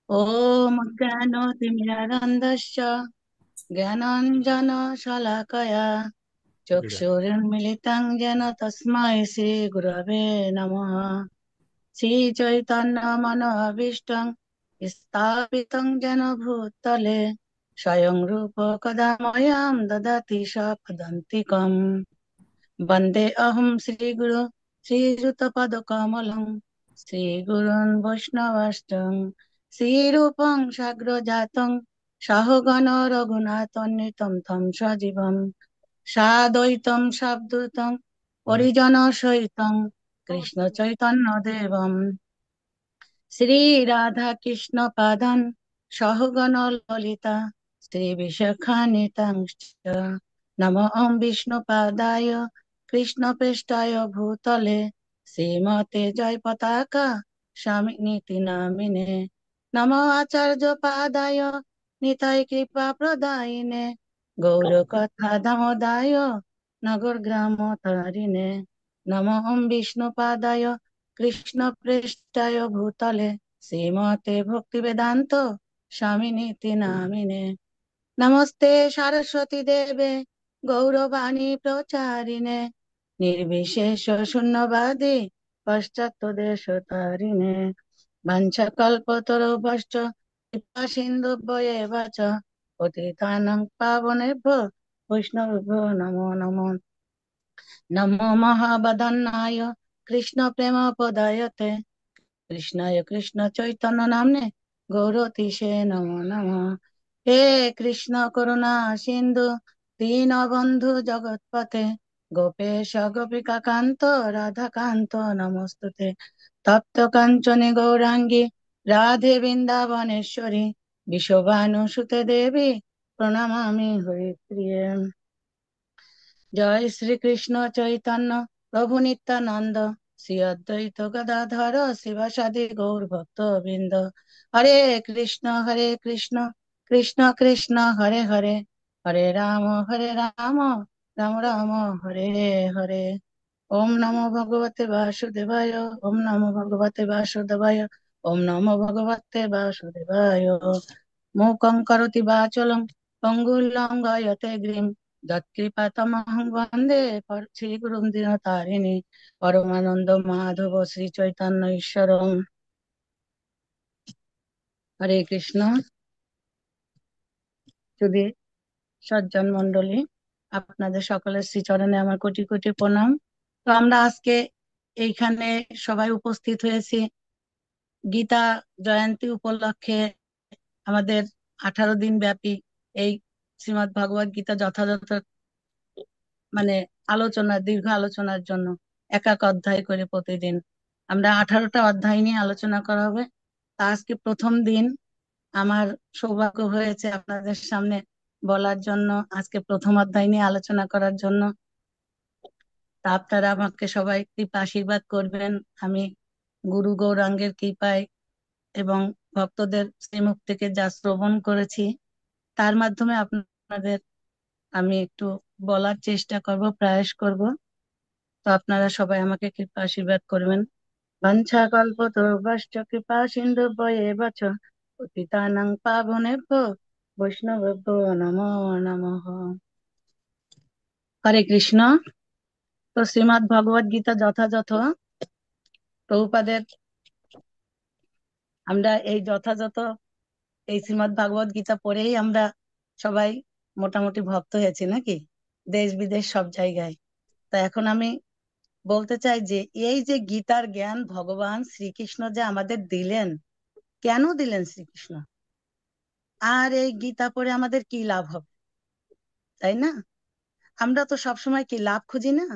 ॐ ज्ञानतिमिरान्धस्य ज्ञानाञ्जनशलाकया चक्षुरुन्मिलितं येन तस्मै श्रीगुरवे नमः। श्रीचैतन्यमनोभीष्टं स्थापितं येन भूतले स्वयं रूप कदा मह्यं ददाति स्वपदान्तिकम्। वन्दे अहं श्रीगुरु श्रीयुतपदकमलं श्रीगुरून् वैष्णवांश्च श्रीरूपं साग्रजातं सहगण रघुनाथान्वितं तं सजीवं साद्वैतं सावधूतं परिजनसहितं कृष्णचैतन्यदेवं श्रीराधाकृष्णपादान् सहगण ललिता श्रीविशाखान्वितांश्च नमो विष्णुपादाय कृष्णप्रेष्ठाय भूतले श्रीमते जयपताका स्वामिनीति नामिने नमो आचार्यपादाय निताय कृपाप्रदायिने गौरकथा दामोदाय नगरग्रामोत्तरिणे नमो विष्णुपादाय कृष्णप्रेष्ठाय भूतले श्रीमते भक्तिवेदान्त स्वामिनीति नामिने नमस्ते सरस्वती देवे गौरवाणी प्रचारिणे निर्विशेष शून्यवादी पश्चात्तदेशतारिणे वंशकल्पतरुभ्यश्च कृपा सिन्धुभ्येव च पतितानां पावनेभ्यो वैष्णवेभ्यो नमो नमः। नमो महावदन्नाय कृष्ण प्रेम पदायते कृष्णाय कृष्ण चैतन्य नाम्ने गौरतीशे नमो नमः। हे कृष्ण करुणा सिंधु दीनबंधु जगत्पते गोपेश गोपिका कांत राधा कांत नमोस्तुते तप्त कांचने गौरांगी राधे वृंदावनेश्वरी विश्वभानुसुते देवी प्रणमामि हरिप्रिये। जय श्री कृष्ण चैतन्य प्रभु नित्यानंद श्री अद्वैत गदाधर शिवासादि गौर भक्त वृंद हरे कृष्ण कृष्ण कृष्ण हरे हरे हरे राम राम राम हरे हरे। ओम नमो भगवते वासुदेवाय ओम नमो भगवते वासुदेवाय ओम नमो भगवते वासुदेवाय। मूकं करोति वाचालं पंगुं लंघयते गिरिं यत्कृपातमहं वन्दे श्रीगुरुं दीनतारिणि परमानंद माधव श्री चैतन्य ईश्वरं। হরে কৃষ্ণ। যদি সজ্জন মন্ডলী, আপনাদের সকলের শ্রীচরণে আমার কোটি কোটি প্রণাম। তো আমরা আজকে এইখানে সবাই উপস্থিত হয়েছি গীতা জয়ন্তী উপলক্ষে আমাদের 18 দিন ব্যাপী এই শ্রীমদ্ ভগবদ গীতা যথাযথ মানে দীর্ঘ আলোচনার জন্য এক এক অধ্যায় করে প্রতিদিন আমরা 18টা অধ্যায় নিয়ে আলোচনা করা হবে। তা আজকে প্রথম দিন আমার সৌভাগ্য হয়েছে আপনাদের সামনে বলার জন্য, আজকে প্রথম অধ্যায় নিয়ে আলোচনা করার জন্য। তা আপনারা আমাকে সবাই কৃপা আশীর্বাদ করবেন। আমি গুরু গৌরাঙ্গের কৃপায় এবং ভক্তদের শ্রীমুখ থেকে যা শ্রবণ করেছি তার মাধ্যমে আপনাদের আমি একটু বলার চেষ্টা করব, প্রয়াস করব। তো আপনারা সবাই আমাকে কৃপা আশীর্বাদ করবেন। বাঞ্ছাকল্পতরুভ্যশ্চ কৃপা সিন্ধুভ্যেব চ পতিতানাং পাবনেভ্যো বৈষ্ণবেভ্যো নমো নমঃ। হরে কৃষ্ণ। তো শ্রীমদ্ ভগবদ গীতা যথাযথ প্রভুপাদের আমরা এই যথাযথ এই শ্রীমদ্ ভাগবত গীতা পড়েই আমরা সবাই মোটামুটি ভক্ত হয়েছি নাকি, দেশ বিদেশ সব জায়গায়। তা এখন আমি বলতে চাই যে এই যে গীতার জ্ঞান ভগবান শ্রীকৃষ্ণ যে আমাদের দিলেন, কেন দিলেন শ্রীকৃষ্ণ, আর এই গীতা পড়ে আমাদের কি লাভ হবে, তাই না? আমরা তো সবসময় কি লাভ খুঁজি না,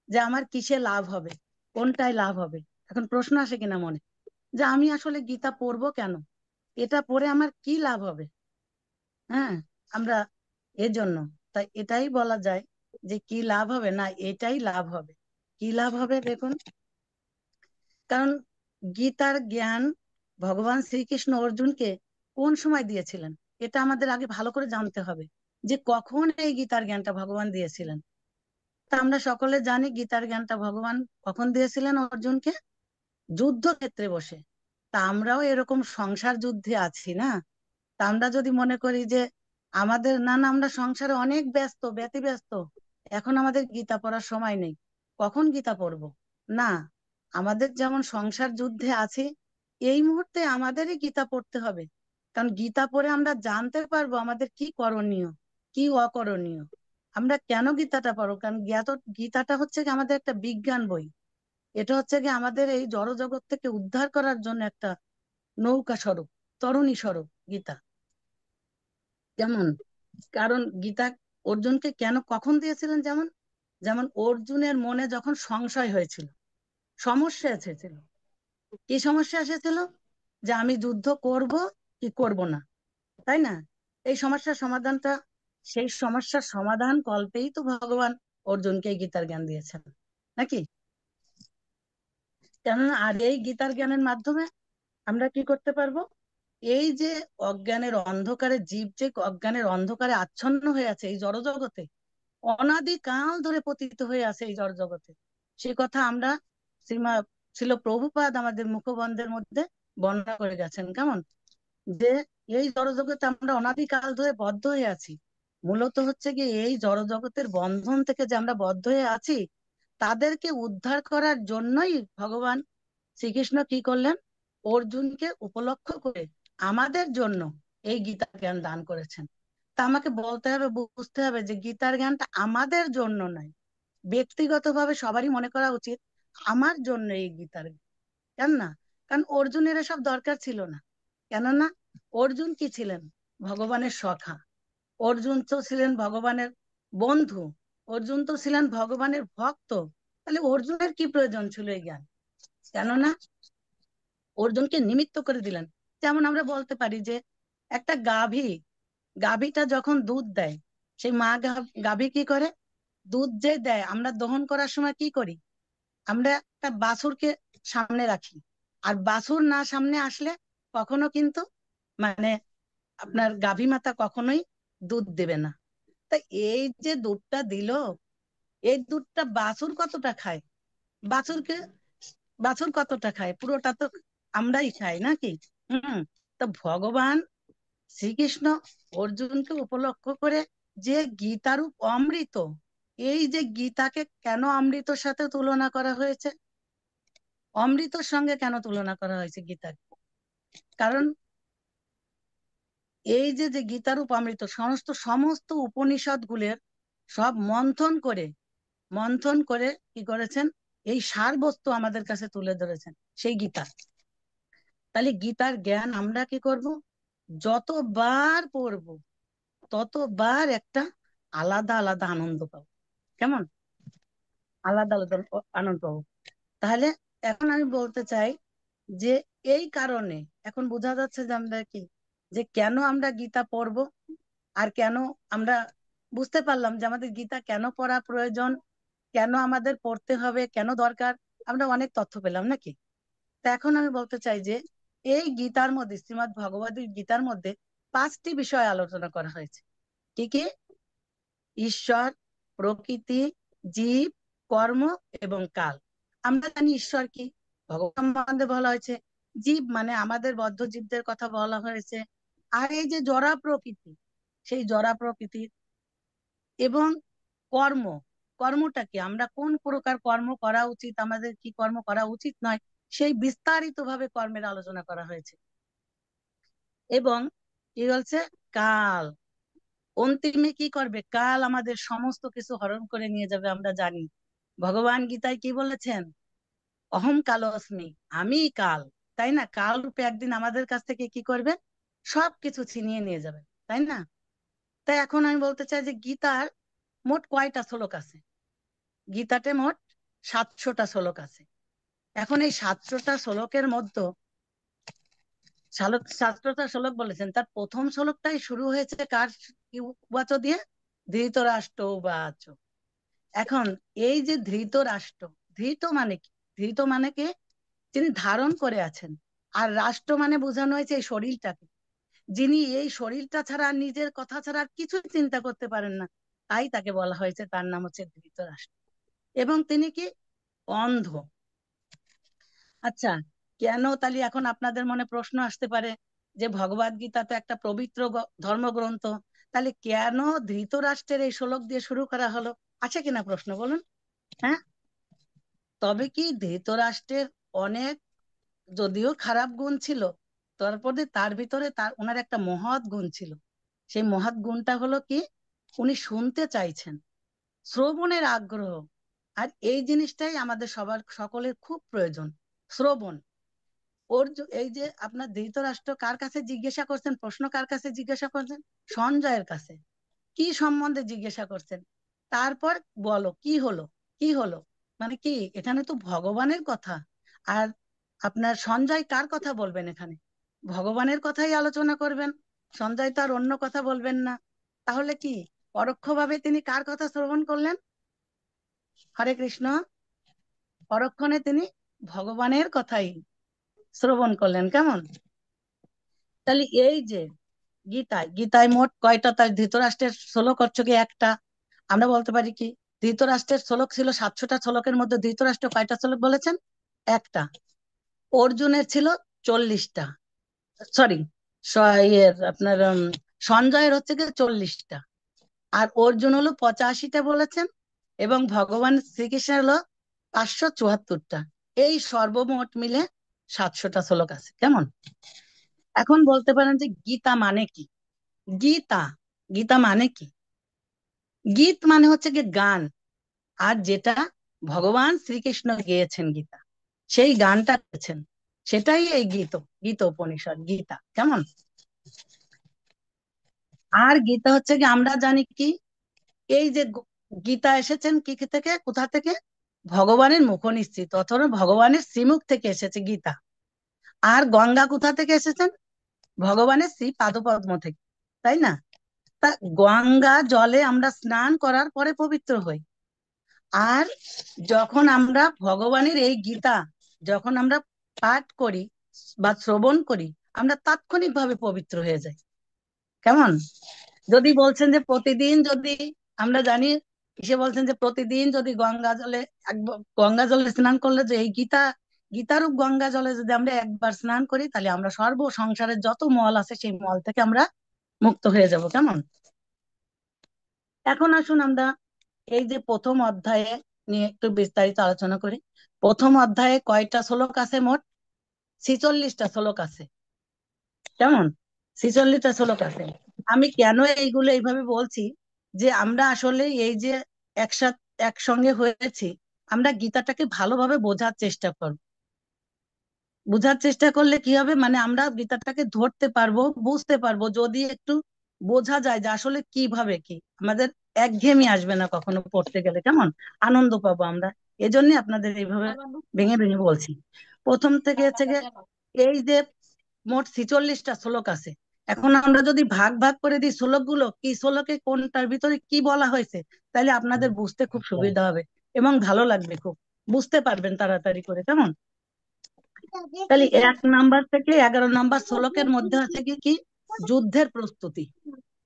যে আমার কিসে লাভ হবে, কোনটায় লাভ হবে। এখন প্রশ্ন আসে কিনা মনে, যে আমি আসলে গীতা পড়বো কেন, এটা পড়ে আমার কি লাভ হবে। হ্যাঁ, আমরা এজন্য তাই এটাই বলা যায় যে কি লাভ হবে, না এটাই লাভ হবে। কি লাভ হবে দেখুন, কারণ গীতার জ্ঞান ভগবান শ্রীকৃষ্ণ অর্জুনকে কোন সময় দিয়েছিলেন, এটা আমাদের আগে ভালো করে জানতে হবে যে কখন এই গীতার জ্ঞানটা ভগবান দিয়েছিলেন। তা আমরা সকলে জানি গীতার জ্ঞানটা ভগবান কখন দিয়েছিলেন অর্জুনকে, যুদ্ধক্ষেত্রে বসে। তা আমরাও এরকম সংসার যুদ্ধে আছি না? তা আমরা যদি মনে করি যে আমাদের না না আমরা সংসারে অনেক ব্যস্ত ব্যতিব্যস্ত, এখন আমাদের গীতা পড়ার সময় নেই, কখন গীতা পড়বো? না, আমাদের যেমন সংসার যুদ্ধে আছি, এই মুহূর্তে আমাদেরই গীতা পড়তে হবে। কারণ গীতা পড়ে আমরা জানতে পারবো আমাদের কি করণীয়, কি অকরণীয়। আমরা কেন গীতাটা পড়ো? কারণ গীতাটা হচ্ছে কি আমাদের একটা বিজ্ঞান বই। এটা হচ্ছে কি আমাদের এই জড়জগৎ থেকে উদ্ধার করার জন্য একটা নৌকা স্বরূপ, তরণী স্বরূপ গীতা। যেমন, কারণ গীতা অর্জুনকে কেন কখন দিয়েছিলেন? যেমন যেমন অর্জুনের মনে যখন সংশয় হয়েছিল, সমস্যা এসেছিল। কি সমস্যা এসেছিল? যে আমি যুদ্ধ করব কি করব না, তাই না? এই সমস্যার সমাধানটা, সেই সমস্যার সমাধান কল্পেই তো ভগবান অর্জুনকে এই গীতার জ্ঞান দিয়েছেন, নাকি? কেননা আর এই গীতার জ্ঞানের মাধ্যমে আমরা কি করতে পারবো? এই যে অজ্ঞানের অন্ধকারে, জীব যে অজ্ঞানের অন্ধকারে আচ্ছন্ন হয়ে আছে এই জড়জগতে, অনাদিকাল ধরে পতিত হয়ে আছে এই জড়জগতে, সে কথা আমরা শ্রীমা ছিল প্রভুপাদ আমাদের মুখবন্ধের মধ্যে বর্ণনা করে গেছেন। কেমন? যে এই জড়জগতে আমরা অনাদিকাল ধরে বদ্ধ হয়ে আছি। মূলত হচ্ছে কি এই জড়জগতের বন্ধন থেকে যে আমরা বদ্ধ হয়ে আছি, তাদেরকে উদ্ধার করার জন্যই ভগবান শ্রীকৃষ্ণ কি করলেন? অর্জুনকে উপলক্ষ করে আমাদের জন্য এই গীতা জ্ঞান দান করেছেন। তা আমাকে বলতে হবে, বুঝতে হবে যে গীতার জ্ঞানটা আমাদের জন্য নয়, ব্যক্তিগতভাবে সবারই মনে করা উচিত আমার জন্য এই গীতার জ্ঞান। কেন না? কারণ অর্জুনের এসব দরকার ছিল না। কেননা অর্জুন কি ছিলেন? ভগবানের সখা। অর্জুন তো ছিলেন ভগবানের বন্ধু। অর্জুন তো ছিলেন ভগবানের ভক্ত। তাহলে অর্জুনের কি প্রয়োজন ছিল এই জ্ঞান? কেননা অর্জুনকে নিমিত্ত করে দিলেন। যেমন আমরা বলতে পারি যে একটা গাভী, গাভীটা যখন দুধ দেয়, সেই মা গাভী কি করে? দুধ যে দেয়, আমরা দহন করার সময় কি করি? আমরা একটা বাছুরকে সামনে রাখি। আর বাছুর না সামনে আসলে কখনো কিন্তু মানে আপনার গাভী মাতা কখনোই দুধ দেবে না। তা এই যে দুধটা দিল, এই দুধটা বাছুর কতটা খায়? বাছুরকে বাছুর কতটা খায়? পুরোটা তো আমরাই খাই, নাকি? হুম। তো ভগবান শ্রীকৃষ্ণ অর্জুনকে উপলক্ষ করে যে গীতারূপ অমৃত, এই যে গীতাকে কেন অমৃতর সাথে তুলনা করা হয়েছে? অমৃতর সঙ্গে কেন তুলনা করা হয়েছে গীতাকে? কারণ এই যে যে গীতারূপ অমৃত, সমস্ত সমস্ত উপনিষদ গুলের সব মন্থন করে কি করেছেন? এই সার বস্তু আমাদের কাছে তুলে ধরেছেন সেই গীতা। তাহলে গীতার জ্ঞান আমরা কি করব? যতবার পড়ব ততবার একটা আলাদা আলাদা আনন্দ পাবো। কেমন? আলাদা আলাদা আনন্দ পাবো। তাহলে এখন আমি বলতে চাই যে এই কারণে এখন বোঝা যাচ্ছে যে আমরা কি, যে কেন আমরা গীতা পড়বো, আর কেন আমরা বুঝতে পারলাম যে আমাদের গীতা কেন পড়া প্রয়োজন, কেন আমাদের পড়তে হবে, কেন দরকার। আমরা অনেক তথ্য পেলাম, নাকি? তা এখন আমি বলতে চাই যে এই গীতার মধ্যে, শ্রীমদ্ ভগবত গীতার মধ্যে 5টি বিষয় আলোচনা করা হয়েছে। কি কি? ঈশ্বর, প্রকৃতি, জীব, কর্ম এবং কাল। আমরা জানি ঈশ্বর কি, ভগবান সম্বন্ধে বলা হয়েছে। জীব মানে আমাদের বদ্ধ জীবদের কথা বলা হয়েছে। আর এই যে জড়া প্রকৃতি, সেই জড়া প্রকৃতি এবং কর্ম, কর্মটা কি, আমরা কোন প্রকার কর্ম করা উচিত, আমাদের কি কর্ম করা উচিত নয়, সেই বিস্তারিত ভাবে কর্মের আলোচনা করা হয়েছে। এবং কি বলছে? কাল, অন্তিমে কি করবে? কাল আমাদের সমস্ত কিছু হরণ করে নিয়ে যাবে, আমরা জানি। ভগবান গীতায় কি বলেছেন? অহম কালস্মি, আমি কাল। তাই না? কাল রূপে একদিন আমাদের কাছ থেকে কি করবে? সবকিছু ছিনিয়ে নিয়ে যাবে, তাই না? তাই এখন আমি বলতে চাই যে গীতার মোট কয়টা শ্লোক আছে? গীতাতে মোট 700টা শ্লোক আছে। এখন এই 700টা শ্লোকের মধ্যে 700টা শ্লোক বলেছেন, তার প্রথম শ্লোকটাই শুরু হয়েছে কার উবাচ দিয়ে? ধৃতরাষ্ট্র উবাচ। এখন এই যে ধৃতরাষ্ট্র, ধৃত মানে কি? ধৃত মানে কি? তিনি ধারণ করে আছেন। আর রাষ্ট্র মানে বোঝানো হয়েছে এই শরীরটাকে, যিনি এই শরীরটা ছাড়া, নিজের কথা ছাড়া আর কিছু চিন্তা করতে পারেন না। তাই তাকে বলা হয়েছে, তার নাম হচ্ছে ধৃতরাষ্ট্র। এবং তিনি কি? অন্ধ। আচ্ছা, কেন তাহলে এখন আপনাদের মনে প্রশ্ন আসতে পারে যে ভগবদ গীতা তো একটা পবিত্র ধর্মগ্রন্থ, তাহলে কেন ধৃতরাষ্ট্রের এই শ্লোক দিয়ে শুরু করা হলো? আছে কিনা প্রশ্ন বলুন? হ্যাঁ, তবে কি ধৃতরাষ্ট্রের অনেক যদিও খারাপ গুণ ছিল, তারপরে তার ভিতরে ওনার একটা মহৎ গুণ ছিল। সেই মহৎ গুণটা হলো কি, উনি শুনতে চাইছেন, শ্রবণের আগ্রহ। আর এই জিনিসটাই আমাদের সবার সকলের খুব প্রয়োজন, শ্রবণ। এই যে আপনার ধৃতরাষ্ট্র কার কাছে জিজ্ঞাসা করছেন, প্রশ্ন কার কাছে জিজ্ঞাসা করছেন? সঞ্জয়ের কাছে। কি সম্বন্ধে জিজ্ঞাসা করছেন? তারপর বলো কি হলো, কি হলো, মানে কি এখানে তো ভগবানের কথা। আর আপনার সঞ্জয় কার কথা বলবেন এখানে? ভগবানের কথাই আলোচনা করবেন। সঞ্জয় তো আর অন্য কথা বলবেন না। তাহলে কি পরোক্ষভাবে তিনি কার কথা শ্রবণ করলেন? হরে কৃষ্ণ। পরক্ষণে তিনি ভগবানের কথাই শ্রবণ করলেন। কেমন? তাহলে এই যে গীতায় মোট কয়টা, তার ধৃতরাষ্ট্রের শ্লোক হচ্ছে কি একটা। আমরা বলতে পারি কি, ধৃতরাষ্ট্রের শ্লোক ছিল 700টা শ্লোকের মধ্যে ধৃতরাষ্ট্র কয়টা শ্লোক বলেছেন? একটা। অর্জুনের ছিল 40টা, সরি, আপনার সঞ্জয়ের হচ্ছে কি 40টা, আর অর্জুন হলো 85টা বলেছেন, এবং ভগবান শ্রীকৃষ্ণের হলো 574টা। এই সর্বমোট মিলে 700টা শ্লোক আছে। কেমন? এখন বলতে পারেন যে গীতা মানে কি? গীতা, গীতা মানে কি? গীত মানে হচ্ছে কি গান। আর যেটা ভগবান শ্রীকৃষ্ণ গেয়েছেন গীতা, সেই গানটা গেছেন, সেটাই এই গীত উপনিষদ, গীতা। কেমন? আর গীতা হচ্ছে কি, আমরা জানি কি, এই যে গীতা এসেছেন কি থেকে, কোথা থেকে? ভগবানের মুখ নিঃসৃত, অথবা ভগবানের শ্রীমুখ থেকে এসেছে গীতা। আর গঙ্গা কোথা থেকে এসেছেন? ভগবানের শ্রী পাদপদ্ম থেকে, তাই না? তা গঙ্গা জলে আমরা স্নান করার পরে পবিত্র হই। আর যখন আমরা ভগবানের এই গীতা যখন আমরা পাঠ করি বা শ্রবণ করি, আমরা তাৎক্ষণিকভাবে পবিত্র হয়ে যাই। কেমন? যদি বলছেন যে প্রতিদিন যদি, আমরা জানি, সে বলছেন যে প্রতিদিন যদি গঙ্গা জলে স্নান করলে, যে এই গীতারূপ গঙ্গা জলে যদি আমরা একবার স্নান করি, তাহলে আমরা সংসারের যত মল আছে সেই মল থেকে আমরা মুক্ত হয়ে যাব। কেমন? এখন আসুন আমরা এই যে প্রথম অধ্যায়ে নিয়ে একটু বিস্তারিত আলোচনা করি। প্রথম অধ্যায়ে কয়টা শ্লোক আছে মোট? 46টা শ্লোক আছে। কেমন? 46টা শ্লোক আছে। আমি কেন এইগুলো এইভাবে বলছি, যে আমরা আসলে এই যে একসঙ্গে হয়েছি, আমরা গীতাটাকে ভালোভাবে বোঝার চেষ্টা করব। বোঝার চেষ্টা করলে কি হবে, মানে আমরা গীতাটাকে ধরতে পারবো, বুঝতে পারবো, যদি একটু বোঝা যায় যে আসলে কিভাবে কি, আমাদের একঘেয়েমি আসবে না কখনো পড়তে গেলে। কেমন? আনন্দ পাবো আমরা। এজন্য আপনাদের এইভাবে ভেঙে ভেঙে বলছি। প্রথম থেকে হচ্ছে গিয়ে এই যে মোট 46টা শ্লোক আছে। এখন আমরা যদি ভাগ ভাগ করে দিই শ্লোকগুলো, কি শ্লোকে কোনটার ভিতরে কি বলা হয়েছে, তাহলে আপনাদের বুঝতে খুব সুবিধা হবে এবং ভালো লাগবে খুব, বুঝতে পারবেন তাড়াতাড়ি করে। কেমন? তাহলে 1 নাম্বার থেকে 11 নাম্বার শ্লোকের মধ্যে আছে কি কি, যুদ্ধের প্রস্তুতি,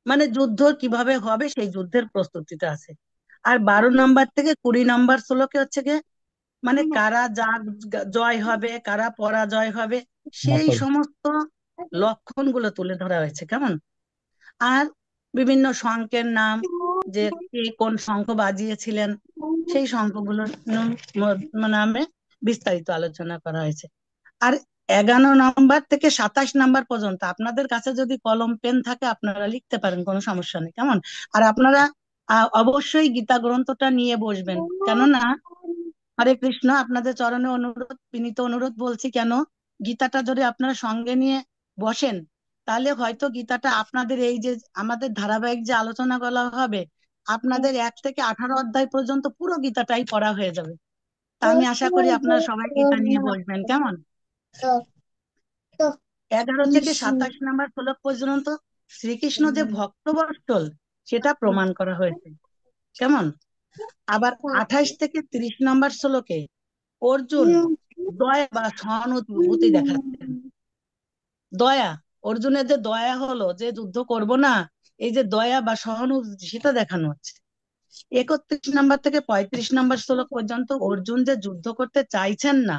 মানে যুদ্ধ কিভাবে হবে সেই যুদ্ধের প্রস্তুতিটা আছে। আর 12 নাম্বার থেকে 20 নাম্বার শ্লোকে হচ্ছে কি, মানে কারা জয় হবে, কারা পরাজয় হবে, সেই সমস্ত লক্ষণগুলো তুলে ধরা হয়েছে। কেমন? আর বিভিন্ন শঙ্খের নাম, যে কে কোন শঙ্খ বাজিয়েছিলেন, সেই শঙ্খগুলোর নামে বিস্তারিত আলোচনা করা হয়েছে। আর 11 নাম্বার থেকে 27 নাম্বার পর্যন্ত আপনাদের কাছে যদি কলম পেন থাকে আপনারা লিখতে পারেন, কোনো সমস্যা নেই। কেমন? আর আপনারা অবশ্যই গীতা গ্রন্থটা নিয়ে বসবেন, কেননা হরে কৃষ্ণ, আপনাদের চরণে অনুরোধ, বিনীত অনুরোধ বলছি, কেন গীতাটা যদি আপনারা সঙ্গে নিয়ে বসেন, তাহলে হয়তো গীতাটা আপনাদের এই যে আমাদের ধারাবাহিক যে আলোচনা করা হবে, আপনাদের 1 থেকে 18 অধ্যায় পর্যন্ত পুরো গীতাটাই পড়া হয়ে যাবে। তা আমি আশা করি আপনারা সবাই গীতা নিয়ে বসবেন। কেমন? 11 থেকে 27 নাম্বার শ্লোক পর্যন্ত শ্রীকৃষ্ণ যে ভক্তবৎসল সেটা প্রমাণ করা হয়েছে। কেমন? আবার 28 থেকে 30 নাম্বার শ্লোকে অর্জুন দয়া বা সহানুভূতি দেখাচ্ছেন। দয়া, অর্জুনের যে দয়া হলো, যে যুদ্ধ করব না, এই যে দয়া বা সহানুভূতি সেটা দেখানো হচ্ছে। 31 নাম্বার থেকে 35 নাম্বার শ্লোক পর্যন্ত অর্জুন যে যুদ্ধ করতে চাইছেন না,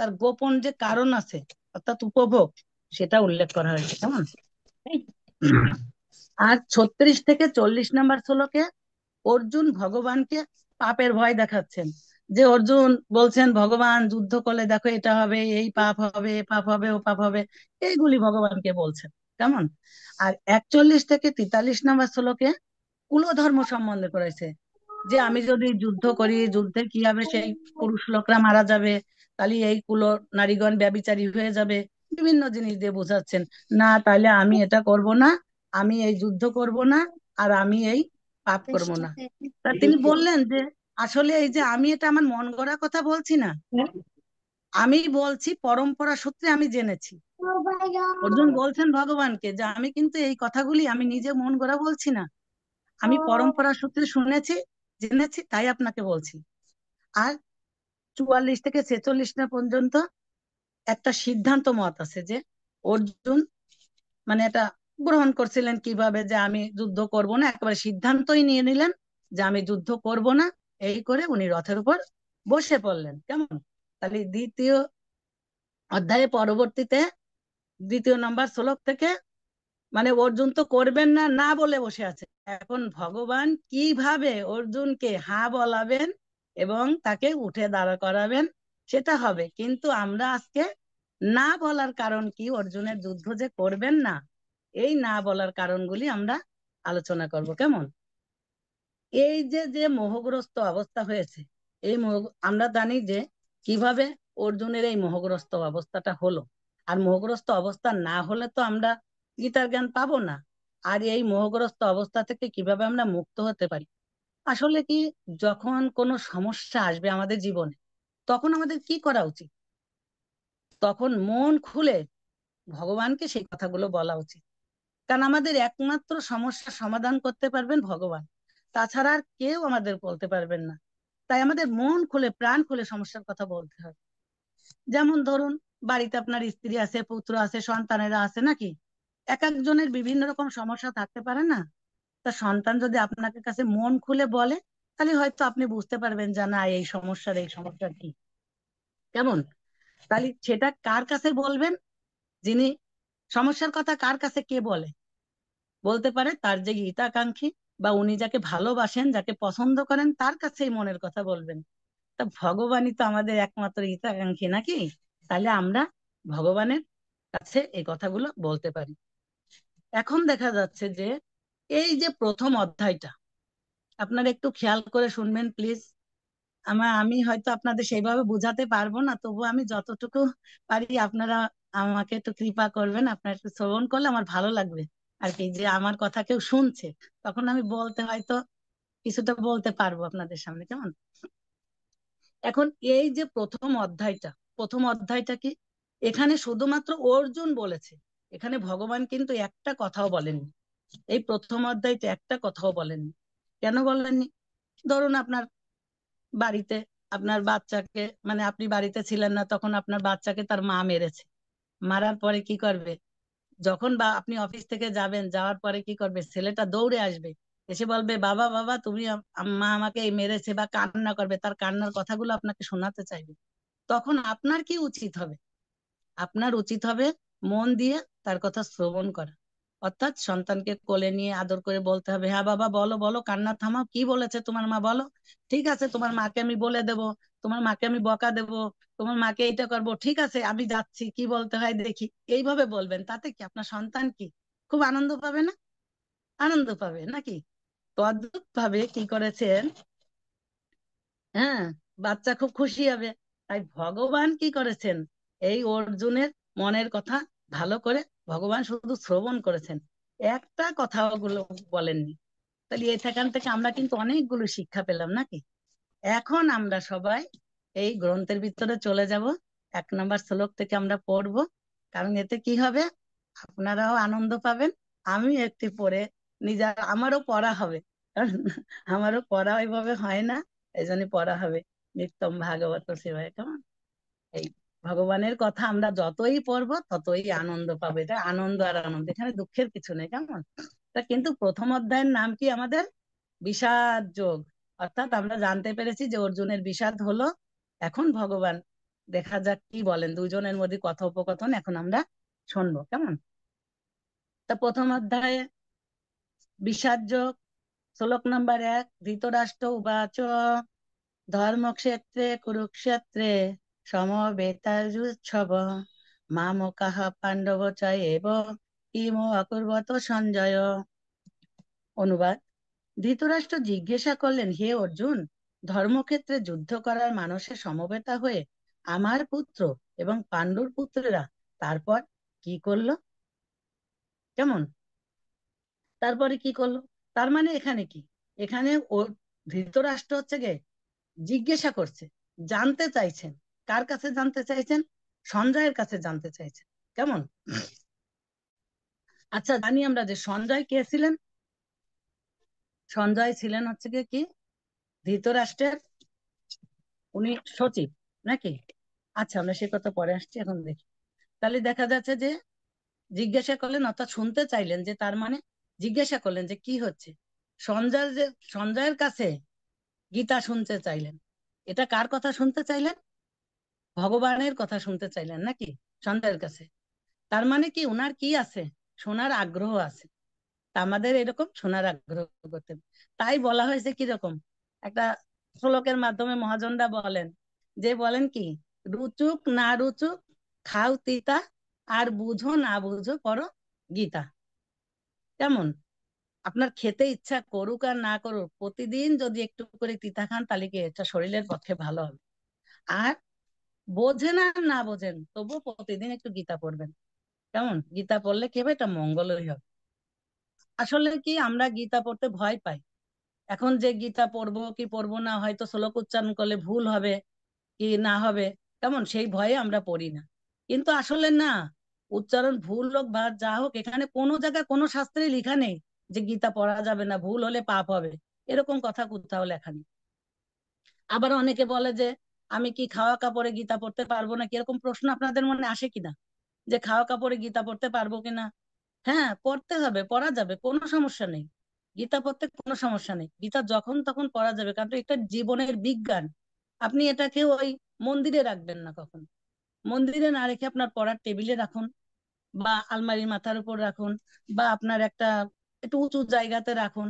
তার গোপন যে কারণ আছে অর্থাৎ উপভোগ, সেটা উল্লেখ করা হয়েছে। কেমন? আর 36 থেকে 40 নম্বর শ্লোকে অর্জুন ভগবানকে পাপের ভয় দেখাচ্ছেন, যে অর্জুন বলছেন ভগবান যুদ্ধ করলে দেখো এটা হবে, এই পাপ হবে, এ পাপ হবে, ও পাপ হবে, এইগুলি ভগবানকে বলছেন। কেমন? আর 41 থেকে 43 নম্বর শ্লোকে কুলধর্ম সম্বন্ধে করেছে, যে আমি যদি যুদ্ধ করি, যুদ্ধে কি হবে, সেই পুরুষ লোকরা মারা যাবে, তাহলে এই কুল নারীগণ ব্যভিচারী হয়ে যাবে, বিভিন্ন জিনিস দিয়ে বোঝাচ্ছেন। না, তাহলে আমি এটা করব না, আমি এই যুদ্ধ করব না, আর আমি এই পাপ করব না। তা তিনি বললেন যে আসলে এই যে আমি এটা আমার মন গড়া কথা বলছি না, আমি বলছি পরম্পরা সূত্রে আমি জেনেছি। অর্জুন বলছেন ভগবানকে যে আমি কিন্তু এই কথাগুলি আমি নিজে মন গড়া বলছি না, আমি পরম্পরা সূত্রে শুনেছি, জেনেছি, তাই আপনাকে বলছি। আর 44 থেকে 46 পর্যন্ত একটা সিদ্ধান্ত মত আছে যে অর্জুন মানে এটা গ্রহণ করছিলেন কিভাবে, যে আমি যুদ্ধ করব না, একেবারে সিদ্ধান্তই নিয়ে নিলেন যে আমি যুদ্ধ করব না, এই করে উনি রথের উপর বসে পড়লেন। কেমন? তাহলে দ্বিতীয় অধ্যায়ে পরবর্তীতে 2 নম্বর শ্লোক থেকে মানে অর্জুন তো করবেন না না বলে বসে আছে, এখন ভগবান কিভাবে অর্জুনকে হা বলাবেন এবং তাকে উঠে দাঁড়া করাবেন সেটা হবে। কিন্তু আমরা আজকে না বলার কারণ কি, অর্জুনের যুদ্ধ যে করবেন না, এই না বলার কারণগুলি আমরা আলোচনা করব। কেমন? এই যে যে মোহগ্রস্ত অবস্থা হয়েছে, এই মোহ আমরা জানি যে কিভাবে অর্জুনের এই মোহগ্রস্ত অবস্থাটা হলো। আর মোহগ্রস্ত অবস্থা না হলে তো আমরা গীতার জ্ঞান পাবো না। আর এই মোহগ্রস্ত অবস্থা থেকে কিভাবে আমরা মুক্ত হতে পারি, আসলে কি, যখন কোনো সমস্যা আসবে আমাদের জীবনে, তখন আমাদের কি করা উচিত? তখন মন খুলে ভগবানকে সেই কথাগুলো বলা উচিত। কারণ আমাদের একমাত্র সমস্যার সমাধান করতে পারবেন ভগবান, তাছাড়া আর কেউ আমাদের বলতে পারবেন না। তাই আমাদের মন খুলে প্রাণ খুলে সমস্যার কথা বলতে হবে। যেমন ধরুন, বাড়িতে আপনার স্ত্রী আছে, পুত্র আছে, সন্তানেরা আছে নাকি, এক একজনের বিভিন্ন রকম সমস্যা থাকতে পারে না। তা সন্তান যদি আপনাকে কাছে মন খুলে বলে, তাহলে হয়তো আপনি বুঝতে পারবেন যে না, এই সমস্যা কি। কেমন? তাহলে সেটা কার কাছে বলবেন? যিনি সমস্যার কথা কার কাছে কে বলে, বলতে পারে তার যে হিতাকাঙ্ক্ষী বা উনি যাকে ভালোবাসেন, যাকে পছন্দ করেন, তার কাছেই মনের কথা বলবেন। তা ভগবানই তো আমাদের একমাত্র হিতাকাঙ্ক্ষী নাকি, তাহলে আমরা ভগবানের কাছে এই কথাগুলো বলতে পারি। এখন দেখা যাচ্ছে যে এই যে প্রথম অধ্যায়টা, আপনারা একটু খেয়াল করে শুনবেন প্লিজ। আমি হয়তো আপনাদের সেইভাবে বুঝাতে পারবো না, তবু আমি যতটুকু পারি আপনারা আমাকে একটু কৃপা করবেন, আপনারা একটু শ্রবণ করলে আমার ভালো লাগবে আর কি, যে আমার কথা কেউ শুনছে, তখন আমি বলতে হয়তো কিছুটা বলতে পারবো আপনাদের সামনে। কেমন? এখন এই যে প্রথম অধ্যায়টা কি, এখানে শুধুমাত্র অর্জুন বলেছে, এখানে ভগবান কিন্তু একটা কথাও বলেননি। এই প্রথম অধ্যায়তে একটা কথাও বলেননি। কেন বলেননি? ধরুন আপনার বাড়িতে আপনার বাচ্চাকে, মানে আপনি বাড়িতে ছিলেন না, তখন আপনার বাচ্চাকে তার মা মেরেছে, মারার পরে কি করবে? যখন বা আপনি অফিস থেকে যাবেন, যাওয়ার পরে কি করবে? ছেলেটা দৌড়ে আসবে, এসে বলবে বাবা বাবা তুমি মা আমাকে এই মেরেছে, বা কান্না করবে, তার কান্নার কথাগুলো আপনাকে শোনাতে চাইবে। তখন আপনার কি উচিত হবে? আপনার উচিত হবে মন দিয়ে তার কথা শ্রবণ করা। অর্থাৎ সন্তানকে কোলে নিয়ে আদর করে বলতে হবে, হ্যাঁ বাবা বলো বলো, কান্না থামাও, কি বলেছে তোমার মা বলো। ঠিক আছে, তোমার মাকে আমি বলে দেব, তোমার মাকে আমি বকা দেব, তোমার মাকে এইটা করব, ঠিক আছে আমি যাচ্ছি, কি বলতে হয় দেখি। এইভাবে বলবেন, তাতে কি আপনার সন্তান কি খুব আনন্দ পাবে না? আনন্দ পাবে নাকি? তদ্রুপ ভাবে কি করেছেন, হ্যাঁ, বাচ্চা খুব খুশি হবে। তাই ভগবান কি করেছেন, এই অর্জুনের মনের কথা ভালো করে ভগবান শুধু শ্রবণ করেছেন, একটা কথাগুলো বলেননি। তাহলে এখান থেকে আমরা কিন্তু অনেকগুলো শিক্ষা পেলাম নাকি। এখন আমরা সবাই এই গ্রন্থের ভিতরে চলে যাব, 1 নম্বর শ্লোক থেকে আমরা পড়বো। কারণ এতে কি হবে, আপনারাও আনন্দ পাবেন, আমি একটু পড়ে নিজের আমারও পড়া হবে, কারণ আমারও পড়া ওইভাবে হয় না, এই জন্য পড়া হবে। নিত্যম ভাগবত সেবায়। কেমন? এই ভগবানের কথা আমরা যতই পড়বো ততই আনন্দ পাবো, এটা আনন্দ আর আনন্দ, এখানে দুঃখের কিছু নেই। কেমন? তা কিন্তু প্রথম অধ্যায়ের নাম কি আমাদের? বিষাদ যোগ। অর্থাৎ আমরা জানতে পেরেছি যে অর্জুনের বিষাদ হলো, এখন ভগবান দেখা যাক কি বলেন দুজনের মধ্যে কথোপকথন এখন আমরা শুনবো, কেমন? তা প্রথম অধ্যায়ে বিষাদযোগ, শ্লোক নাম্বার 1। ধৃতরাষ্ট্র উবাচ ধর্মক্ষেত্রে কুরুক্ষেত্রে সমবেতাযুৎসব মামকাঃ পাণ্ডব চ এব কিম অকুর্বত সঞ্জয়। অনুবাদ: ধৃতরাষ্ট্র জিজ্ঞাসা করলেন, হে অর্জুন, ধর্মক্ষেত্রে যুদ্ধ করার মানসে সমবেতা হয়ে আমার পুত্র এবং পাণ্ডুর পুত্রেরা তারপর কি করলো? কেমন? তারপরে কি করলো? তার মানে এখানে কি, এখানে ও ধৃতরাষ্ট্র হচ্ছে গে জিজ্ঞাসা করছে, জানতে চাইছেন। কার কাছে জানতে চাইছেন? সঞ্জয়ের কাছে জানতে চাইছেন। কেমন? আচ্ছা, জানি আমরা যে সঞ্জয় কে ছিলেন। সঞ্জয় ছিলেন হচ্ছে গিয়ে কি, ধৃতরাষ্ট্রের উনি সচিব নাকি? আচ্ছা, আমরা সে কথা পরে আসছি, এখন দেখি। তাহলে দেখা যাচ্ছে যে জিজ্ঞাসা করলেন, অর্থাৎ শুনতে চাইলেন, যে তার মানে জিজ্ঞাসা করলেন যে কি হচ্ছে। সঞ্জয়ের কাছে গীতা শুনতে চাইলেন। এটা কার কথা শুনতে চাইলেন? ভগবানের কথা শুনতে চাইলেন নাকি সঞ্জয়ের কাছে? তার মানে কি, উনার কি আছে? শোনার আগ্রহ আছে। তা আমাদের এরকম শোনার আগ্রহ করতে হবে। তাই বলা হয়েছে কিরকম একটা শ্লোকের মাধ্যমে মহাজনরা বলেন, যে বলেন কি, রুচুক না রুচুক খাও তিতা, আর বুঝো না বুঝো করো গীতা। কেমন? আপনার খেতে ইচ্ছা করুক আর না করুক, প্রতিদিন যদি একটু করে তিতা খান, তাহলে কি এটা শরীরের পক্ষে ভালো হবে। আর বোঝেন আর না বোঝেন, তবুও প্রতিদিন একটু গীতা পড়বেন। কেমন? গীতা পড়লে কি হবে? এটা মঙ্গলই হবে। আসলে কি, আমরা গীতা পড়তে ভয় পাই। এখন যে গীতা পড়বো কি পড়বো না, হয়তো শ্লোক উচ্চারণ করলে ভুল হবে কি না হবে, কেমন, সেই ভয়ে আমরা পড়ি না। কিন্তু আসলে না, উচ্চারণ ভুল হোক বা যা হোক, এখানে কোনো জায়গায় কোনো শাস্ত্রে লেখা নেই যে গীতা পড়া যাবে না, ভুল হলে পাপ হবে, এরকম কথা কোথাও লেখা নেই। আবার অনেকে বলে যে আমি কি খাওয়া কাপড়ে গীতা পড়তে পারবো না, কিরকম প্রশ্ন আপনাদের মনে আসে কিনা, যে খাওয়া কাপড়ে গীতা পড়তে পারবো কিনা? হ্যাঁ, পড়তে হবে, পড়া যাবে, কোনো সমস্যা নেই। গীতা পড়তে কোনো সমস্যা নেই, গীতা যখন তখন পড়া যাবে, কারণ এটা জীবনের বিজ্ঞান। আপনি এটাকে ওই মন্দিরে রাখবেন না কখন। মন্দিরে না রেখে আপনার পড়ার টেবিলে রাখুন, বা আলমারির মাথার উপর রাখুন, বা আপনার একটা একটু উঁচু জায়গাতে রাখুন।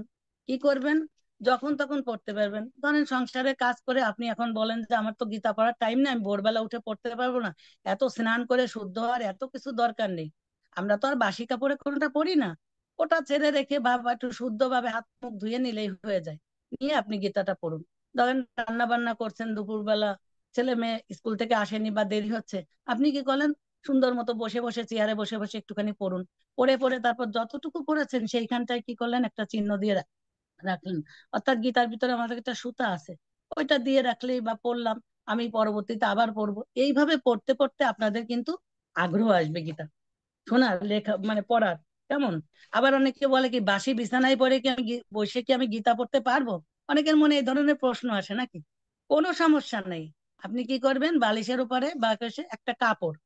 কি করবেন? যখন তখন পড়তে পারবেন। ধরেন সংসারে কাজ করে আপনি এখন বলেন যে আমার তো গীতা পড়ার টাইম নেই, আমি ভোরবেলা উঠে পড়তে পারবো না, এত স্নান করে শুদ্ধ হওয়ার এত কিছু দরকার নেই। আমরা তো আর বাসি কাপড়ে কোনোটা পড়ি না। ওটা ছেড়ে রেখে একটু শুদ্ধ ভাবে হাত মুখ ধুয়ে নিলেই হয়ে যায়। নিয়ে আপনি গীতাটা পড়ুন। ধরেন রান্না বান্না করছেন দুপুরবেলা, ছেলে মেয়ে স্কুল থেকে আসেনি বা দেরি হচ্ছে, আপনি কি করলেন, সুন্দর মতো বসে বসে চেয়ারে বসে বসে একটুখানি পড়ুন। পড়ে পড়ে তারপর যতটুকু পড়েছেন সেইখানটায় কি করলেন, একটা চিহ্ন দিয়ে রাখলেন। অর্থাৎ গীতার ভিতরে আমাদের একটা সুতা আছে, ওইটা দিয়ে রাখলেই বা পড়লাম, আমি পরবর্তীতে আবার পড়বো। এইভাবে পড়তে পড়তে আপনাদের কিন্তু আগ্রহ আসবে গীতা শোনার, লেখা মানে পড়ার। কেমন? আবার অনেকে বলে কি, বাসি বিছানায় পড়ে কি আমি বসে কি আমি গীতা পড়তে পারবো? অনেকের মনে এই ধরনের প্রশ্ন আসে নাকি? কোনো সমস্যা নেই। আপনি কি করবেন, বালিশের উপরে বা একটা কাপড়,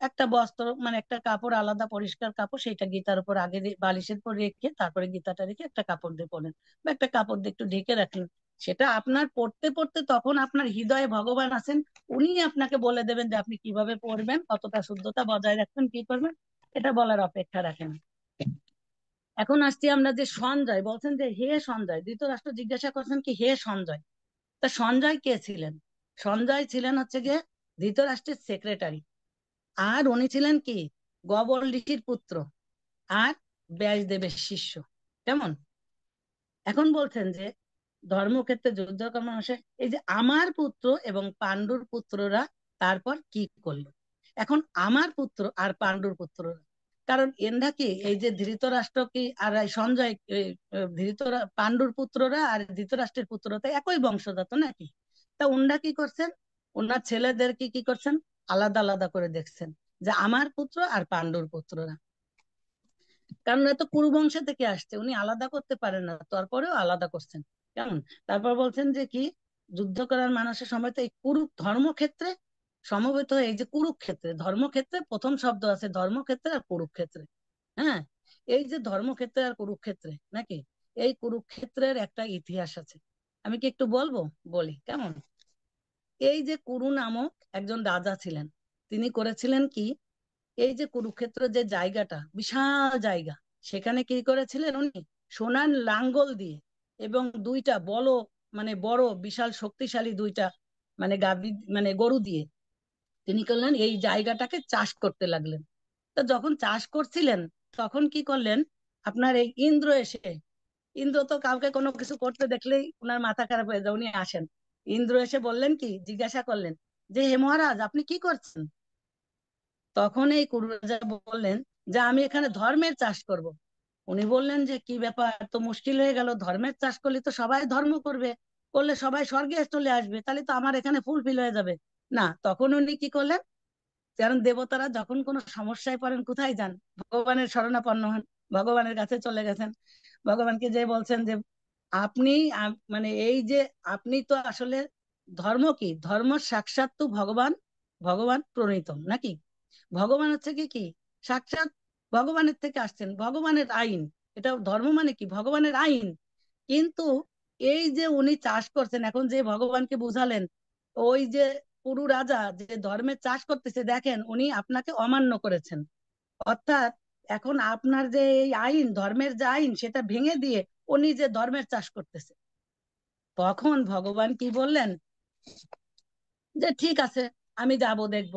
একটা বস্ত্র মানে একটা কাপড়, আলাদা পরিষ্কার কাপড়, সেটা গীতার উপর আগে বালিশের উপর রেখে তারপরে গীতাটা রেখে একটা কাপড় দিয়ে পড়েন, বা একটা কাপড় দিয়ে একটু ঢেকে রাখেন। সেটা আপনার পড়তে পড়তে তখন আপনার হৃদয়ে ভগবান আছেন, উনি আপনাকে বলে দেবেন যে আপনি কিভাবে পড়বেন, কতটা শুদ্ধতা বজায় রাখবেন, কি করবেন, এটা বলার অপেক্ষা রাখেন। এখন আসছি আমরা যে সঞ্জয় বলছেন, যে হে সঞ্জয়, ধৃতরাষ্ট্র জিজ্ঞাসা করছেন কি, হে সঞ্জয়। তা সঞ্জয় কে ছিলেন? সঞ্জয় ছিলেন হচ্ছে গিয়ে ধৃতরাষ্ট্রের সেক্রেটারি। আর উনি ছিলেন কি, গবল ঋষির পুত্র, আর ব্যাসদেবের শিষ্য। কেমন? এখন বলছেন যে ধর্মক্ষেত্রে যুদ্ধ কর্ম মানুষের, এই যে আমার পুত্র এবং পাণ্ডুর পুত্ররা তারপর কি করলো। এখন আমার পুত্র আর পাণ্ডুর পুত্ররা, কারণ এনরা কি, এই যে ধৃতরাষ্ট্র কি আর এই সঞ্জয়, পাণ্ডুর পুত্ররা আর ধৃতরাষ্ট্রের পুত্ররা তো একই বংশজাত নাকি? তা উনরা কি করছেন, ওনার ছেলেদেরকে কি করছেন, আলাদা আলাদা করে দেখছেন, যে আমার পুত্র আর পাণ্ডুর পুত্ররা। কারণ এত কুরু বংশ থেকে আসছে, উনি আলাদা করতে পারেন না, তারপরেও আলাদা করছেন। কেমন? তারপর বলছেন যে কি, যুদ্ধ করার মানুষের সময় তো এই কুরু ধর্মক্ষেত্রে সমবেত হয়ে, এই যে কুরুক্ষেত্রে, ধর্মক্ষেত্রে প্রথম শব্দ আছে ধর্মক্ষেত্রে আর কুরুক্ষেত্রে। হ্যাঁ, এই যে ধর্মক্ষেত্রে আর কুরুক্ষেত্রে নাকি, এই কুরুক্ষেত্রের একটা ইতিহাস আছে। আমি কি একটু বলবো? বলি, কেমন? এই যে কুরু নামক একজন রাজা ছিলেন, তিনি করেছিলেন কি, এই যে কুরুক্ষেত্র যে জায়গাটা বিশাল জায়গা, সেখানে কি করেছিলেন উনি, সোনার লাঙ্গল দিয়ে এবং দুইটা বড়, মানে বড় বিশাল শক্তিশালী দুইটা মানে গাভী মানে গরু দিয়ে তিনি করলেন এই জায়গাটাকে চাষ করতে লাগলেন। তো যখন চাষ করছিলেন, তখন কি করলেন, আপনার এই ইন্দ্র এসে, ইন্দ্র তো কাউকে কোনো কিছু করতে দেখলেই উনার মাথা খারাপ হয়ে যায়, উনি আসেন। ইন্দ্র এসে বললেন কি, জিজ্ঞাসা করলেন যে হে মহারাজ, আপনি কি করছেন? তখন এই কুরু রাজা বললেন যে আমি এখানে ধর্মের চাষ করব। উনি বললেন যে কি ব্যাপার, তো মুশকিল হয়ে গেল, ধর্মের চাষ করলে তো সবাই ধর্ম করবে, করলে সবাই স্বর্গে চলে আসবে, তাহলে তো আমার এখানে ফুলফিল হয়ে যাবে। না, তখন উনি কি করলেন, কারণ দেবতারা যখন কোনো সমস্যায় পড়েন কোথায় যান, ভগবানের শরণাপন্ন হন, ভগবানের কাছে চলে গেছেন। ভগবানকে যে বলছেন যে আপনি মানে এই যে আপনি তো আসলে ধর্ম কি, ধর্ম সাক্ষাৎ তো ভগবান, ভগবান প্রণীত নাকি, ভগবান হচ্ছে কি কি সাক্ষাৎ ভগবানের থেকে আসছেন, ভগবানের আইন। এটা ধর্ম মানে কি, ভগবানের আইন। কিন্তু এই যে উনি চাষ করছেন, এখন যে ভগবানকে বুঝালেন, ওই যে পুরু রাজা যে ধর্মের চাষ করতেছে, দেখেন উনি আপনাকে অমান্য করেছেন। অর্থাৎ এখন আপনার যে এই আইন, ধর্মের যে আইন, সেটা ভেঙে দিয়ে উনি যে ধর্মের চাষ করতেছে। তখন ভগবান কি বললেন যে ঠিক আছে, আমি যাব দেখব।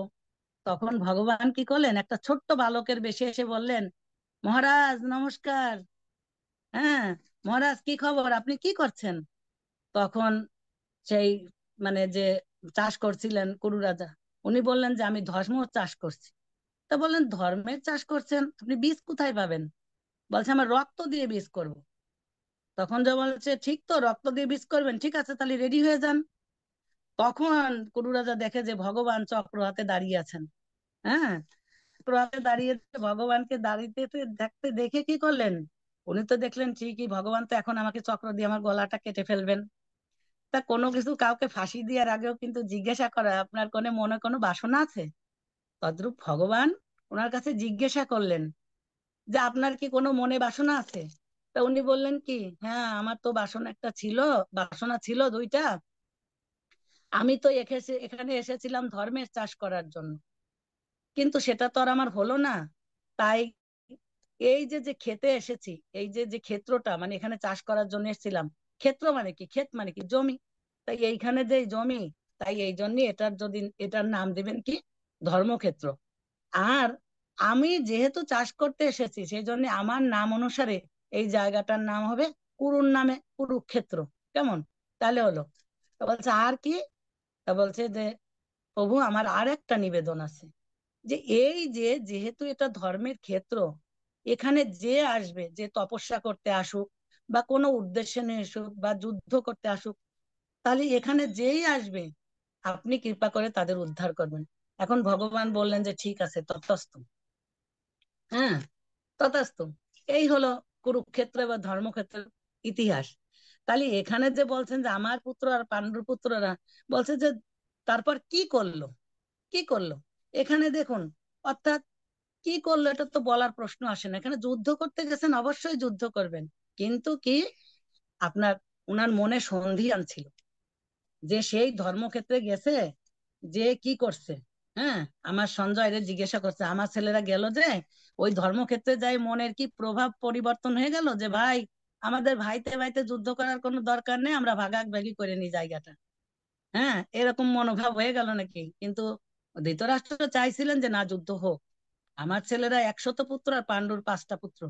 তখন ভগবান কি করলেন, একটা ছোট্ট বালকের বেশে এসে বললেন, মহারাজ নমস্কার। হ্যাঁ, মহারাজ কি খবর, আপনি কি করছেন? তখন সেই মানে যে চাষ করছিলেন কুরু রাজা, উনি বললেন যে আমি ধর্ম চাষ করছি। তা বললেন ধর্মের চাষ করছেন, আপনি বীজ কোথায় পাবেন? বলছে আমার রক্ত দিয়ে বীজ করব। তখন যে বলছে ঠিক তো, রক্ত দিয়ে বীজ করবেন, ঠিক আছে তাহলে রেডি হয়ে যান। তখন কুরু রাজা দেখে যে ভগবান চক্র হাতে দাঁড়িয়ে আছেন। হ্যাঁ, চক্র হাতে দাঁড়িয়ে ভগবানকে দাঁড়িয়ে দেখতে দেখে কি করলেন, উনি তো দেখলেন ঠিকই ভগবান তো এখন আমাকে চক্র দিয়ে আমার গলাটা কেটে ফেলবেন। তা কোনো কিছু কাউকে ফাঁসি দেওয়ার আগেও কিন্তু জিজ্ঞাসা করা, আপনার কোনে মনে কোনো বাসনা আছে? তদ্রূপ ভগবান ওনার কাছে জিজ্ঞাসা করলেন যে আপনার কি কোনো মনে বাসনা আছে? তা উনি বললেন কি, হ্যাঁ আমার তো বাসনা একটা ছিল, বাসনা ছিল দুইটা। আমি তো এখানে এসেছিলাম ধর্মের চাষ করার জন্য, কিন্তু সেটা তো আর আমার হলো না। তাই এই যে যে খেতে এসেছি, এই যে যে ক্ষেত্রটা মানে এখানে চাষ করার জন্য এসেছিলাম, ক্ষেত্র মানে কি, ক্ষেত মানে কি জমি, তাই এইখানে যে জমি, তাই এই জন্য এটার যদি এটার নাম দিবেন কি, ধর্মক্ষেত্র। আর আমি যেহেতু চাষ করতে এসেছি, সেই জন্য আমার নাম অনুসারে এই জায়গাটার নাম হবে কুরুর নামে কুরুক্ষেত্র। কেমন, তাহলে হলো? তা বলছে আর কি? তা বলছে যে প্রভু আমার আর একটা নিবেদন আছে, যে এই যে যেহেতু এটা ধর্মের ক্ষেত্র, এখানে যে আসবে, যে তপস্যা করতে আসুক বা কোনো উদ্দেশ্যে নিয়ে আসুক বা যুদ্ধ করতে আসুক, তাহলে এখানে যেই আসবে আপনি কৃপা করে তাদের উদ্ধার করবেন। এখন ভগবান বললেন যে ঠিক আছে, ততস্তু। হ্যাঁ, তথাস্তু। এই হলো কুরুক্ষেত্র বা ধর্মক্ষেত্রের ইতিহাস। তাহলে এখানে যে বলছেন যে আমার পুত্র আর পাণ্ডুর পুত্ররা, বলছে যে তারপর কি করলো, কি করলো এখানে দেখুন। অর্থাৎ কি করলো এটা তো বলার প্রশ্ন আসে না, এখানে যুদ্ধ করতে গেছেন, অবশ্যই যুদ্ধ করবেন, কিন্তু কি আপনার উনার মনে সন্ধি আনছিল যে সেই ধর্মক্ষেত্রে গেছে, যে কি করছে। হ্যাঁ, আমার সঞ্জয় রে জিজ্ঞাসা করছে, আমার ছেলেরা গেল যে ওই ধর্মক্ষেত্রে যাই মনের কি প্রভাব পরিবর্তন হয়ে গেল, যে ভাই আমাদের ভাইতে ভাইতে যুদ্ধ করার কোনো দরকার নেই, আমরা ভাগাভাগি করে নি জায়গাটা। হ্যাঁ, এরকম মনোভাব হয়ে গেল নাকি? কিন্তু ধৃতরাষ্ট্র চাইছিলেন যে না, যুদ্ধ হোক, আমার ছেলেরা 100 পুত্র আর পাণ্ডুর 5টা পুত্র,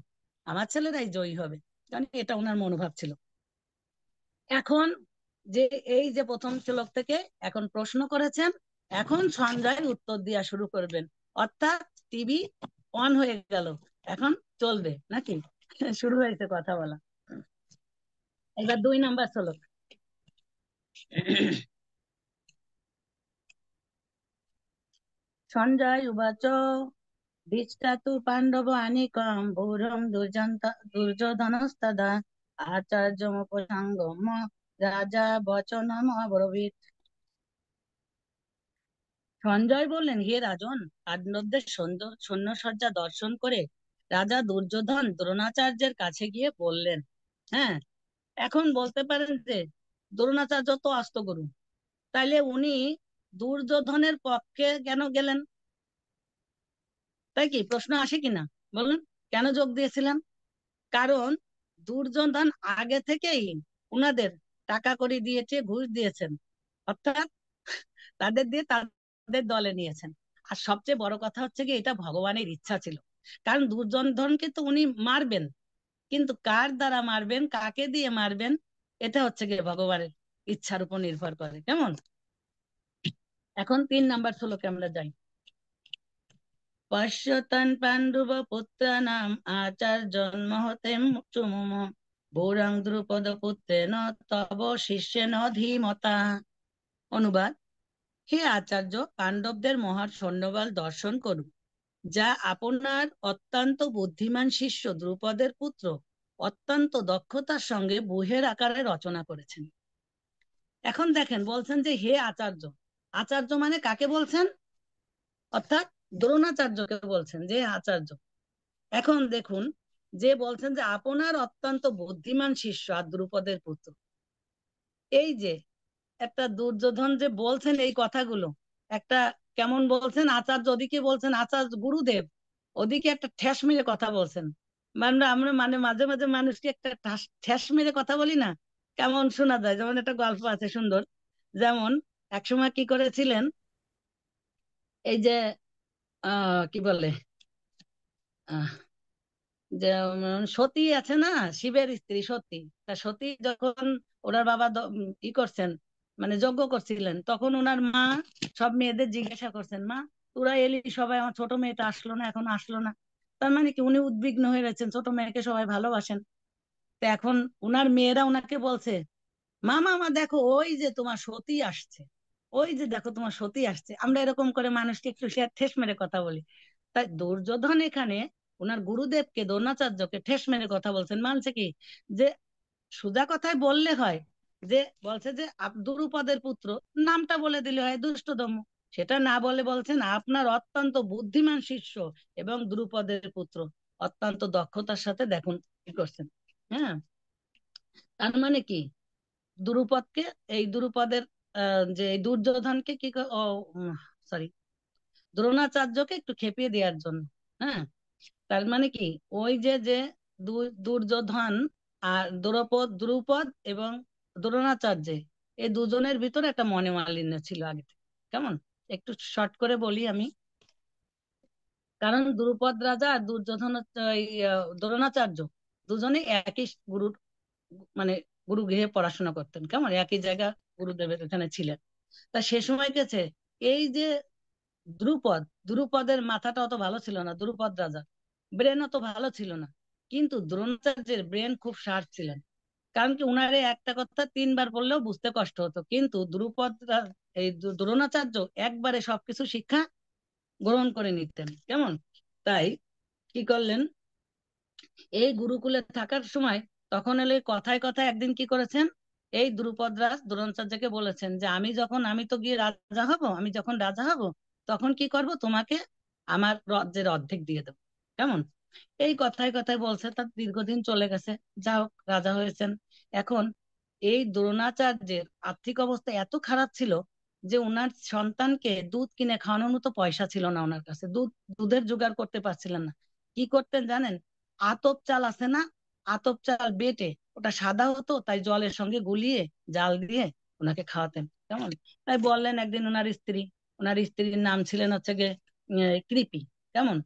আমার ছেলেরাই জয়ী হবে, কারণ এটা ওনার মনোভাব ছিল। এখন যে এই যে প্রথম শ্লোক থেকে এখন প্রশ্ন করেছেন, এখন সঞ্জয় উত্তর দেওয়া শুরু করবেন। অর্থাৎ টিভি অন হয়ে গেল, এখন চলবে নাকি? শুরু হয়েছে কথা বলা। এবার 2 নম্বর শ্লোক। সঞ্জয় উবাচ দৃষ্টা তু পাণ্ডব আনিকম ভূরম দুর্যোধনস্তদা আচার্যমুপসঙ্গম রাজা বচনম অব্রবীৎ। সঞ্জয় বললেন, হে রাজন, পাণ্ডবদের সৈন্যসজ্জা দর্শন করে রাজা দুর্যোধন দ্রোণাচার্যের কাছে গিয়ে বললেন। হ্যাঁ, এখন বলতে পারেন যে দ্রোণাচার্য তো অস্ত গুরু, তাইলে উনি দুর্যোধনের পক্ষে কেন গেলেন? তাই কি প্রশ্ন আসে কিনা বলুন? কেন যোগ দিয়েছিলেন? কারণ দুর্যোধন আগে থেকেই উনাদের টাকা কড়ি দিয়েছে, ঘুষ দিয়েছেন, অর্থাৎ তাদের দিয়ে তাদের দলে নিয়েছেন। আর সবচেয়ে বড় কথা হচ্ছে কি, এটা ভগবানের ইচ্ছা ছিল। কারণ দুর্যোধনকে তো উনি মারবেন, কিন্তু কার দ্বারা মারবেন, কাকে দিয়ে মারবেন, এটা হচ্ছে গিয়ে ভগবানের ইচ্ছার উপর নির্ভর করে। কেমন? এখন 3 নাম্বার শ্লোকে আমরা যাই। পশ্যতন পাণ্ডব পুত্রানাম আচার্যন মহতেম চুমুম বৌরাং দ্রুপদ পুত্রেণ তব শিষ্যেন ধীমতা। অনুবাদ: হে আচার্য, পাণ্ডবদের মহৎ সৈন্যবল দর্শন করুন, যা আপনার অত্যন্ত বুদ্ধিমান শিষ্য দ্রুপদের পুত্র অত্যন্ত দক্ষতার সঙ্গে বইয়ের আকারে রচনা করেছেন। এখন দেখেন, বলছেন যে হে আচার্য। আচার্য মানে কাকে বলছেন? অর্থাৎ দ্রোণাচার্যকে বলছেন যে আচার্য। এখন দেখুন, যে বলছেন যে আপনার অত্যন্ত বুদ্ধিমান শিষ্য আর দ্রুপদের পুত্র, এই যে একটা দুর্যোধন যে বলছেন এই কথাগুলো, একটা কেমন বলছেন, আচার্য ওদিকে বলছেন, আচার্য গুরুদেব ওদিকে একটা ঠেস মেরে কথা বলছেন। মানে আমরা মানে মাঝে মাঝে মানুষকে একটা ঠেস মেরে কথা বলি না, কেমন শোনা যায়। যেমন একটা গল্প আছে সুন্দর, যেমন একসময় কি করেছিলেন, এই যে কি বলে, আহ যে সতী আছে না, শিবের স্ত্রী সতী। তা সতী যখন ওনার বাবা ই করছেন, মানে যজ্ঞ করছিলেন, তখন ওনার মা সব মেয়েদের জিজ্ঞাসা করছেন, মা তোরা এলি সবাই, আমার ছোট মেয়েটা আসলো না, এখন আসলো না। তার মানে কি, উনি উদ্বিগ্ন হয়ে রয়েছেন, ছোট মেয়েকে সবাই ভালোবাসেন। তো এখন উনার মেয়েরা উনাকে বলছে, মা মামা দেখো ওই যে তোমার সতী আসছে, ওই যে দেখো তোমার সতী আসছে। আমরা এরকম করে মানুষকে একটু ঠেস মেরে কথা বলি। তাই দুর্যোধন এখানে ওনার গুরুদেবকে, দ্রোণাচার্যকে ঠেস মেরে কথা বলছেন। মানছে কি, যে সোজা কথায় বললে হয়, যে বলছে যে দ্রুপদের পুত্র, নামটা বলে দিলে হয় দুষ্টদম। সেটা না বলে বলছেন আপনার অত্যন্ত বুদ্ধিমান শিষ্য এবং দ্রুপদের পুত্র অত্যন্ত দক্ষতার সাথে দেখুন কি করছেন। হ্যাঁ, তার মানে কি, দ্রুপদকে, এই দ্রুপদের যে এই দুর্যোধনকে কি সরি, দ্রোণাচার্যকে একটু খেপিয়ে দেওয়ার জন্য। হ্যাঁ, তার মানে কি, ওই যে যে দুর্যোধন আর দ্রুপদ এবং দ্রোণাচার্য, এই দুজনের ভিতরে একটা মনোমালিন্য ছিল আগে থেকে। কেমন, একটু শর্ট করে বলি আমি। কারণ দ্রুপদ রাজা আর দুর্যোধন এই দ্রোণাচার্য দুজনেই একই গুরুর, মানে গুরু গৃহে পড়াশোনা করতেন। কেমন, একই জায়গা গুরুদেবের এখানে ছিলেন। তা সে সময় গেছে, এই যে দ্রুপদের মাথাটা অত ভালো ছিল না, দ্রুপদ রাজা ব্রেন অত ভালো ছিল না, কিন্তু দ্রোণাচার্যের ব্রেন খুব শার্প ছিলেন। কারণ কি, উনারে একটা কথা 3বার বললেও বুঝতে কষ্ট হতো, কিন্তু এই দ্রোণাচার্য একবারে সবকিছু শিক্ষা গ্রহণ করে নিতেন। কেমন, তাই কি করলেন, এই গুরুকুলে থাকার সময় তখন এলে কথায় কথায় একদিন কি করেছেন, এই দ্রুপদ রাজ দ্রোণাচার্যকে বলেছেন যে আমি তো গিয়ে রাজা হব, আমি যখন রাজা হব তখন কি করব, তোমাকে আমার রাজ্যের অর্ধেক দিয়ে দেবো। কেমন, এই কথায় কথায় বলছে, তার দীর্ঘদিন চলে গেছে, যা হোক রাজা হয়েছেন। এখন এই দ্রোণাচার্যের আর্থিক অবস্থা এত খারাপ ছিল যে ওনার সন্তানকে দুধ কিনে খাওয়ানোর মতো পয়সা ছিল না ওনার কাছে, দুধের জোগাড় করতে পারছিলেন না। কি করতেন জানেন, আতপ চাল আছে না, আতপ চাল বেটে ওটা সাদা হতো, তাই জলের সঙ্গে গুলিয়ে জাল দিয়ে ওনাকে খাওয়াতেন। কেমন, তাই বললেন একদিন ওনার স্ত্রীর নাম ছিলেন হচ্ছে গিয়ে কৃপি। কেমন,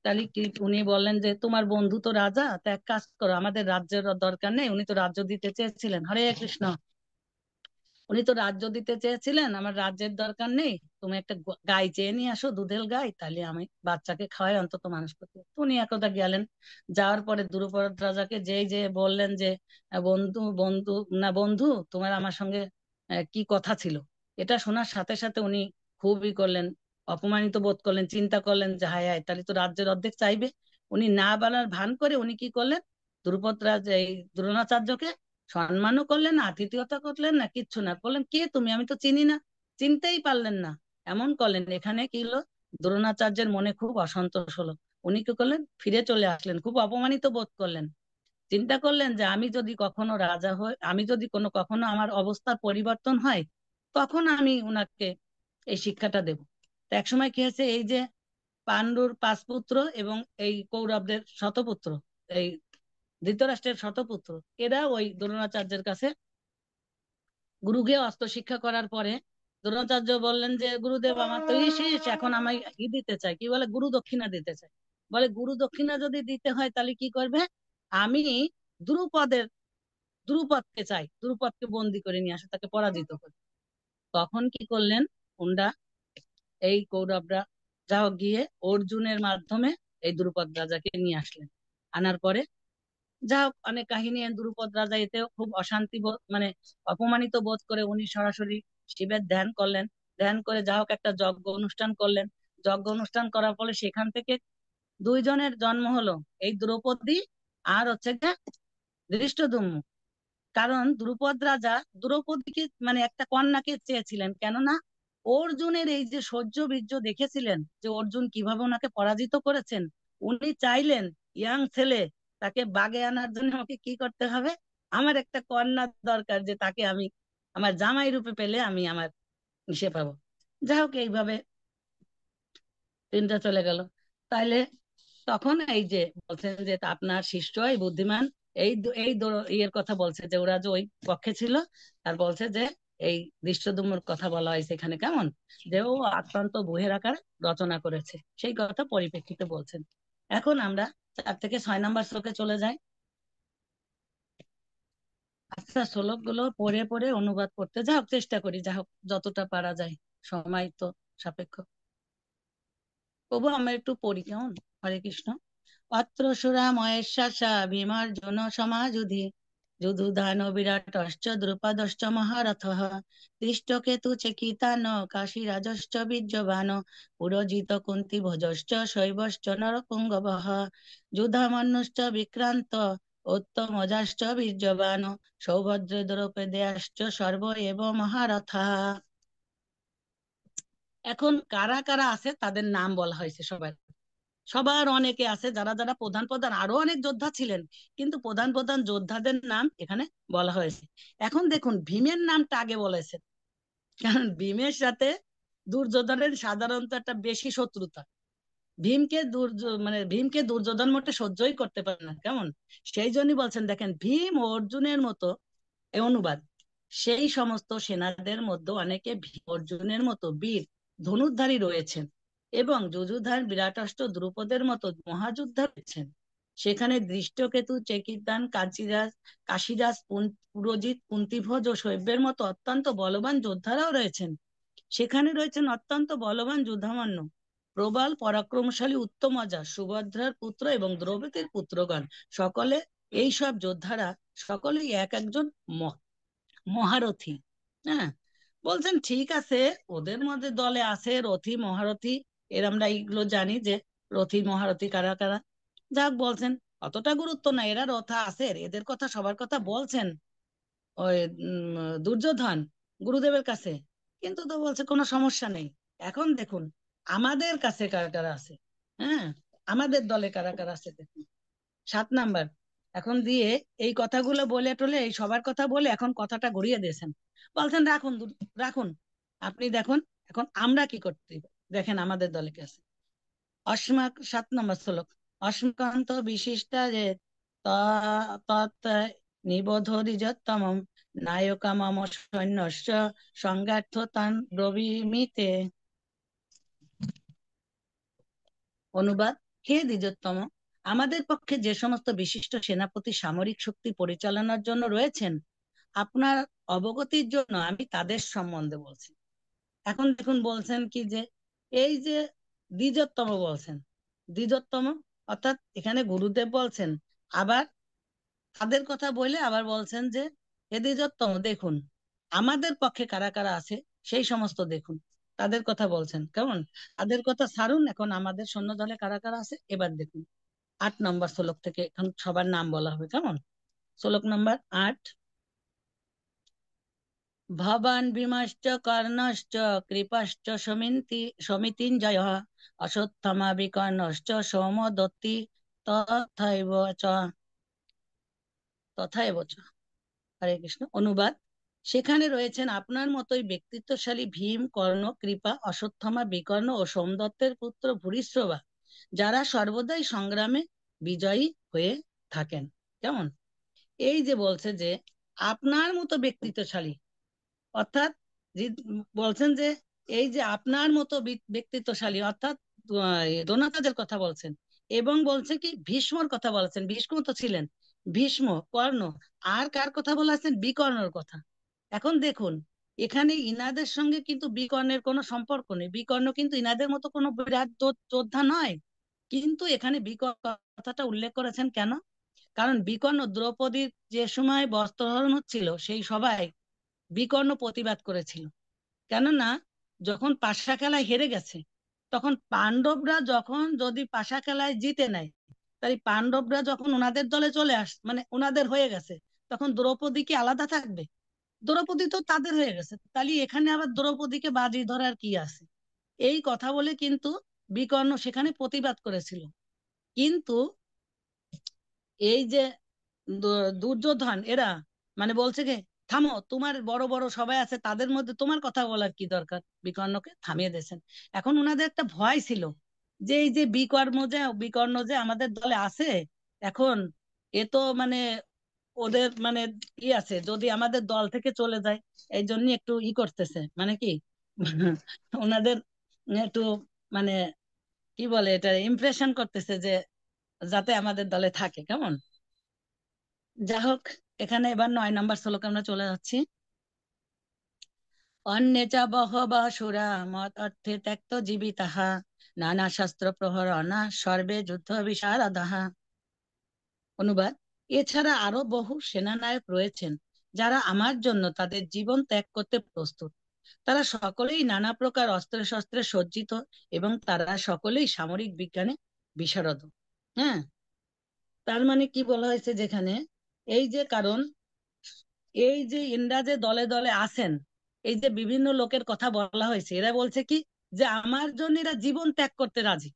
তাহলে উনি বললেন যে তোমার বন্ধু তো রাজা, তা এক কাজ করো, আমাদের রাজ্যের দরকার নেই, উনি তো রাজ্য দিতে চেয়েছিলেন, হরে কৃষ্ণ, উনি তো রাজ্য দিতে চেয়েছিলেন, আমার রাজ্যের দরকার নেই, তুমি একটা গাই চেয়ে নিয়ে আসো, দুধের গাই, তাহলে আমি বাচ্চাকে খাওয়াই, অন্তত মানুষ করতে। তো উনি একদা গেলেন, যাওয়ার পরে দ্রুপদ রাজাকে যেই যে বললেন যে বন্ধু বন্ধু না বন্ধু, তোমার আমার সঙ্গে কি কথা ছিল, এটা শোনার সাথে সাথে উনি খুবই করলেন, অপমানিত বোধ করলেন, চিন্তা করলেন যে হায় হায়, তাহলে তো রাজ্যের অর্ধেক চাইবে। উনি না বলার ভান করে উনি কি করলেন, দ্রুপদ রাজ এই দ্রোণাচার্যকে সম্মানও করলেন না, আতিথেয়তা করলেন না, কিচ্ছু না করলেন। কে তুমি, আমি তো চিনি না, চিনতেই পারলেন না, এমন করলেন। এখানে কি হলো, দ্রোণাচার্যের মনে খুব অসন্তোষ হলো। উনি কি করলেন, ফিরে চলে আসলেন, খুব অপমানিত বোধ করলেন। চিন্তা করলেন যে আমি যদি কখনো রাজা হই, আমি যদি কখনো আমার অবস্থার পরিবর্তন হয়, তখন আমি উনাকে এই শিক্ষাটা দেব। তো একসময় কি হয়েছে, এই যে পাণ্ডুর 5 পুত্র এবং এই কৌরবদের শতপুত্র, এই ধৃতরাষ্ট্রের শতপুত্র, এরা ওই দ্রোণাচার্যের কাছে গুরুকে অস্ত্র শিক্ষা করার পরে দ্রোণাচার্য বললেন যে গুরুদেব আমার তো শেষ, এখন আমায় দিতে চাই, কি বলে, গুরু দক্ষিণা দিতে চাই। বলে গুরু দক্ষিণা যদি দিতে হয় তাহলে কি করবে, আমি দ্রুপদের দ্রুপদকে চাই, দ্রুপদকে বন্দি করে নিয়ে আসে, তাকে পরাজিত করে। তখন কি করলেন ওনরা, এই কৌরবরা যা হোক গিয়ে অর্জুনের মাধ্যমে এই দ্রুপদ রাজাকে নিয়ে আসলেন। আনার পরে যা হোক অনেক কাহিনী, দ্রুপদ রাজা এতেও খুব অশান্তি বোধ, মানে অপমানিত বোধ করে উনি সরাসরি শিবের ধ্যান করলেন। ধ্যান করে যা হোক একটা যজ্ঞ অনুষ্ঠান করলেন। যজ্ঞ অনুষ্ঠান করার ফলে সেখান থেকে 2 জনের জন্ম হলো, এই দ্রৌপদী আর হচ্ছে গিয়ে ধৃষ্টদ্যুম্ন। কারণ দ্রুপদ রাজা দ্রৌপদীকে মানে একটা কন্যাকে চেয়েছিলেন, কেননা অর্জুনের এই যে শৌর্য বীর্য দেখেছিলেন যে অর্জুন কিভাবে ওনাকে পরাজিত করেছেন, উনি চাইলেন ইয়াং ছেলে, তাকে বাগে আনার জন্য আমাকে কি করতে হবে, আমার একটা কন্যা দরকার, যে তাকে আমি আমার জামাই রূপে পেলে আমি আমার ইসে পাবো। যাই হোক এইভাবে দিনটা চলে গেল। তাইলে তখন এই যে বলছেন যে তা আপনার শিষ্যই বুদ্ধিমান, ইয়ের কথা বলছে যে ওরা যে ওই পক্ষে ছিল, আর বলছে যে এই দৃষ্টদ্যুম্নর কথা বলা হয়েছে এখানে কেমন, যে ও অত্যন্ত বুহের আকার রচনা করেছে, সেই কথা পরিপ্রেক্ষিতে বলছেন। এখন আমরা 4 থেকে 6 নম্বর শ্লোকে চলে যাই। আচ্ছা, শ্লোক গুলো পড়ে পড়ে অনুবাদ করতে যা হোক চেষ্টা করি, যা হোক যতটা পারা যায়, সময় তো সাপেক্ষ। তবু আমরা একটু পড়ি কেমন। হরে কৃষ্ণ। অত্র সুরা মহেশ্বসা ভীমার্জুন সমাযুধি যুধুধান বিরাটশ্চ দ্রুপদশ্চ মহারথঃ দৃষ্টকেতু চেকিতান কাশীরাজশ্চ বীর্যবান পুরজিত কুন্তি ভোজশ্চ শৈবশ্চ নরপুঙ্গবঃ যুধামন্যুশ্চ বিক্রান্ত উত্তমজাশ্চ বীর্যবান সৌভদ্র দ্রৌপদেয়াশ্চ সর্ব এব মহারথা। এখন কারা কারা আছে তাদের নাম বলা হয়েছে সবাই, সবার অনেকে আছে, যারা যারা প্রধান প্রধান আরো অনেক যোদ্ধা ছিলেন, কিন্তু প্রধান প্রধান যোদ্ধাদের নাম এখানে বলা হয়েছে। এখন দেখুন ভীমের নামটা আগে বলেছে, কারণ ভীমের সাথে দুর্যোধনের সাধারণত একটা বেশি শত্রুতা। ভীমকে দুর্যোধন মোটে সহ্যই করতে পারে না কেমন, সেই জন্যই বলছেন দেখেন ভীম ও অর্জুনের মতো, এই অনুবাদ, সেই সমস্ত সেনাদের মধ্যে অনেকে অর্জুনের মতো বীর ধনুর্ধারী রয়েছেন এবং যুযুধান বিরাটষ্ট দ্রুপদের মতো মহাযোদ্ধা রয়েছেন। সেখানে দৃষ্টকেতু চেকিতান কাশীরাজ পুরোজিত কুন্তিভোজ ও শৈব্যের মতো অত্যন্ত বলবান যোদ্ধারাও রয়েছেন। সেখানে রয়েছেন অত্যন্ত বলবান যুধামন্য, প্রবল পরাক্রমশালী উত্তমজা, সুভদ্রার পুত্র এবং দ্রৌপদীর পুত্রগণ। সকলে এই সব যোদ্ধারা সকলেই এক একজন মহারথী। হ্যাঁ, বলছেন ঠিক আছে, ওদের মধ্যে দলে আছে রথী মহারথী, এর আমরা এইগুলো জানি যে রথী মহারথী কারা কারা। যাক বলছেন অতটা গুরুত্ব না, এরা রথা আছে, এদের কথা সবার কথা বলছেন ওই দুর্যোধন গুরুদেবের কাছে, কিন্তু তো বলছে কোনো সমস্যা নেই। এখন দেখুন আমাদের কাছে কারা কারা আছে, হ্যাঁ, আমাদের দলে কারা কারা আছে দেখুন। 7 নাম্বার এখন দিয়ে এই কথাগুলো বলে টলে এই সবার কথা বলে এখন কথাটা ঘুরিয়ে দিয়েছেন, বলছেন রাখুন রাখুন, আপনি দেখুন এখন আমরা কি করতে, দেখেন আমাদের দলে কে আছে। 7 নম্বর শ্লোক। অস্মকান্ত বিশিষ্টা যে তৎ নিবোধ দ্বিজোত্তম নায়কা মম সৈন্যস্য সংজ্ঞার্থ তান ব্রবীমিতে। অনুবাদ, হে দ্বিজোত্তম, আমাদের পক্ষে যে সমস্ত বিশিষ্ট সেনাপতি সামরিক শক্তি পরিচালনার জন্য রয়েছেন, আপনার অবগতির জন্য আমি তাদের সম্বন্ধে বলছি। এখন দেখুন বলছেন কি যে এই যে দ্বিজোত্তম বলছেন, দ্বিজোত্তম অর্থাৎ এখানে গুরুদেব বলছেন, আবার তাদের কথা বলে আবার বলছেন যে হে দ্বিজোত্তম দেখুন আমাদের পক্ষে কারা কারা আছে, সেই সমস্ত দেখুন, তাদের কথা বলছেন কেমন। তাদের কথা ছাড়ুন, এখন আমাদের সৈন্য দলে কারা কারা আছে এবার দেখুন। 8 নম্বর শ্লোক থেকে এখন সবার নাম বলা হবে কেমন। শ্লোক নম্বর 8। ভবান ভীমাশ্চ কর্ণশ্চ কৃপাশ্চ সমিতিঞ্জয় অশ্বত্থামা বিকর্ণশ্চ সৌমদত্তি তথৈব চ তথৈব চ। হরে কৃষ্ণ। অনুবাদ, সেখানে রয়েছেন আপনার মতোই ব্যক্তিত্বশালী ভীম, কর্ণ, কৃপা, অশ্বত্থামা, বিকর্ণ ও সোমদত্তের পুত্র ভূরিশ্রবা, যারা সর্বদাই সংগ্রামে বিজয়ী হয়ে থাকেন। কেমন? এই যে বলছে যে আপনার মতো ব্যক্তিত্বশালী, অর্থাৎ বলছেন যে এই যে আপনার মতো ব্যক্তিত্বশালী, অর্থাৎ দোনাতাদের কথা বলছেন, এবং বলছে কি ভীষ্মর কথা বলছেন। ভীষ্ম তো ছিলেন, ভীষ্ম, কর্ণ, আর কার কথা বলেছেন? বিকর্ণর কথা। এখন দেখুন, এখানে ইনাদের সঙ্গে কিন্তু বিকর্ণের কোনো সম্পর্ক নেই। বিকর্ণ কিন্তু ইনাদের মতো কোনো বিরাট যোদ্ধা নয়। কিন্তু এখানে বিকর্ণ কথাটা উল্লেখ করেছেন কেন? কারণ বিকর্ণ দ্রৌপদীর যে সময় বস্ত্রহরণ হচ্ছিল সেই সবাই বিকর্ণ প্রতিবাদ করেছিল। কেননা যখন পাশা খেলায় হেরে গেছে, তখন পাণ্ডবরা যখন যদি পাশা খেলায় জিতে নেয়, তাই পাণ্ডবরা যখন ওনাদের দলে চলে মানে ওনাদের হয়ে গেছে, তখন দ্রৌপদী কি আলাদা থাকবে? দ্রৌপদী তো তাদের হয়ে গেছে, তাহলে এখানে আবার দ্রৌপদীকে বাজি ধরার কি আছে? এই কথা বলে কিন্তু বিকর্ণ সেখানে প্রতিবাদ করেছিল। কিন্তু এই যে দুর্যোধন এরা মানে বলছে কি, থামো, তোমার বড় বড় সবাই আছে, তাদের মধ্যে তোমার কথা বলার কি দরকার? বিকর্ণকে থামিয়ে দিয়েছেন। এখন ওনাদের একটা ভয় ছিল যে এই যে বিকর্ণ যে আমাদের দলে আছে, এখন এ তো মানে ওদের মানে আছে, যদি আমাদের দল থেকে চলে যায়, এই জন্য একটু করতেছে, মানে কি ওনাদের একটু মানে কি বলে এটা, ইমপ্রেশন করতেছে যে যাতে আমাদের দলে থাকে। কেমন? যা হোক, এখানে এবার 9 নম্বর শ্লোকে আমরা চলে যাচ্ছি। অন্যে চ বহবঃ সুরা মত অর্থে ত্যক্ত জীবিতাহা, নানা শাস্ত্র প্রহরণা সর্বে যুদ্ধ বিশারদাহা। অনুবাদ: এছাড়া আরো বহু সেনানায়ক রয়েছেন যারা আমার জন্য তাদের জীবন ত্যাগ করতে প্রস্তুত। তারা সকলেই নানা প্রকার অস্ত্র শস্ত্রে সজ্জিত এবং তারা সকলেই সামরিক বিজ্ঞানে বিশারদ। হ্যাঁ, তার মানে কি বলা হয়েছে যেখানে, এই যে কারণ এই যে ইন্দ্রা যে দলে দলে আছেন, এই যে বিভিন্ন লোকের কথা বলা হয়েছে, এরা বলছে কি যে আমার জন্য এরা জীবন ত্যাগ করতে রাজি।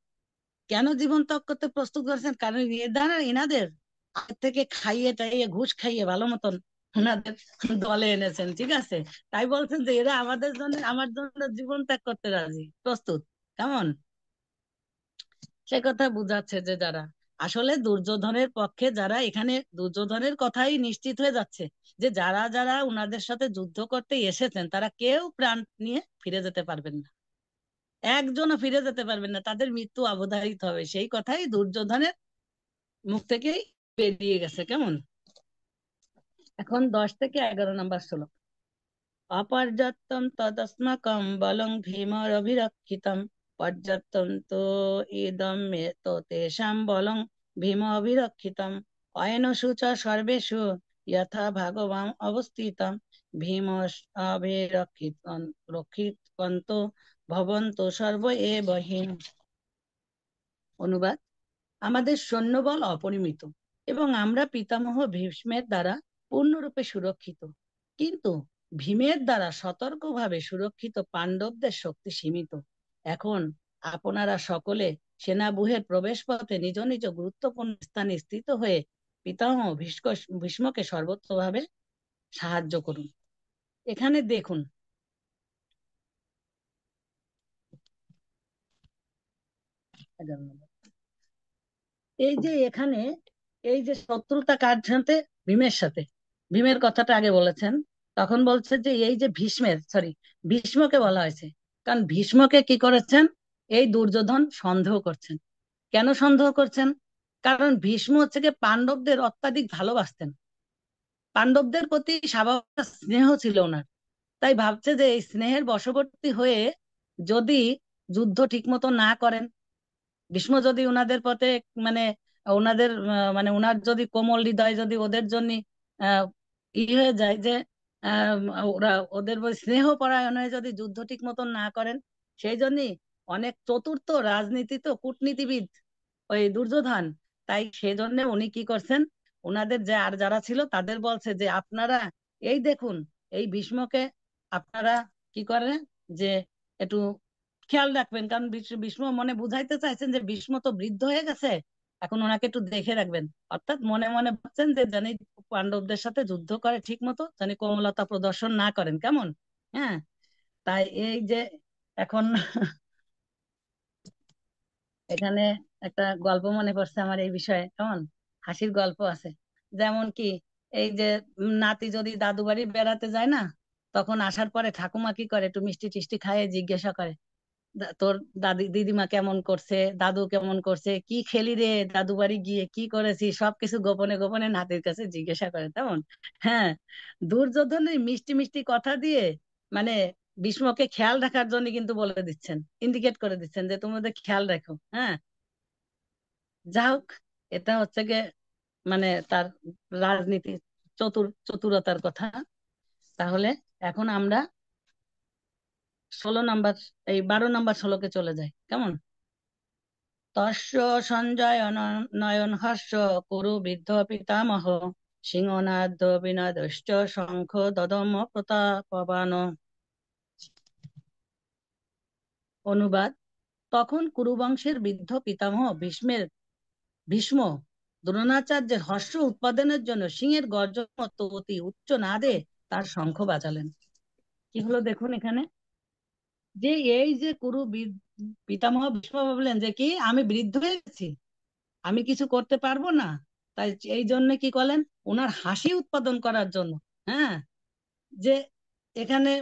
কেন জীবন ত্যাগ করতে প্রস্তুত করেছেন? কারণ এনারা এনাদের আগে থেকে খাইয়ে টাইয়ে ঘুষ খাইয়ে ভালো মতন ওনাদের দলে এনেছেন, ঠিক আছে? তাই বলছেন যে এরা আমাদের জন্য আমার জন্য জীবন ত্যাগ করতে রাজি, প্রস্তুত। কেমন? সে কথা বুঝাচ্ছে যে যারা আসলে দুর্যোধনের পক্ষে, যারা এখানে দুর্যোধনের কথাই নিশ্চিত হয়ে যাচ্ছে যে যারা যারা উনাদের সাথে যুদ্ধ করতে এসেছেন তারা কেউ প্রাণ নিয়ে ফিরে যেতে পারবেন না, একজনও ফিরে যেতে পারবেন না, তাদের মৃত্যু অবধারিত হবে। সেই কথাই দুর্যোধনের মুখ থেকেই বেরিয়ে গেছে। কেমন? এখন 10 থেকে 11 নম্বর শ্লোক। অপর্যাপ্তম তদস্মাকম বলং ভীমর অভিরক্ষিতম, পর্যাপ্তম তো ইদম মে তো তেষাং বলং ভীম অভিরক্ষিতম, অয়েনষু চ সর্বেষু যথা ভাগবাম অবস্থিতম, ভীম অভিরক্ষিত রক্ষিতন্ত ভবন্ত সর্ব এব হিম। অনুবাদ: আমাদের সৈন্যবল অপরিমিত এবং আমরা পিতামহ ভীষ্মের দ্বারা পূর্ণরূপে সুরক্ষিত, কিন্তু ভীমের দ্বারা সতর্কভাবে সুরক্ষিত পাণ্ডবদের শক্তি সীমিত। এখন আপনারা সকলে সেনাব্যূহের প্রবেশ পথে নিজ নিজ গুরুত্বপূর্ণ স্থানে স্থিত হয়ে পিতামহ ভীষ্মকে সর্বতোভাবে সাহায্য করুন। এখানে দেখুন, এই যে এখানে এই যে শত্রুতা কার সাথে? ভীমের সাথে। ভীমের কথাটা আগে বলেছেন, তখন বলছে যে এই যে ভীষ্মকে বলা হয়েছে, কারণ ভীষ্মকে কি করেছেন? এই দুর্যোধন সন্দেহ করছেন। কেন সন্দেহ করছেন? কারণ ভীষ্ম হচ্ছে গিয়ে পাণ্ডবদের অত্যাধিক ভালোবাসতেন, পাণ্ডবদের প্রতি স্বাভাবিক স্নেহ ছিল ওনার। তাই ভাবছে যে এই স্নেহের বশবর্তী হয়ে যদি যুদ্ধ ঠিক মতো না করেন, ভীষ্ম যদি উনাদের পথে মানে ওনাদের মানে উনার যদি কোমল হৃদয় যদি ওদের জন্য আহ হয়ে যায় যে আহ, ওরা ওদের স্নেহ পরায়ণ হয়ে যদি যুদ্ধ ঠিক মতন না করেন, সেই জন্যই অনেক চতুর্থ রাজনীতি তো কূটনীতিবিদ ওই দুর্যোধন। তাই সেজন্য উনি কি করছেন, ওনাদের যে আর যারা ছিল তাদের বলছে যে আপনারা এই দেখুন, এই ভীষ্মকে আপনারা কি করেন যে একটু খেয়াল রাখবেন, কারণ ভীষ্ম মনে বুঝাইতে চাইছেন যে ভীষ্ম তো বৃদ্ধ হয়ে গেছে, এখন ওনাকে একটু দেখে রাখবেন। অর্থাৎ মনে মনে ভাবছেন যে জানি পাণ্ডবদের সাথে যুদ্ধ করে ঠিক মতো, জানি কোমলতা প্রদর্শন না করেন, কেমন? হ্যাঁ। তাই এই যে এখন এখানে একটা গল্প মনে পড়ছে আমার এই বিষয়ে, কেমন? হাসির গল্প আছে। যেমন কি, এই যে নাতি যদি দাদু বাড়ি বেড়াতে যায় না, তখন আসার পরে ঠাকুমা কি করে, একটু মিষ্টি টিষ্টি খাইয়ে জিজ্ঞাসা করে, তোর দাদি দিদিমা কেমন করছে, দাদু কেমন করছে, কি খেলি রে, দাদু বাড়ি গিয়ে কি করেছি, সবকিছু গোপনে গোপনে নাতির কাছে জিজ্ঞাসা করে, তেমন। হ্যাঁ। দুর্যোধন এই মিষ্টি মিষ্টি কথা দিয়ে মানে ভীষ্মকে খেয়াল রাখার জন্য কিন্তু বলে দিচ্ছেন, ইন্ডিকেট করে দিচ্ছেন যে তুমি ওদের খেয়াল রাখো। হ্যাঁ। যা হোক, এটা হচ্ছে গিয়ে মানে তার রাজনীতি চতুরতার কথা। তাহলে এখন আমরা 16 নম্বর, এই 12 নম্বর শ্লোকে চলে যাই, কেমন? তস্য সঞ্জয় নয়ন হর্ষ কুরু বৃদ্ধ পিতামহ সিংহনাদ বিনাদশ্চ শঙ্খ দদম প্রতাপবান। অনুবাদ: তখন কুরুবংশের বৃদ্ধ পিতামহ ভীষ্ম দ্রোণাচার্যের হর্ষ উৎপাদনের জন্য সিংহের গর্জন মতো অতি উচ্চ নাদে তার শঙ্খ বাজালেন। কি হলো দেখুন এখানে, যে এই যে পিতামহ ভীষ্ম ভাবলেন যে কি আমি বৃদ্ধ হয়ে গেছি, আমি কিছু করতে পারবো না। তাই এই জন্য কি করলেন, ওনার হাসি উৎপাদন করার জন্য। হ্যাঁ। যে এখানে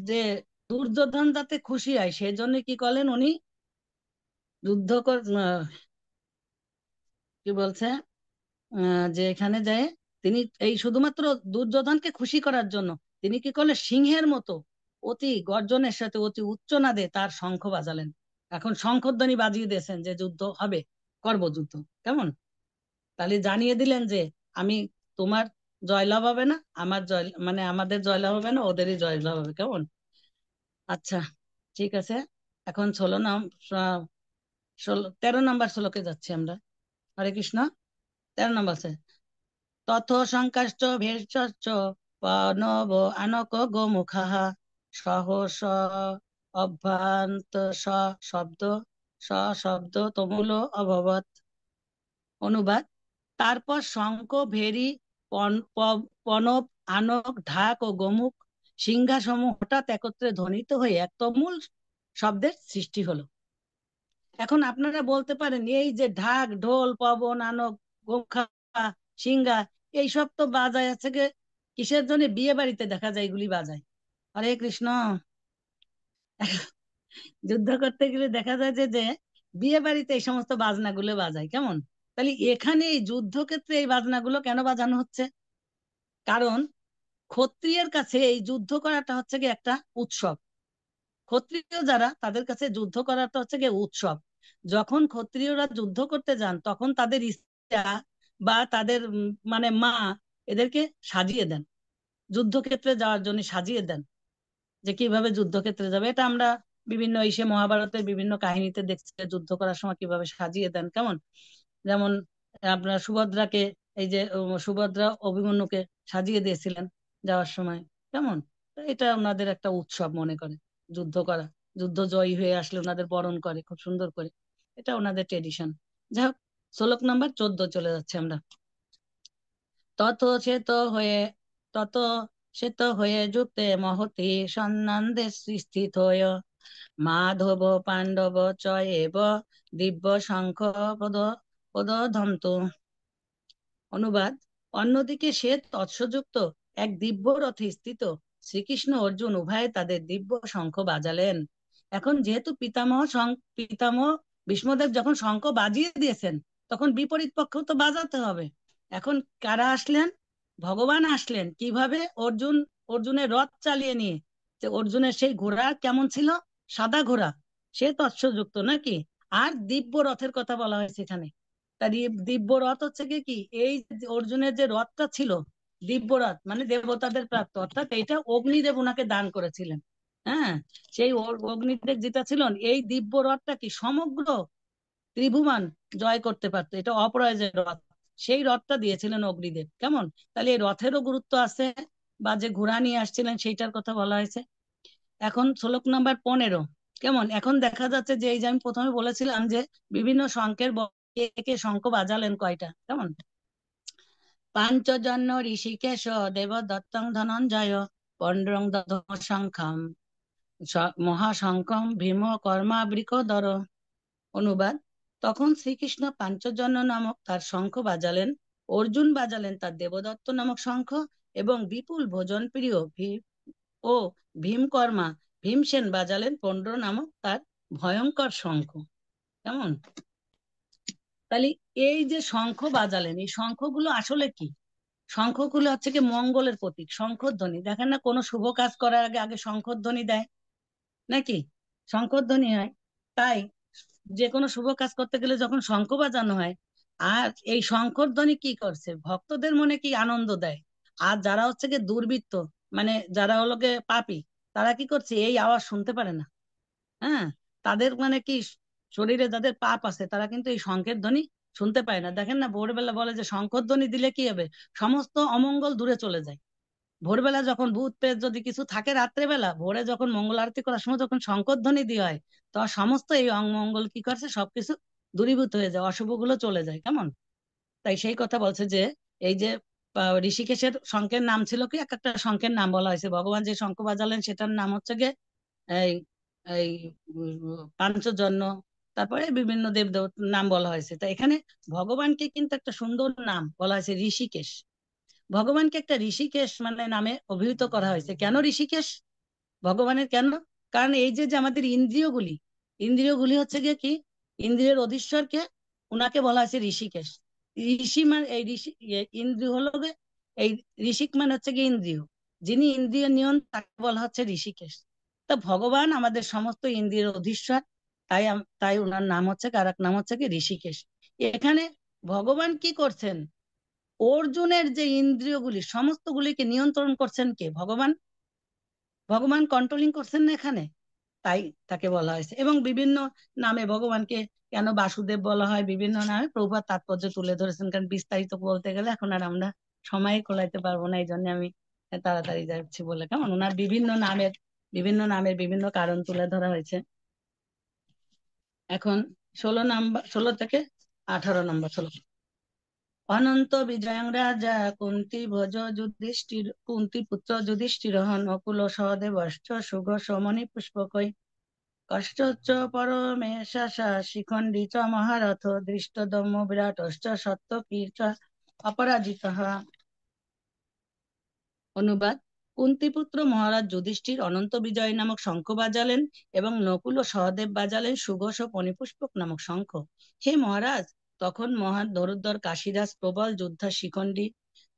যে দুর্যোধন যাতে খুশি হয় সেই জন্য কি করলেন উনি, যুদ্ধ কি বলছে, যে এখানে যায় তিনি এই শুধুমাত্র দুর্যোধনকে খুশি করার জন্য তিনি কি করলেন, সিংহের মতো অতি গর্জনের সাথে অতি উচ্চনাদে তার শঙ্খ বাজালেন। এখন শঙ্খধ্বনি বাজিয়ে দিয়েছেন যে যুদ্ধ হবে, করব যুদ্ধ, কেমন? তাহলে জানিয়ে দিলেন যে আমি, তোমার জয়লাভ হবে না, আমার জয় মানে আমাদের জয়লাভ হবে না, ওদেরই জয়লাভ হবে, কেমন? আচ্ছা, ঠিক আছে। এখন 13 নম্বর শ্লোকে যাচ্ছি আমরা। হরে কৃষ্ণ। 13 নম্বর আছে, তথ সংকাশ্চ ভেষজ নব আনক গোমুখাহ সহস অভ্যান্ত শব্দ শব্দ তমুল অভবৎ। অনুবাদ: তারপর শঙ্খ ভেরি পনব আনক ঢাক ও গোমুখ সিংহাসমূহ হঠাৎ একত্রে ধ্বনিত হয়ে এক তুমুল শব্দের সৃষ্টি হলো। এখন আপনারা বলতে পারেন এই যে ঢাক ঢোল পবন আনক গোখা সিংহা, এইসব তো বাজায় আছে গে কিসের জন্য, বিয়ে বাড়িতে দেখা যায় এগুলি বাজায়। হরে কৃষ্ণ। যুদ্ধ করতে গেলে দেখা যায় যে যে বিয়ে বাড়িতে এই সমস্ত বাজনাগুলো বাজায়, কেমন? তাহলে এখানে এই যুদ্ধক্ষেত্রে এই বাজনাগুলো কেন বাজানো হচ্ছে? কারণ ক্ষত্রিয়ের কাছে এই যুদ্ধ করাটা হচ্ছে কি একটা উৎসব। ক্ষত্রিয় যারা, তাদের কাছে যুদ্ধ করাটা হচ্ছে গিয়ে উৎসব। যখন ক্ষত্রিয়রা যুদ্ধ করতে যান তখন তাদের ইচ্ছা বা তাদের মানে মা এদেরকে সাজিয়ে দেন, যুদ্ধক্ষেত্রে যাওয়ার জন্য সাজিয়ে দেন, যে কিভাবে যুদ্ধক্ষেত্রে যাবে। এটা আমরা বিভিন্ন ইসে মহাভারতের বিভিন্ন কাহিনীতে দেখছি, যুদ্ধ করার সময় কিভাবে সাজিয়ে দেন, কেমন? যেমন আপনার সুভদ্রাকে, এই যে সুভদ্রা অভিমন্যুকে সাজিয়ে দিয়েছিলেন যাওয়ার সময়, কেমন? তো এটা ওনাদের একটা উৎসব মনে করে যুদ্ধ করা। যুদ্ধ জয়ী হয়ে আসলে ওনাদের বরণ করে খুব সুন্দর করে, এটা ওনাদের ট্রেডিশন। যাই হোক, শ্লোক নাম্বার 14 চলে যাচ্ছে আমরা। তত শ্বেত হয়ে তত শ্বেত হয়ে যুক্তে মহতি সন্নন্দে স্থিত হয়ে মাধব পাণ্ডব চয়েব দিব্য শঙ্খ পদ পদধন্তু। অনুবাদ: অন্যদিকে সে তৎসযুক্ত এক দিব্য রথে স্থিত শ্রীকৃষ্ণ অর্জুন উভয়ে তাদের দিব্য শঙ্খ বাজালেন। এখন যেহেতু পিতামহ ভীষ্মদেব যখন শঙ্খ বাজিয়ে দিয়েছেন, তখন বিপরীত পক্ষ তো বাজাতে হবে। এখন কারা আসলেন? ভগবান আসলেন কিভাবে? অর্জুনের রথ চালিয়ে নিয়ে। যে অর্জুনের সেই ঘোড়া কেমন ছিল? সাদা ঘোড়া, সে তৎসযুক্ত নাকি। আর দিব্য রথের কথা বলা হয়েছে এখানে। তার দিব্য রথ হচ্ছে কি কি, এই যে অর্জুনের যে রথটা ছিল, দিব্য রথ মানে দেবতাদের প্রাপ্ত, অর্থাৎ এইটা অগ্নিদেব ওনাকে দান করেছিলেন। হ্যাঁ। সেই অগ্নিদেব যেটা ছিলেন, এই দিব্য রথটা কি সমগ্র ত্রিভুবন জয় করতে পারতো, এটা অপরাজেয় রথ। সেই রথটা দিয়েছিলেন অগ্নিদেব, কেমন? তাহলে এই রথেরও গুরুত্ব আছে, বা যে ঘোড়া নিয়ে আসছিলেন সেইটার কথা বলা হয়েছে। এখন শ্লোক নাম্বার 15, কেমন? এখন দেখা যাচ্ছে যে এই যে আমি প্রথমে বলেছিলাম যে বিভিন্ন শঙ্কের কে কে শঙ্খ বাজালেন কয়টা, কেমন? পাঞ্চজন্য ঋষিকেশ দেবদত্তং ধনঞ্জয় পণ্ড্রং দধ শঙ্খম মহাশঙ্খম ভীম কর্মাবৃকোদর। অনুবাদ: তখন শ্রীকৃষ্ণ পাঞ্চজন্য নামক তার শঙ্খ বাজালেন, অর্জুন বাজালেন তার দেবদত্ত নামক শঙ্খ, এবং বিপুল ভোজন প্রিয় ও ভীমকর্মা ভীমসেন বাজালেন পণ্ড্র নামক তার ভয়ঙ্কর শঙ্খ। কেমন? তাহলে এই যে শঙ্খ বাজালেন, এই শঙ্খগুলো আসলে কি? শঙ্খগুলো হচ্ছে কি মঙ্গলের প্রতীক, শঙ্খধ্বনি। দেখেন না, কোনো শুভ কাজ করার আগে আগে শঙ্খধ্বনি দেয় নাকি? শঙ্খধ্বনি হয়। তাই যে কোনো শুভ কাজ করতে গেলে যখন শঙ্খ বাজানো হয়, আর এই শঙ্খধ্বনি কি করছে, ভক্তদের মনে কি আনন্দ দেয়। আর যারা হচ্ছে কি দুর্বৃত্ত, মানে যারা হলো গে পাপী, তারা কি করছে, এই আওয়াজ শুনতে পারে না। হ্যাঁ, তাদের মানে কি, শরীরে যাদের পাপ আছে তারা কিন্তু এই শঙ্খের ধ্বনি শুনতে পায় না। দেখেন না, ভোরবেলা বলে যে শঙ্খর ধ্বনি দিলে কি হবে, সমস্ত অমঙ্গল দূরে চলে যায়। ভোরবেলা যখন ভূত প্রেত যদি কিছু থাকে, রাত্রেবেলা ভোরে যখন মঙ্গল আরতি করার সময় যখন শঙ্খর ধ্বনি দেওয়া হয়, তো সমস্ত এই অমঙ্গল কি করছে, সবকিছু দূরীভূত হয়ে যায়, অশুভ গুলো চলে যায়। কেমন? তাই সেই কথা বলছে যে এই যে ঋষিকেশের শঙ্খের নাম ছিল কি, এক একটা শঙ্খের নাম বলা হয়েছে। ভগবান যে শঙ্খ বাজালেন সেটার নাম হচ্ছে গিয়ে এই এই পাঞ্চজন্য, তারপরে বিভিন্ন দেব দেবতার নাম বলা হয়েছে। তা এখানে ভগবানকে কিন্তু একটা সুন্দর নাম বলা হয়েছে, ঋষিকেশ। ভগবানকে একটা ঋষিকেশ মানে নামে অভিহিত করা হয়েছে। কেন ঋষিকেশ ভগবানের, কেন? কারণ এই যে যে আমাদের ইন্দ্রিয়গুলি, ইন্দ্রিয়গুলি হচ্ছে গিয়ে কি, ইন্দ্রিয়ের অধীশ্বরকে, উনাকে বলা হয়েছে ঋষিকেশ। ঋষি মানে এই ঋষি, ইন্দ্রিয় হলো গে এই, ঋষিক মানে হচ্ছে গিয়ে ইন্দ্রিয়, যিনি ইন্দ্রিয় নিয়ন তাকে বলা হচ্ছে ঋষিকেশ। তা ভগবান আমাদের সমস্ত ইন্দ্রিয়ের অধীশ্বর, তাই তাই ওনার নাম হচ্ছে, কার এক নাম হচ্ছে কি ঋষিকেশ। এখানে ভগবান কি করছেন, অর্জুনের যে ইন্দ্রিয়গুলি সমস্ত গুলিকে নিয়ন্ত্রণ করছেন কে, ভগবান। ভগবান কন্ট্রোলিং করছেন না এখানে, তাই তাকে বলা হয়েছে। এবং বিভিন্ন নামে ভগবানকে কেন বাসুদেব বলা হয়, বিভিন্ন নামে প্রভুপাদ তাৎপর্য তুলে ধরেছেন। কারণ বিস্তারিত বলতে গেলে এখন আর আমরা সময় কোলাইতে পারবো না, এই জন্য আমি তাড়াতাড়ি যাচ্ছি বলে। কেমন? ওনার বিভিন্ন নামের বিভিন্ন কারণ তুলে ধরা হয়েছে। এখন 16 নম্বর, 16 থেকে 18 নম্বর শ্লোক। অনন্ত বিজয়ং রাজা কুন্তি ভোজ যুধিষ্ঠির, কুন্তি পুত্র যুধিষ্ঠির নকুল সহদেবশ্চ সুঘোষ মণি পুষ্পকৈ কষ্টচ্চ পরমেশাসা শিখণ্ডী চ মহারথ দৃষ্টদম্য বিরাটশ্চ সত্যকীর চ অপরাজিতঃ। অনুবাদ: কুন্তিপুত্র মহারাজ যুধিষ্ঠির অনন্ত বিজয় নামক শঙ্খ বাজালেন এবং নকুল ও সহদেব বাজালেন সুঘোষ ও ফণিপুষ্পক নামক শঙ্খ। হে মহারাজ, তখন মহান ধনুর্ধর কাশীরাজ প্রবল যোদ্ধা শিখণ্ডী,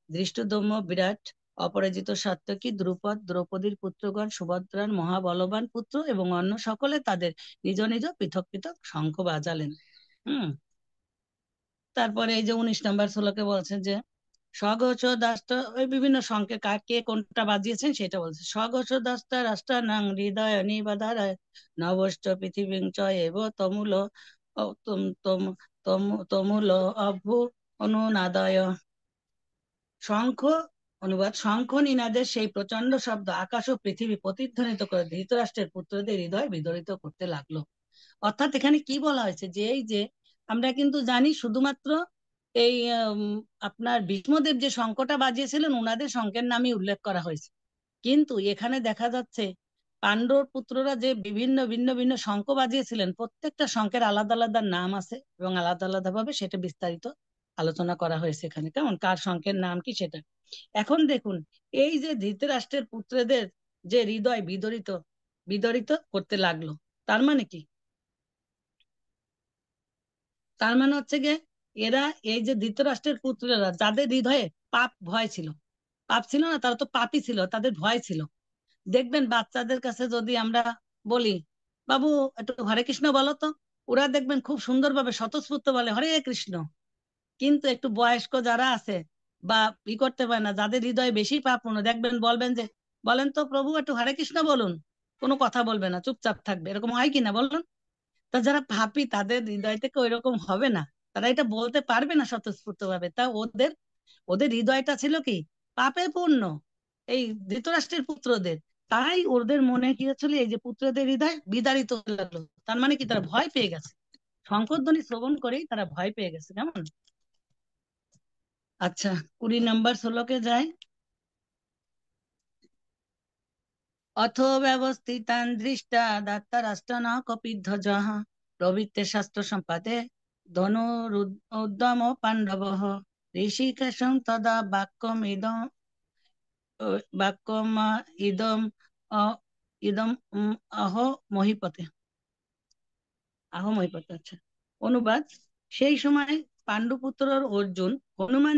ধৃষ্টদ্যম্য বিরাট, অপরাজিত সাত্যকী, দ্রুপদ, দ্রৌপদীর পুত্রগণ, সুভদ্রার মহাবলবান পুত্র এবং অন্য সকলে তাদের নিজ নিজ পৃথক পৃথক শঙ্খ বাজালেন। তারপরে এই যে 19 নম্বর শ্লোকে বলছেন যে স্বঘোষ দাস্ত, ওই বিভিন্ন শঙ্কে কে কোনটা বাজিয়েছেন সেটা বলছে। স্বঘোষ দাস্তা রাষ্ট্রানাং হৃদয় নিবাদারায় নবশ্চ পৃথিবীং চ এব তমুল তমুল অভ্যু অনুনাদয়। শঙ্খ, অনুবাদ: শঙ্খ নিনাদের সেই প্রচন্ড শব্দ আকাশ ও পৃথিবী প্রতিধ্বনিত করে ধৃতরাষ্ট্রের পুত্রদের হৃদয় বিদরিত করতে লাগলো। অর্থাৎ এখানে কি বলা হয়েছে, যে এই যে আমরা কিন্তু জানি শুধুমাত্র এই আপনার ভীষ্মদেব যে শঙ্খটা বাজিয়েছিলেন ওনাদের শঙ্খের নামই উল্লেখ করা হয়েছে, কিন্তু এখানে দেখা যাচ্ছে পাণ্ডব পুত্ররা যে বিভিন্ন ভিন্ন ভিন্ন শঙ্খ বাজিয়েছিলেন, প্রত্যেকটা শঙ্খের আলাদা আলাদা নাম আছে এবং আলাদা আলাদা ভাবে সেটা বিস্তারিত আলোচনা করা হয়েছে এখানে। কেমন? কার শঙ্খের নাম কি সেটা। এখন দেখুন, এই যে ধৃতরাষ্ট্রের পুত্রদের যে হৃদয় বিদরিত বিদরিত করতে লাগলো, তার মানে কি? তার মানে হচ্ছে গিয়ে এরা, এই যে ধৃতরাষ্ট্রের পুত্ররা যাদের হৃদয়ে পাপ ভয় ছিল, পাপ ছিল না, তারা তো পাপই ছিল, তাদের ভয় ছিল। দেখবেন বাচ্চাদের কাছে যদি আমরা বলি, বাবু একটু হরে কৃষ্ণ বলো তো, ওরা দেখবেন খুব সুন্দরভাবে স্বতঃস্ফূর্ত বলে হরে কৃষ্ণ। কিন্তু একটু বয়স্ক যারা আছে বা করতে পারে না, যাদের হৃদয়ে বেশি পাপপূর্ণ, দেখবেন বলবেন যে বলেন তো প্রভু একটু হরে কৃষ্ণ বলুন, কোনো কথা বলবে না, চুপচাপ থাকবে। এরকম হয় কিনা বলুন? তা যারা পাপী তাদের হৃদয় থেকে ওইরকম হবে না, তারা এটা বলতে পারবে না স্বতঃস্ফূর্ত ভাবে। তা ওদের ওদের হৃদয়টা ছিল কি, পাপে পূর্ণ, এই ধৃতরাষ্ট্রের পুত্রদের। তাই ওদের মনে কি হচ্ছিল, এই যে পুত্রদের হৃদয় বিদারিত হতে লাগলো, তার মানে কি তারা ভয় পেয়ে গেছে। শঙ্খধ্বনি শ্রবণ করেই তারা ভয় পেয়ে গেছে। কেমন? আচ্ছা, 20 নম্বর শ্লোকে যায়। অথ ব্যবস্থিতান দৃষ্টা দাত্তারাষ্ট্র ন কপিধ্বজঃ প্রবৃত্তে শাস্ত্র সম্পাদে ধনুরুদ্যম পাণ্ডবঃ ঋষিকেশং তদা বাক্যম ইদম অ- ইদম আহ মহিপতে। মহিপতে, আচ্ছা। অনুবাদ: সেই সময় পাণ্ডুপুত্র অর্জুন হনুমান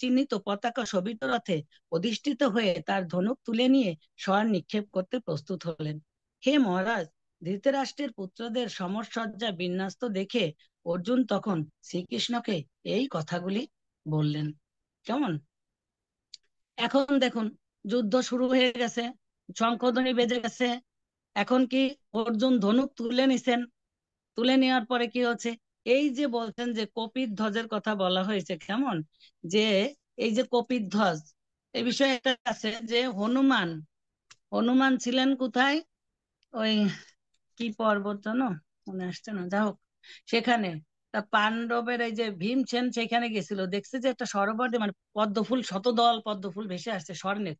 চিহ্নিত পতাকা শোভিত রথে অধিষ্ঠিত হয়ে তার ধনুক তুলে নিয়ে স্বর নিক্ষেপ করতে প্রস্তুত হলেন। হে মহারাজ, ধৃতরাষ্ট্রের পুত্রদের সমরসজ্জা বিন্যস্ত দেখে অর্জুন তখন শ্রীকৃষ্ণকে এই কথাগুলি বললেন। কেমন? এখন দেখুন, যুদ্ধ শুরু হয়ে গেছে, শঙ্খধ্বনি বেজে গেছে। এখন কি অর্জুন ধনুক তুলে নিছেন। তুলে নেওয়ার পরে কি হচ্ছে, এই যে বলছেন যে কপির ধ্বজের কথা বলা হয়েছে। কেমন? যে এই যে কপির ধ্বজ, এই বিষয়ে একটা আছে যে হনুমান হনুমান ছিলেন কোথায়? ওই কি পর্বত জানো, মনে আসছে না, যা হোক, সেখানে তা পাণ্ডবের এই যে ভীমসেন সেখানে গেছিল, দেখছে যে একটা সরোবর দিয়ে মানে পদ্মফুল, শতদল পদ্মফুল ভেসে আসছে স্বর্ণের।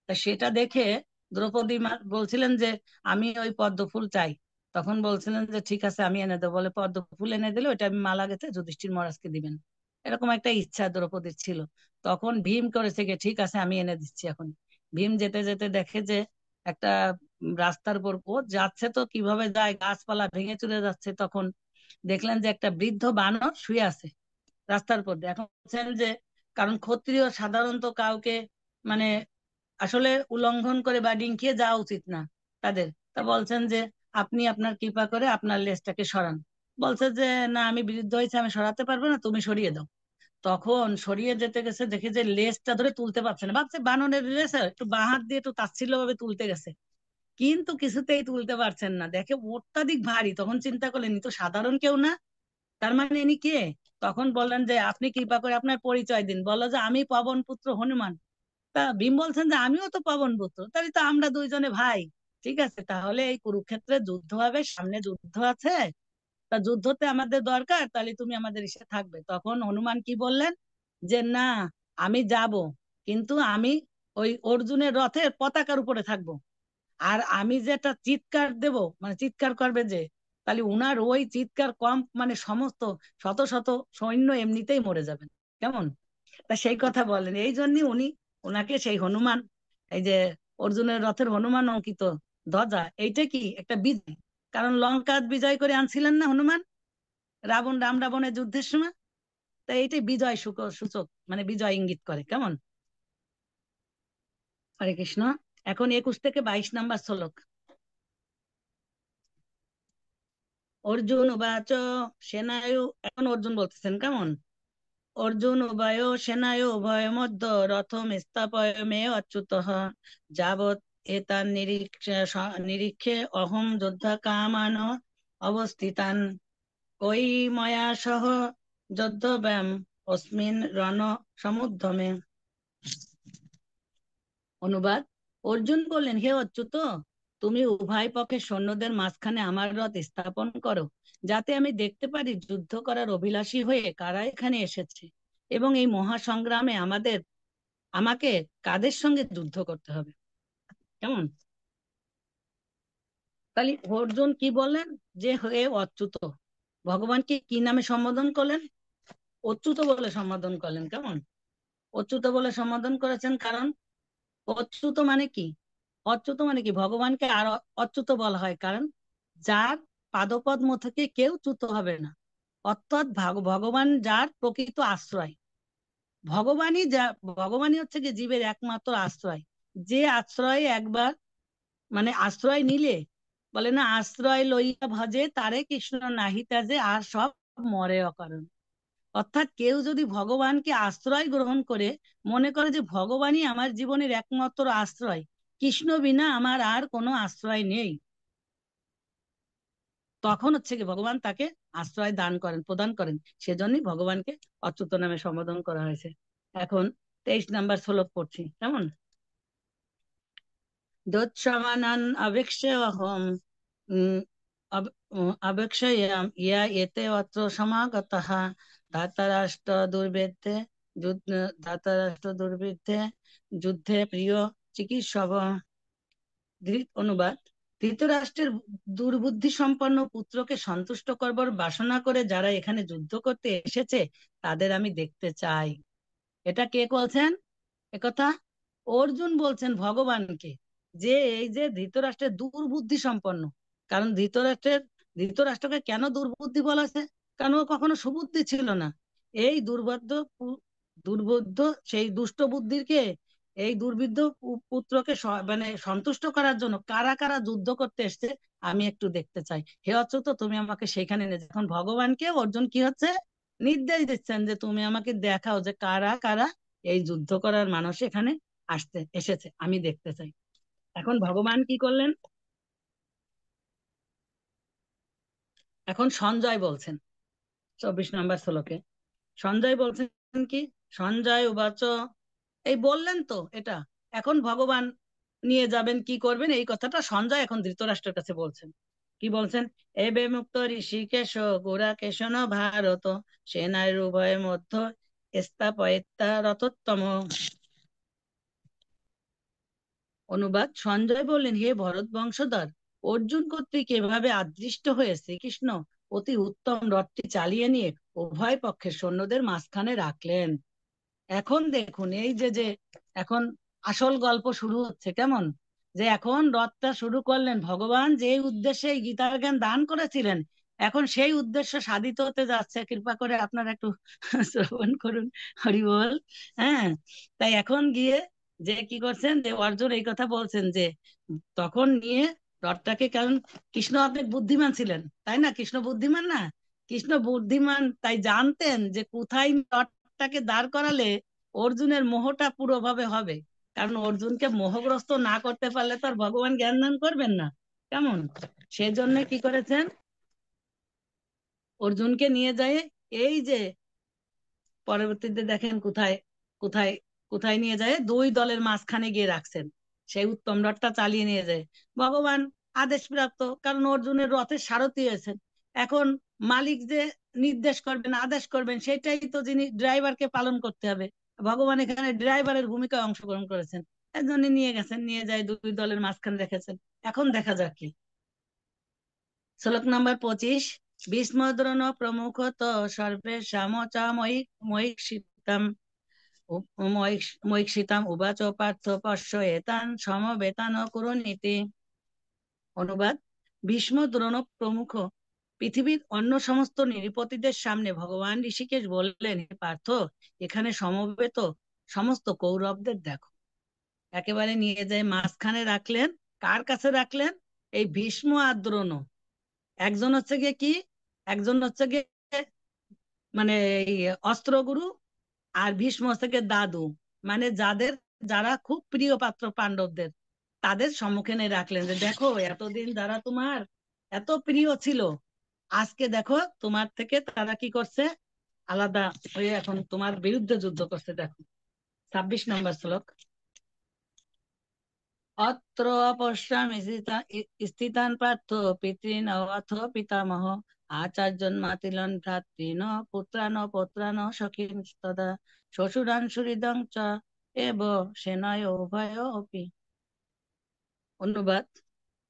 তা সেটা দেখে দ্রৌপদী মা বলছিলেন যে আমি ওই পদ্মফুল চাই। তখন বলছিলেন যে ঠিক আছে আমি এনে দেবো, বলে পদ্মফুল এনে দিলে ওইটা আমি মালা গেঁথে যুধিষ্ঠির মহারাজকে দিবেন। এরকম একটা ইচ্ছা দ্রৌপদীর ছিল। তখন ভীম করেছে কি, ঠিক আছে আমি এনে দিচ্ছি এখন। ভীম যেতে যেতে দেখে যে একটা রাস্তার উপর ও যাচ্ছে, তো কিভাবে যায়, গাছপালা ভেঙে চলে যাচ্ছে। তখন দেখলেন যে একটা বৃদ্ধ বানর শুয়ে আছে রাস্তার উপর দিয়ে। এখন বলছেন যে, কারণ ক্ষত্রিয় সাধারণত কাউকে মানে আসলে উল্লঙ্ঘন করে বা ডিঙ্কিয়ে যাওয়া উচিত না তাদের। তা বলছেন যে আপনি আপনার কৃপা করে আপনার লেজটাকে সরান। বলছে যে না, আমি বিরুদ্ধ হয়েছে, আমি সরাতে পারবো না, তুমি সরিয়ে দাও। তখন সরিয়ে যেতে গেছে, দেখে যে লেজটা ধরে তুলতে পারছে না, ভাবছে বানরের লেজ, একটু বাঁ হাত দিয়ে একটু তাচ্ছিল্য ভাবে তুলতে গেছে, কিন্তু কিছুতেই তুলতে পারছেন না, দেখে অত্যাধিক ভারী। তখন চিন্তা করলেন ইনি তো সাধারণ কেউ না, তার মানে ইনি কে? তখন বললেন যে আপনি কৃপা করে আপনার পরিচয় দিন। বললো যে আমি পবন পুত্র হনুমান। তা ভীম বলছেন যে আমিও তো পবন পুত্র, তাহলে তো আমরা দুইজনে ভাই। ঠিক আছে, তাহলে এই কুরুক্ষেত্রে যুদ্ধ হবে, সামনে যুদ্ধ আছে, তা যুদ্ধতে আমাদের দরকার, তাহলে তুমি আমাদের ইসে থাকবে। তখন হনুমান কি বললেন যে না, আমি যাব, কিন্তু আমি ওই অর্জুনের রথের পতাকার উপরে থাকবো। আর আমি যেটা চিৎকার দেব, মানে চিৎকার করবে যে, তাহলে উনার ওই চিৎকার কম মানে সমস্ত শত শত সৈন্য এমনিতেই মরে যাবেন। কেমন? তা সেই কথা বলেন, এই জন্য উনি ওনাকে সেই হনুমান, এই যে অর্জুনের রথের হনুমান অঙ্কিত ধ্বজা, এইটা কি একটা বিজয়। কারণ লঙ্কা বিজয় করে আনছিলেন না হনুমান, রাম রাবণের যুদ্ধের সময়। তা এইটাই বিজয় সূচক, মানে বিজয় ইঙ্গিত করে। কেমন? হরে কৃষ্ণ। এখন 21 থেকে 22 নম্বর শ্লোক। অর্জুন উবাচ সেনায়ু, এখন অর্জুন বলতেছেন। কেমন? অর্জুন উভয় সেনায় উভয় মধ্য রথম স্থাপয় মে অচ্যুতঃ যাবৎ এতান নিরীক্ষে অহম যোদ্ধা কামান অবস্থিতান ওই ময়া সহ যদ্ধব্যাম অস্মিন রণ সমুদ্যমে। অনুবাদ: অর্জুন বললেন, হে অচ্যুত, তুমি উভয় পক্ষের সৈন্যদের মাঝখানে আমার রথ স্থাপন করো, যাতে আমি দেখতে পারি যুদ্ধ করার অভিলাষী হয়ে কারা এখানে এসেছে, এবং এই মহাসংগ্রামে আমাকে কাদের সঙ্গে যুদ্ধ করতে হবে। কেমন? তাহলে অর্জুন কি বললেন যে হে অচ্যুত, ভগবানকে কি নামে সম্বোধন করলেন? অচ্যুত বলে সম্বোধন করলেন। কেমন? অচ্যুত বলে সম্বোধন করেছেন, কারণ অচ্যুত মানে কি? অচ্যুত মানে কি, ভগবানকে আর অচ্যুত বলা হয় কারণ যার পাদপদ্ম থেকে কেউ চ্যুত হবে না, অর্থাৎ ভগবান যার প্রকৃত আশ্রয়। ভগবানই যা ভগবানই হচ্ছে কি জীবের একমাত্র আশ্রয়। যে আশ্রয়ে একবার মানে আশ্রয় নিলে, বলে না, আশ্রয় লইয়া ভজে তারে কৃষ্ণ নাহি ত্যাজে, আর সব মরে অকারণ। অর্থাৎ কেউ যদি ভগবানকে আশ্রয় গ্রহণ করে, মনে করে যে ভগবানই আমার জীবনের একমাত্র আশ্রয়, কৃষ্ণ বিনা আমার আর কোনো আশ্রয় নেই, তখন হচ্ছে কি ভগবান তাকে আশ্রয় দান করেন, প্রদান করেন। সেজন্যই ভগবানকে অচ্যুত নামে সম্বোধন করা হয়েছে। এখন 23 নম্বর শ্লোক পড়ছি। কেমন? দোৎসমানান অভিক্ষেপহম अवेक्षयाम या एते अत्र समागतः धातराष्ट्र दुर्भेद्ये धातराष्ट्र दुर्भेद्ये যুদ্ধে প্রিয় চিকিৎসক। অনুবাদ: ধৃতরাষ্ট্রের দুর্বুদ্ধি সম্পন্ন পুত্রকে সন্তুষ্ট করবার বাসনা করে যারা এখানে যুদ্ধ করতে এসেছে তাদের আমি দেখতে চাই। এটা কে বলছেন একথা? অর্জুন বলছেন ভগবানকে, যে এই যে ধৃতরাষ্ট্রের দুর্বুদ্ধি সম্পন্ন। কারণ ধৃতরাষ্ট্রকে কেন দুর্বুদ্ধি বলা আছে? কারণ ও কখনো সুবুদ্ধি ছিল না। এই দুর্বোধ্য সেই দুষ্ট বুদ্ধিকে, এই দুর্বৃদ্ধ পুত্রকে মানে সন্তুষ্ট করার জন্য কারা কারা যুদ্ধ করতে এসছে আমি একটু দেখতে চাই। হে অচ্যুত, তুমি আমাকে সেখানে নিয়ে যাও। এখন ভগবানকে অর্জুন কি হচ্ছে, নির্দেশ দিচ্ছেন যে তুমি আমাকে দেখাও যে কারা কারা এই যুদ্ধ করার মানুষ এখানে এসেছে, আমি দেখতে চাই। এখন ভগবান কি করলেন? এখন সঞ্জয় বলছেন 24 নম্বর শ্লোকে, সঞ্জয় বলছেন কি, সঞ্জয় উবাচ, এই বললেন তো এটা। এখন ভগবান নিয়ে যাবেন, কি করবেন, এই কথাটা সঞ্জয় এখন ধৃতরাষ্ট্রের কাছে বলছেন। কি বলছেন? এবে মুক্ত ঋষিকেশ গোরাকেশন ভারত সেনার উভয় মধ্য স্থাপয়িতা রথোত্তম। অনুবাদ: সঞ্জয় বললেন, হে ভরত বংশধর, অর্জুন কর্তৃক এভাবে আদৃষ্ট হয়ে শ্রীকৃষ্ণ অতি উত্তম রথটি চালিয়ে নিয়ে উভয় পক্ষের সৈন্যদের মাঝখানে রাখলেন। এখন দেখুন, এই যে যে এখন আসল গল্প শুরু হচ্ছে, কেমন যে এখন রথটা শুরু করলেন ভগবান যে উদ্দেশ্যে এই গীতার জ্ঞান দান করেছিলেন, এখন সেই উদ্দেশ্য সাধিত হতে যাচ্ছে। কৃপা করে আপনারা একটু শ্রবণ করুন, হরি বল। হ্যাঁ, তাই এখন গিয়ে যে কি করছেন, যে অর্জুন এই কথা বলছেন যে তখন নিয়ে রথটাকে, কারণ কৃষ্ণ অনেক বুদ্ধিমান ছিলেন, তাই না? কৃষ্ণ বুদ্ধিমান না? কৃষ্ণ বুদ্ধিমান, তাই জানতেন যে কোথায় রথটাকে দাঁড় করালে অর্জুনের মোহটা পুরোভাবে হবে। কারণ অর্জুনকে মোহগ্রস্ত না করতে পারলে তো আর ভগবান জ্ঞান দান করবেন না, কেমন? সেজন্য কি করেছেন, অর্জুনকে নিয়ে যায় এই যে পরবর্তীতে দেখেন কোথায় কোথায় কোথায় নিয়ে যায়, দুই দলের মাঝখানে গিয়ে রাখছেন। সেই উত্তম রথটা চালিয়ে নিয়ে যায় ভগবান আদেশ প্রাপ্ত, কারণ অর্জুনের রথের সারথি হয়েছেন। এখন মালিক যে নির্দেশ করবেন, আদেশ করবেন, সেটাই তো যিনি ড্রাইভারকে পালন করতে হবে। ভগবান এখানে ড্রাইভারের ভূমিকায় অংশগ্রহণ করেছেন, এর জন্য নিয়ে গেছেন, নিয়ে যায় দুই দলের মাঝখানে রেখেছেন। এখন দেখা যাক কি। শ্লোক নম্বর 25, ভীষ্মদ্রোণ প্রমুখ তো সর্বেষাম ময়ীক্ষিতাম ময়ীক্ষিতাম উবাচ পার্থ পশ্য এতান সমবেতান কুরুনীতি। অনুবাদ: ভীষ্ম, দ্রোণ প্রমুখ পৃথিবীর অন্য সমস্ত নৃপতিদের সামনে ভগবান ঋষিকেশ বললেন, হে পার্থ, এখানে সমবেত সমস্ত কৌরবদের দেখো। একেবারে নিয়ে যায় মাঝখানে রাখলেন। কার কাছে রাখলেন? এই ভীষ্ম আর দ্রোণ। একজন হচ্ছে গিয়ে কি, একজন হচ্ছে গিয়ে মানে এই অস্ত্রগুরু, আর ভীষ্ম হচ্ছে গিয়ে দাদু, মানে যারা খুব প্রিয় পাত্র পাণ্ডবদের, তাদের সম্মুখে নিয়ে রাখলেন যে দেখো, এতদিন যারা তোমার এত প্রিয় ছিল, আজকে দেখো তোমার থেকে তারা কি করছে, আলাদা হয়ে এখন তোমার বিরুদ্ধে যুদ্ধ করছে। দেখো 26 নম্বর শ্লোক, অত্র পশ্যামি স্থিতান পার্থ পিতৃন অথ পিতামহ আচার্যন মাতিলন ভ্রাতৃন পুত্রান পৌত্রান সখীন তদা শ্বশুরান সুহৃদং চ এব সেনয় উভয় অপি। অনুবাদ: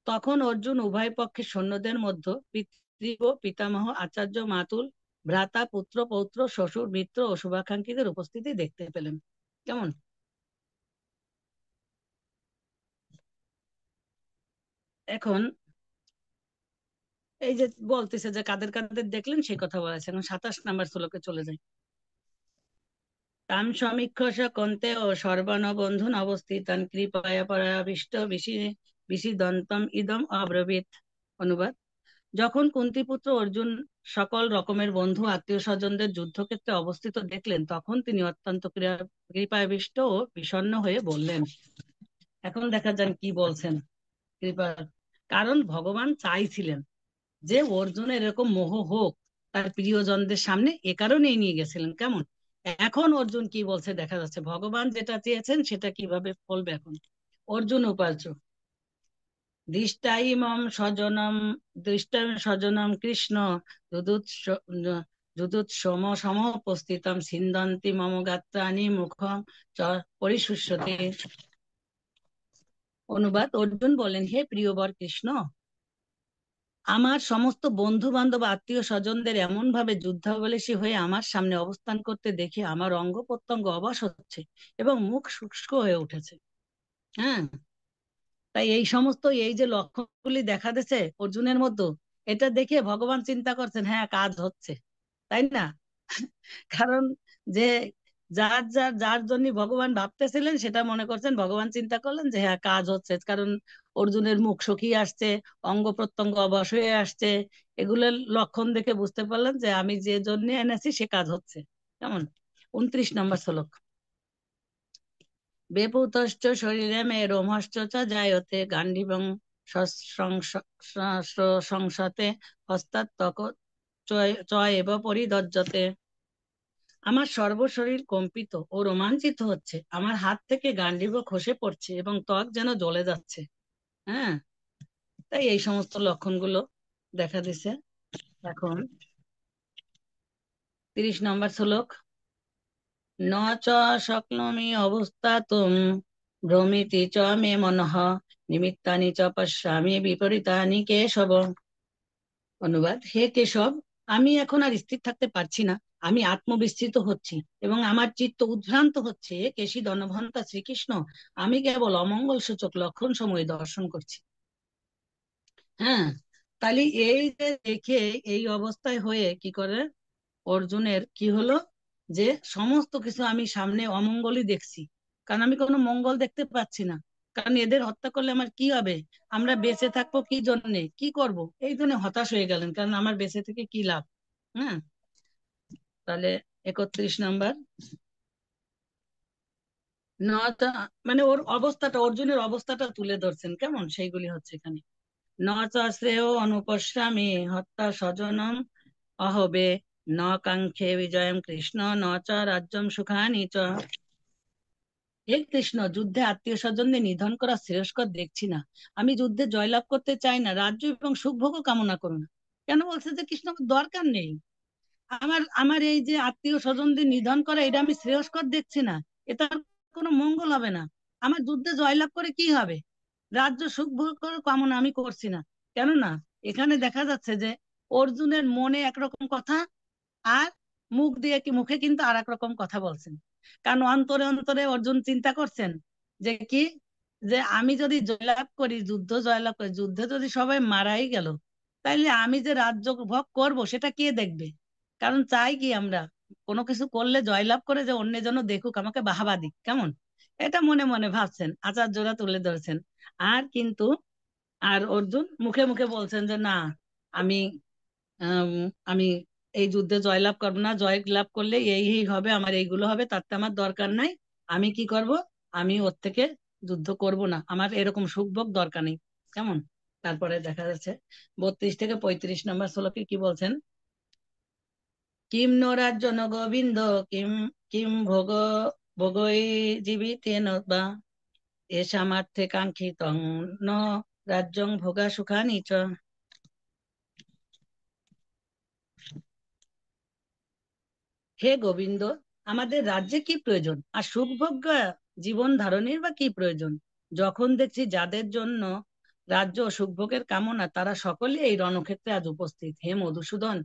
তখন অর্জুন উভয় পক্ষের সৈন্যদের মধ্যে পিতৃ ও পিতামহ, আচার্য, মাতুল, ভ্রাতা, পুত্র, পৌত্র, শ্বশুর, মিত্র ও শুভাকাঙ্ক্ষীদের উপস্থিতি দেখতে পেলেন। কেমন? এখন এই যে বলতেছে যে কাদের কাদের দেখলেন সেই কথা বলেছে। এখন 27 নম্বর শ্লোকে চলে যায়। তাম সমীক্ষ স কন্তে ও সর্বান বন্ধুন অবস্থিতান কৃপয়া পরাবিষ্ট বিশিদন্তম ইদম অব্রবীত। অনুবাদ: যখন কুন্তিপুত্র অর্জুন সকল রকমের বন্ধু আত্মীয় স্বজনদের যুদ্ধক্ষেত্রে অবস্থিত দেখলেন, তখন তিনি অত্যন্ত কৃপাবিষ্ট ও বিষণ্ণ হয়ে বললেন। এখন দেখা যান কি বলছেন কৃপা। কারণ ভগবান চাইছিলেন যে অর্জুনের এরকম মোহ হোক তার প্রিয়জনদের সামনে, এ কারণেই নিয়ে গেছিলেন। কেমন? এখন অর্জুন কি বলছে দেখা যাচ্ছে, ভগবান যেটা চেয়েছেন সেটা কিভাবে ফলবে। এখন অর্জুন উপার্য দৃষ্টাইমম স্বজনম দৃষ্টাইম স্বজনম কৃষ্ণ যুদুৎস যুদুৎসম সমুপস্থিতম ছিন্দন্তি মম গাত্রাণি মুখম চ পরিশুষ্যতে। অনুবাদ: অর্জুন বলেন, হে প্রিয়বর কৃষ্ণ, আমার সমস্ত বন্ধু বান্ধব আত্মীয় স্বজনদের এমন ভাবে যুদ্ধাবলেশী হয়ে আমার সামনে অবস্থান করতে দেখে আমার অঙ্গ প্রত্যঙ্গ অবশ হচ্ছে এবং মুখ শুষ্ক হয়ে উঠেছে। হ্যাঁ, তাই এই সমস্ত এই যে লক্ষণগুলি দেখা দিচ্ছে অর্জুনের মধ্যে, এটা দেখে ভগবান চিন্তা করছেন, হ্যাঁ কাজ হচ্ছে, তাই না? কারণ যে যার যার যার জন্য ভগবান ভাবতেছিলেন সেটা মনে করছেন, ভগবান চিন্তা করলেন যে হ্যাঁ কাজ হচ্ছে, কারণ অর্জুনের মুখ শুকিয়ে আসছে, অঙ্গ প্রত্যঙ্গ অবশ হয়ে আসছে, এগুলোর লক্ষণ দেখে বুঝতে পারলেন যে আমি যে জন্য এনেছি সে কাজ হচ্ছে। কেমন? 29 নম্বর শ্লোক। বেপুতশ্চ শরীরে মে রোমশ্চ চ জায়তে গান্ডীবং সংসতে হস্তাৎ ত্বক চ এব পরিদজ্জতে। আমার সর্বশরীর কম্পিত ও রোমাঞ্চিত হচ্ছে, আমার হাত থেকে গান্ডীব খসে পড়ছে এবং ত্বক যেন জ্বলে যাচ্ছে। হ্যাঁ, তাই এই সমস্ত লক্ষণগুলো দেখা দিছে। এখন 30 নম্বর শ্লোক। ন চ শক্নোমি অবস্থাতুম ভ্রমিতি চ মে মনঃ নিমিত্তানি চ পশ্যামি বিপরীতানি কেশব। অনুবাদ: হে কেশব, আমি এখন আর স্থির থাকতে পারছি না, আমি আত্মবিস্মৃত হচ্ছি এবং আমার চিত্ত উদ্ভ্রান্ত হচ্ছে। হে কেশী ধনবন্তা শ্রীকৃষ্ণ, আমি কেবল অমঙ্গল সূচক লক্ষণ সময় দর্শন করছি। হ্যাঁ, তাহলে এই যে দেখে এই অবস্থায় হয়ে কি করে অর্জুনের কি হলো, যে সমস্ত কিছু আমি সামনে অমঙ্গলই দেখছি, কারণ আমি কোনো মঙ্গল দেখতে পাচ্ছি না। কারণ এদের হত্যা করলে আমার কি হবে, আমরা বেঁচে থাকবো কি জন্যে, কি করব, এই জন্য হতাশ হয়ে গেলেন, কারণ আমার বেঁচে থেকে কি লাভ। হ্যাঁ, তাহলে 31 নম্বর। মানে ওর অবস্থাটা, অর্জুনের অবস্থাটা তুলে ধরছেন, কেমন সেইগুলি হচ্ছে এখানে। ন চ শ্রেয় অনুপশ্যামি হত্যা স্বজনম অহবে, ন কাঙ্ক্ষে বিজয়ম কৃষ্ণ, ন চ রাজ্যম সুখানি চ। হে কৃষ্ণ, যুদ্ধে আত্মীয় স্বজনদের নিধন করা শ্রেয়স্কর দেখছি না। আমি যুদ্ধে জয়লাভ করতে চাই না, রাজ্য এবং সুখভোগও কামনা করো না। কেন বলছে যে কৃষ্ণ আমার দরকার নেই, আমার আমার এই যে আত্মীয় স্বজনদের নিধন করা এটা আমি শ্রেয়স্কর দেখছি না, এটা কোনো মঙ্গল হবে না। আমার যুদ্ধে জয়লাভ করে কি হবে, রাজ্য সুখ ভোগ করার কামনা আমি করছি না। কেননা এখানে দেখা যাচ্ছে যে অর্জুনের মনে একরকম কথা, আর মুখ দিয়ে কি মুখে কিন্তু আর এক রকম কথা বলছেন। কারণ অন্তরে অন্তরে অর্জুন চিন্তা করছেন যে কি, যে আমি যদি জয়লাভ করি, যুদ্ধ জয়লাভ করি, যুদ্ধে যদি সবাই মারাই গেল, তাইলে আমি যে রাজ্য ভোগ করব সেটা কে দেখবে? কারণ চাই কি আমরা কোনো কিছু করলে জয়লাভ করে যে অন্য যেন দেখুক, আমাকে বাহাবা দিক, কেমন? এটা মনে মনে ভাবছেন, আচার্যরা তুলে ধরছেন। আর কিন্তু আর অর্জুন মুখে মুখে বলছেন যে না, আমি আম, আমি এই যুদ্ধে জয়লাভ করবো না, জয় লাভ করলে এই এই হবে, আমার এইগুলো হবে, তাতে আমার দরকার নাই। আমি কি করব, আমি ওর থেকে যুদ্ধ করব না, আমার এরকম সুখভোগ দরকার নেই। কেমন? তারপরে দেখা যাচ্ছে 32 থেকে 35 নম্বর শ্লোকে কি বলছেন। কিম নো রাজ্য ন গোবিন্দ, কিম কিম ভোগ ভোগৈ জীবিতেন বা এষামার্থে কাঙ্ক্ষিতং ন রাজ্যং ভোগা সুখানি চ। হে গোবিন্দ, আমাদের রাজ্যে কি প্রয়োজন, আর সুখভোগ্য জীবন ধারণের বা কি প্রয়োজন, যখন দেখছি যাদের জন্য রাজ্য ও সুখভোগের কামনা তারা সকলে এই রণক্ষেত্রে আজ উপস্থিত। হে মধুসূদন,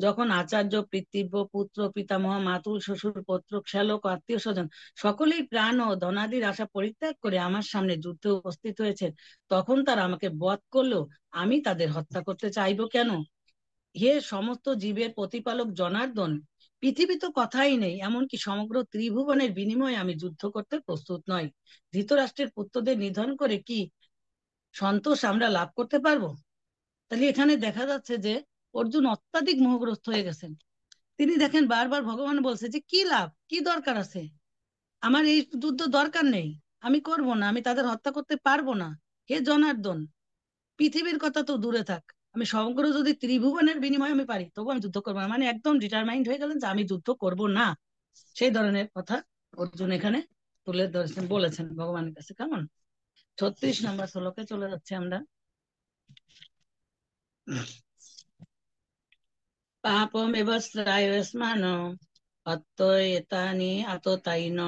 যখন আচার্য পিতৃব্য পুত্র পিতামহ মাতুল শ্বশুর পৌত্র শ্যালক আত্মীয় স্বজন সকলেই প্রাণ ও ধনাদির আশা পরিত্যাগ করে আমার সামনে যুদ্ধে উপস্থিত হয়েছে, তখন তারা আমাকে বধ করলো, আমি তাদের হত্যা করতে চাইবো কেন? হে সমস্ত জীবের প্রতিপালক জনার্দন, পৃথিবী তো কথাই নেই, এমনকি সমগ্র ত্রিভুবনের বিনিময়ে আমি যুদ্ধ করতে প্রস্তুত নই। ধৃতরাষ্ট্রের পুত্রদের নিধন করে কি সন্তোষ আমরা লাভ করতে পারবো? তাহলে এখানে দেখা যাচ্ছে যে অর্জুন অত্যাধিক মোহগ্রস্ত হয়ে গেছেন। তিনি দেখেন বারবার ভগবান বলছে যে কি লাভ, কি দরকার আছে, আমার এই যুদ্ধ দরকার নেই, আমি করব না, আমি তাদের হত্যা করতে পারবো না। হে জনার্দন, পৃথিবীর কথা তো দূরে থাক, আমি সমগ্র যদি ত্রিভুবনের বিনিময়ে আমি পারি তবু আমি যুদ্ধ করবো না, মানে একদম ডিটারমাইন্ড হয়ে গেলেন যে আমি যুদ্ধ করব না। সেই ধরনের কথা অর্জুন এখানে তুলে ধরেছেন, বলেছেন ভগবানের কাছে। কেমন? 36 নম্বর শ্লোকে চলে যাচ্ছে আমরা। পাপমেব শ্রায়স্মান অত্যেতানি আততায়িন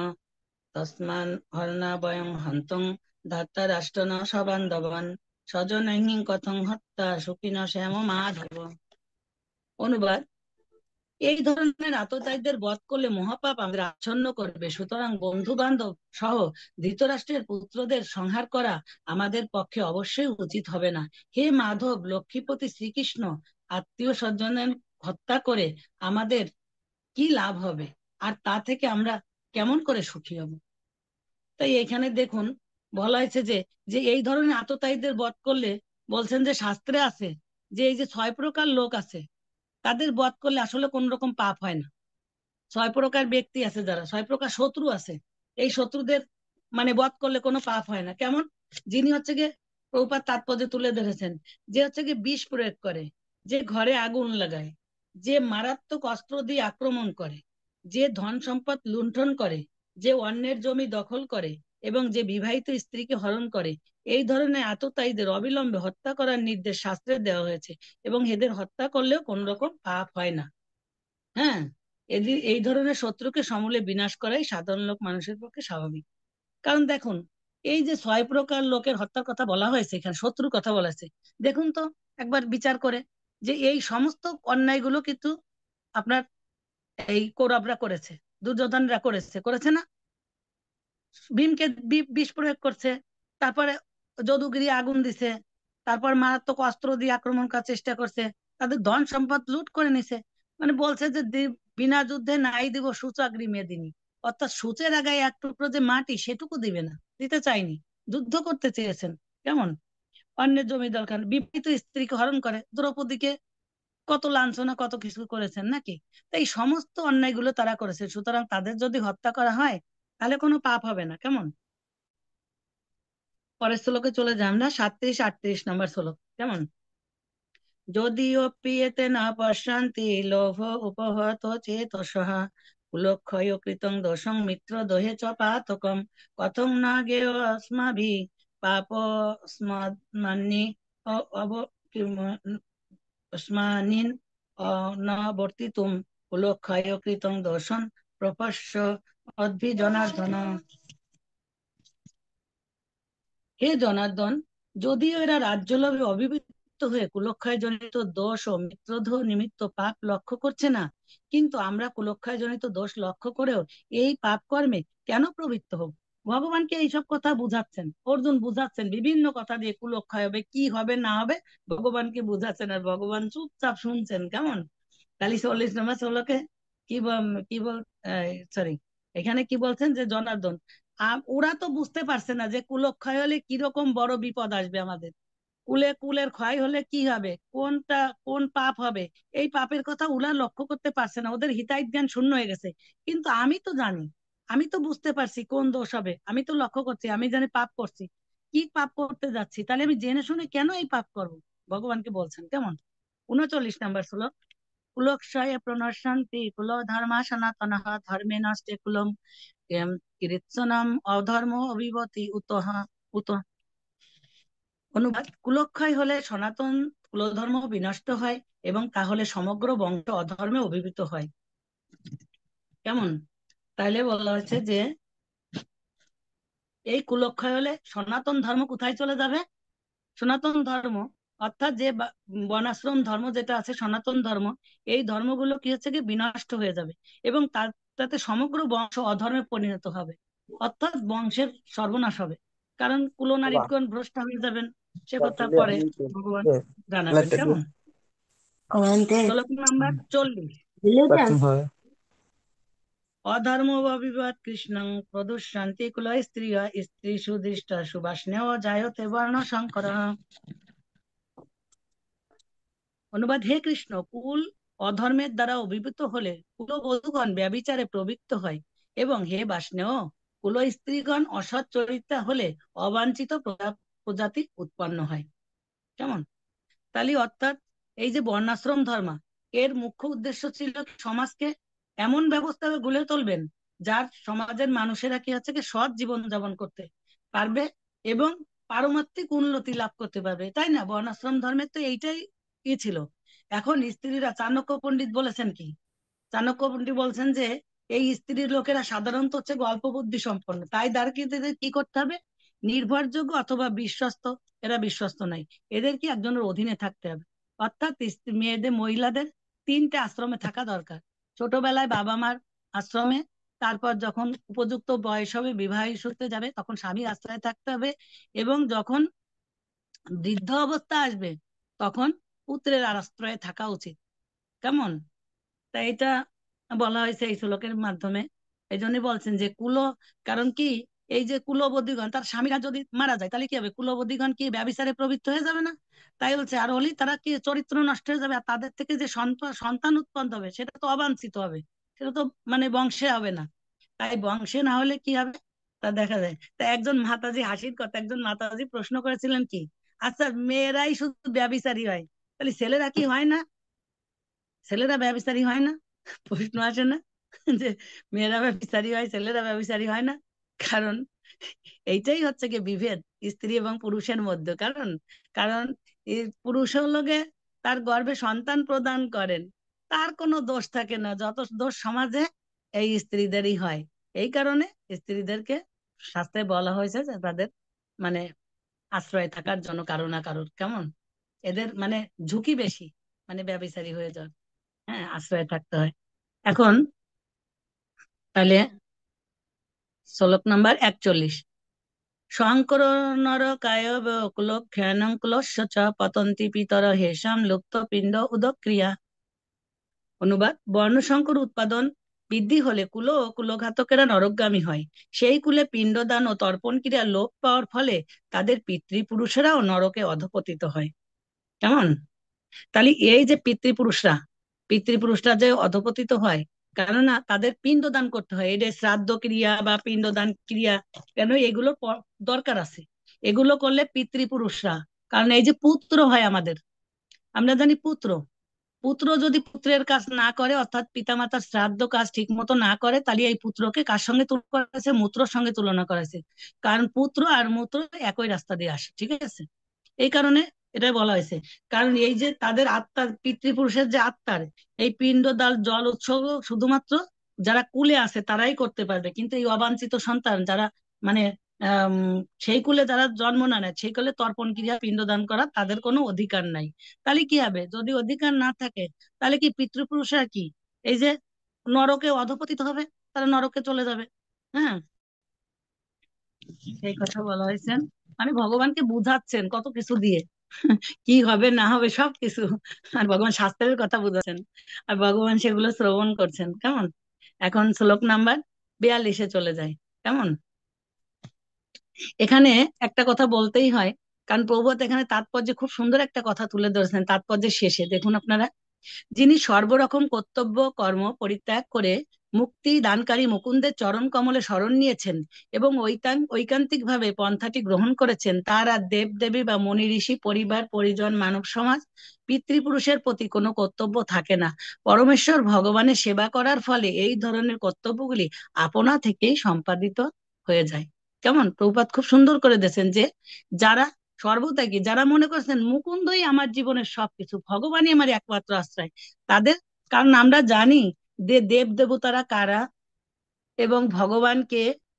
তস্মান হরণা বয়ং হন্তং ধাত্তা রাষ্ট্রন সবান্ধবান স্বজনহি কথং হত্যা সুখিন শ্যাম মাধব। অনুবাদ: এই ধরনের আততায়ীদের বধ করলে মহাপাপ আমাদের আচ্ছন্ন করবে, সুতরাং বন্ধু বান্ধব সহ ধৃতরাষ্ট্রের পুত্রদের সংহার করা আমাদের পক্ষে অবশ্যই উচিত হবে না। হে মাধব, লক্ষ্মীপতি শ্রীকৃষ্ণ আত্মীয় স্বজনের হত্যা করে আমাদের কি লাভ হবে, আর তা থেকে আমরা কেমন করে সুখী হব? তাই এখানে দেখুন বলা হয়েছে যে যে এই ধরনের আততায়ীদের বধ করলে, বলছেন যে শাস্ত্রে আছে যে এই যে 6 প্রকার লোক আছে, তাদের বধ করলে আসলে কোন রকম পাপ হয় না। 6 প্রকার ব্যক্তি আছে, যারা 6 প্রকার শত্রু আছে, এই শত্রুদের মানে বধ করলে কোনো পাপ হয় না। কেমন? যিনি হচ্ছে গিয়ে প্রভুপাদ তাৎপর্য তুলে ধরেছেন, যে হচ্ছে গিয়ে বিষ প্রয়োগ করে, যে ঘরে আগুন লাগায়, যে মারাত্মক অস্ত্র দিয়ে আক্রমণ করে, যে ধন সম্পদ লুণ্ঠন করে, যে অন্যের জমি দখল করে এবং যে বিবাহিত স্ত্রীকে হরণ করে, এই ধরনের আততায়ীদের অবিলম্বে হত্যা করার নির্দেশ শাস্ত্রে দেওয়া হয়েছে, এবং এদের হত্যা করলেও কোন রকম পাপ হয় না। হ্যাঁ, এই ধরনের শত্রুকে সমূলে বিনাশ করাই সাধারণ লোক মানুষের পক্ষে স্বাভাবিক। কারণ দেখুন, এই যে 6 প্রকার লোকের হত্যার কথা বলা হয়েছে, এখানে শত্রুর কথা বলা হয়েছে, দেখুন তো একবার বিচার করে যে এই সমস্ত অন্যায়গুলো কিন্তু আপনার এই কৌরবরা করেছে, দুর্যোধনরা করেছে না? ভীমকে বিষ প্রয়োগ করছে, তারপরে যদুগিরি আগুন দিছে, তারপর মারাত্মক অস্ত্র দিয়ে আক্রমণ করার চেষ্টা করছে, তাদের ধন সম্পদ লুট করে নিছে। মানে বলছে যে বিনা যুদ্ধে নাই দিব সূচাগ্রি মেদিনী, অর্থাৎ সূচের আগায় এক টুকরো যে মাটি সেটুকু দিবে না, দিতে চাইনি, যুদ্ধ করতে চেয়েছেন। কেমন? অন্যের জমি দরকার, বিবাহিত স্ত্রীকে হরণ করে, দ্রৌপদীকে কত লাঞ্ছনা কত কিছু করেছেন নাকি? তো এই সমস্ত অন্যায়গুলো তারা করেছে, সুতরাং তাদের যদি হত্যা করা হয় তাহলে কোনো পাপ হবে না। কেমন? পরের শ্লোকে চলে যাই আমরা, 37-38 নম্বর শ্লোক। কেমন? যদিও পিয়েতে না পশ্যান্তি লোভ উপহত চেতসঃ কুলক্ষয় কৃতং দোষং মিত্র দোহে চ পাতকম কথং না গেয় अस्माभि পাপ স্মান্নি অব স্মানিন ন বর্তিতুম কুলক্ষয় কৃতং দোষং প্রপশ্য অদ্ভি জনার্দন। হে জনার্দন, যদিও এরা রাজ্যলোভে অবিভক্ত হয়ে কুলক্ষয় জনিত দোষ ও মিত্রধ নিমিত্ত পাপ লক্ষ্য করছে না, কিন্তু আমরা কুলক্ষয় জনিত দোষ লক্ষ্য করেও এই পাপ কর্মে কেন প্রবৃত্ত হোক? ভগবানকে এইসব কথা বুঝাচ্ছেন, অর্জুন বুঝাচ্ছেন বিভিন্ন কথা দিয়ে, কুলক্ষয় হবে কি হবে না হবে ভগবানকে বুঝাচ্ছেন, আর ভগবান চুপচাপ শুনছেন। কেমন? তাহলে 40 নম্বর শ্লোকে কি কি বল, সরি, এখানে কি বলছেন যে জনার্দন, ওরা তো বুঝতে পারছে না যে কুলক্ষয় হলে কিরকম বড় বিপদ আসবে আমাদের, কুলের ক্ষয় হলে কি হবে, কোনটা কোন পাপ হবে, এই পাপের কথা ওরা লক্ষ্য করতে পারছে না, ওদের হিতাহিত জ্ঞান শূন্য হয়ে গেছে। কিন্তু আমি তো জানি, আমি তো বুঝতে পারছি কোন দোষ হবে, আমি তো লক্ষ্য করছি, আমি জানি পাপ করছি, কি পাপ করতে যাচ্ছি, তাহলে আমি জেনে শুনে কেন এই পাপ করব? ভগবানকে বলছেন। কেমন? 39 নম্বর শ্লোক। কুলক্ষয় প্রণশন্তি কুল ধর্মা সনাতনঃ ধর্মে নষ্টে কুলম কীর্তনম অধর্ম অবিবতি উতঃ উত। অনুবাদ: কুলক্ষয় হলে সনাতন কুলধর্ম বিনষ্ট হয় এবং তাহলে সমগ্র বংশ অধর্মে অভিভূত হয়। কেমন? তাইলে বলা হয়েছে যে এই কুলক্ষয় হলে সনাতন ধর্ম কোথায় চলে যাবে? সনাতন ধর্ম অর্থাৎ যে বর্ণাশ্রম ধর্ম যেটা আছে, সনাতন ধর্ম, এই ধর্মগুলো কি হচ্ছে কি বিনষ্ট হয়ে যাবে এবং তাতে সমগ্র বংশ অধর্মে পরিণত হবে, অর্থাৎ বংশের সর্বনাশ হবে, কারণ কুলনারীগণ ভ্রষ্ট হয়ে যাবেন। সে কথা পরে ভগবান জানাবেন। কেমন? শ্লোক নাম্বার 40। অধর্ম বিবাদ কৃষ্ণং প্রদুষ্যন্তি কুল স্ত্রিয় স্ত্রী সুদৃষ্ট সুবাষ্ণেয় জায়তে বর্ণ সংকর। অনুবাদ: হে কৃষ্ণ, কুল অধর্মের দ্বারা অভিভূত হলে কুলবধূগণ ব্যভিচারে প্রবৃত্ত হয়, এবং হে বাষ্ণেয়, কুল স্ত্রীগণ অসৎ চরিত্রা হলে অবাঞ্ছিত প্রজাতি উৎপন্ন হয়। কেমন? তাহলে অর্থাৎ এই যে বর্ণাশ্রম ধর্ম, এর মুখ্য উদ্দেশ্য ছিল সমাজকে এমন ব্যবস্থা গড়ে তুলবেন যার সমাজের মানুষেরা কি হচ্ছে কি সৎ জীবন যাপন করতে পারবে এবং পারমার্থিক উন্নতি লাভ করতে পারবে, তাই না? বর্ণাশ্রম ধর্মের তো এইটাই কি ছিল। এখন স্ত্রীরা, চাণক্য পণ্ডিত বলেছেন কি, চাণক্য পণ্ডিত বলছেন যে এই স্ত্রীর লোকেরা সাধারণত হচ্ছে অল্প বুদ্ধি সম্পন্ন, তাই দ্বারা কি করতে হবে, নির্ভরযোগ্য অথবা বিশ্বস্ত, এরা বিশ্বস্ত নাই, এদের কি একজনের অধীনে থাকতে হবে। অর্থাৎ মেয়েদের, মহিলাদের তিনটে আশ্রমে থাকা দরকার। ছোটবেলায় বাবা মার আশ্রমে, তারপর যখন উপযুক্ত বয়স হবে, বিবাহ সূত্রে যাবে, তখন স্বামীর আশ্রয়ে থাকতে হবে, এবং যখন বৃদ্ধ অবস্থা আসবে তখন পুত্রের আশ্রয়ে থাকা উচিত। কেমন? তা এটা বলা হয়েছে এই শ্লোকের মাধ্যমে। এই জন্য বলছেন যে কারণ কি, এই যে কুলবধূগণ তার স্বামীরা যদি মারা যায় তাহলে কি হবে, কুলবধূগণ কি ব্যভিচারে প্রবৃত্ত হয়ে যাবে না? তাই বলছে, আর হলি তারা কি চরিত্র নষ্ট হয়ে যাবে, আর তাদের থেকে যে সন্তান উৎপন্ন হবে সেটা তো অবাঞ্ছিত হবে, সেটা তো মানে বংশে হবে না। তাই বংশে না হলে কি হবে, তা দেখা যায়। তা একজন মাতাজি, হাসির কথা, একজন মাতাজি প্রশ্ন করেছিলেন কি, আচ্ছা মেয়েরাই শুধু ব্যভিচারী হয়, তাহলে ছেলেরা কি হয় না, ছেলেরা ব্যভিচারী হয় না? প্রশ্ন আসে না যে মেয়েরা ব্যভিচারী হয়, ছেলেরা ব্যভিচারী হয় না? কারণ এইটাই হচ্ছে কি বিভেদ স্ত্রী এবং পুরুষের মধ্যে। কারণ কারণ এই পুরুষ লোকে তার গর্ভে সন্তান প্রদান করেন, তার কোনো দোষ থাকে না, যত দোষ সমাজে এই স্ত্রীদেরই হয়। এই কারণে স্ত্রীদেরকে শাস্ত্রে বলা হয়েছে যে তাদের মানে আশ্রয় থাকার জন্য কারো না কারোর, কেমন, এদের মানে ঝুঁকি বেশি, মানে ব্যভিচারী হয়ে যাওয়ার। হ্যাঁ, আশ্রয়ে থাকতে হয়। এখন তাহলে শ্লোক নাম্বার 41, শঙ্কর নরকায় কুলক্ষেনং চ পতন্তি পিতর হেষাম লুপ্ত পিণ্ড উদক্রিয়া। অনুবাদ: বর্ণসংকর উৎপাদন বৃদ্ধি হলে কুল ও কুলঘাতকেরা নরকগামী হয়। সেই কুলে পিণ্ডদান ও তর্পণ ক্রিয়া লোপ পাওয়ার ফলে তাদের পিতৃপুরুষেরাও নরকে অধঃপতিত হয়। কেমন? তাহলে এই যে পিতৃপুরুষরা, পিতৃপুরুষরা যে অধঃপতিত হয়, কেননা তাদের পিণ্ডদান করতে হয়, এটা শ্রাদ্ধ ক্রিয়া বা পিণ্ডদান ক্রিয়া, কেন এগুলো দরকার আছে। এগুলো করলে পিতৃপুরুষরা, কারণ এই যে পুত্র হয় আমাদের, আমরা জানি পুত্র, পুত্র যদি পুত্রের কাজ না করে, অর্থাৎ পিতামাতার শ্রাদ্ধ কাজ ঠিক মতো না করে, তাহলে এই পুত্রকে কার সঙ্গে তুলনা করা হয়েছে, মূত্রর সঙ্গে তুলনা করা হয়েছে। কারণ পুত্র আর মূত্র একই রাস্তা দিয়ে আসে, ঠিক আছে? এই কারণে এটাই বলা হয়েছে। কারণ এই যে তাদের আত্মার, পিতৃপুরুষের যে আত্মার এই পিণ্ড দাল জল উৎসর্গ শুধুমাত্র যারা কুলে আছে তারাই করতে পারবে, কিন্তু এই অবাঞ্ছিত সন্তান যারা মানে আহ সেই কুলে যারা জন্ম না নেয়, সেই কুলে তর্পণ ক্রিয়া পিণ্ডদান করা তাদের কোনো অধিকার নাই। তাহলে কি হবে, যদি অধিকার না থাকে, তাহলে কি পিতৃপুরুষরা কি এই যে নরকে অধঃপতিত হবে, তারা নরকে চলে যাবে। হ্যাঁ, সেই কথা বলা হয়েছে। মানে ভগবানকে বুঝাচ্ছেন কত কিছু দিয়ে কি হবে না হবে সবকিছু, আর ভগবান শাস্ত্রের কথা বুঝাচ্ছেন, আর ভগবান সেগুলো শ্রবণ করছেন। কেমন? এখন শ্লোক নাম্বার 42-এ চলে যায়। কেমন? এখানে একটা কথা বলতেই হয়, কারণ প্রভুপাদ এখানে তাৎপর্যে খুব সুন্দর একটা কথা তুলে ধরেছেন। তাৎপর্যের শেষে দেখুন আপনারা, যিনি সর্বরকম কর্তব্য কর্ম পরিত্যাগ করে মুক্তি দানকারী মুকুন্দের চরণ কমলে শরণ নিয়েছেন এবং ঐকান্তিক ভাবে পন্থাটি গ্রহণ করেছেন, তার আর দেব দেবী বা মনি ঋষি, পরিবার পরিজন, মানব সমাজ, পিতৃপুরুষের প্রতি কোনো কর্তব্য থাকে না। পরমেশ্বর ভগবানের সেবা করার ফলে এই ধরনের কর্তব্যগুলি আপনা থেকেই সম্পাদিত হয়ে যায়। কেমন? প্রভুপাদ খুব সুন্দর করে দিয়েছেন যে যারা সর্বত্যাগী, যারা মনে করছেন মুকুন্দই আমার জীবনের সবকিছু, ভগবানই আমার একমাত্র আশ্রয়, তাদের, কারণ আমরা জানি যে দেব দেবতারা কারা এবং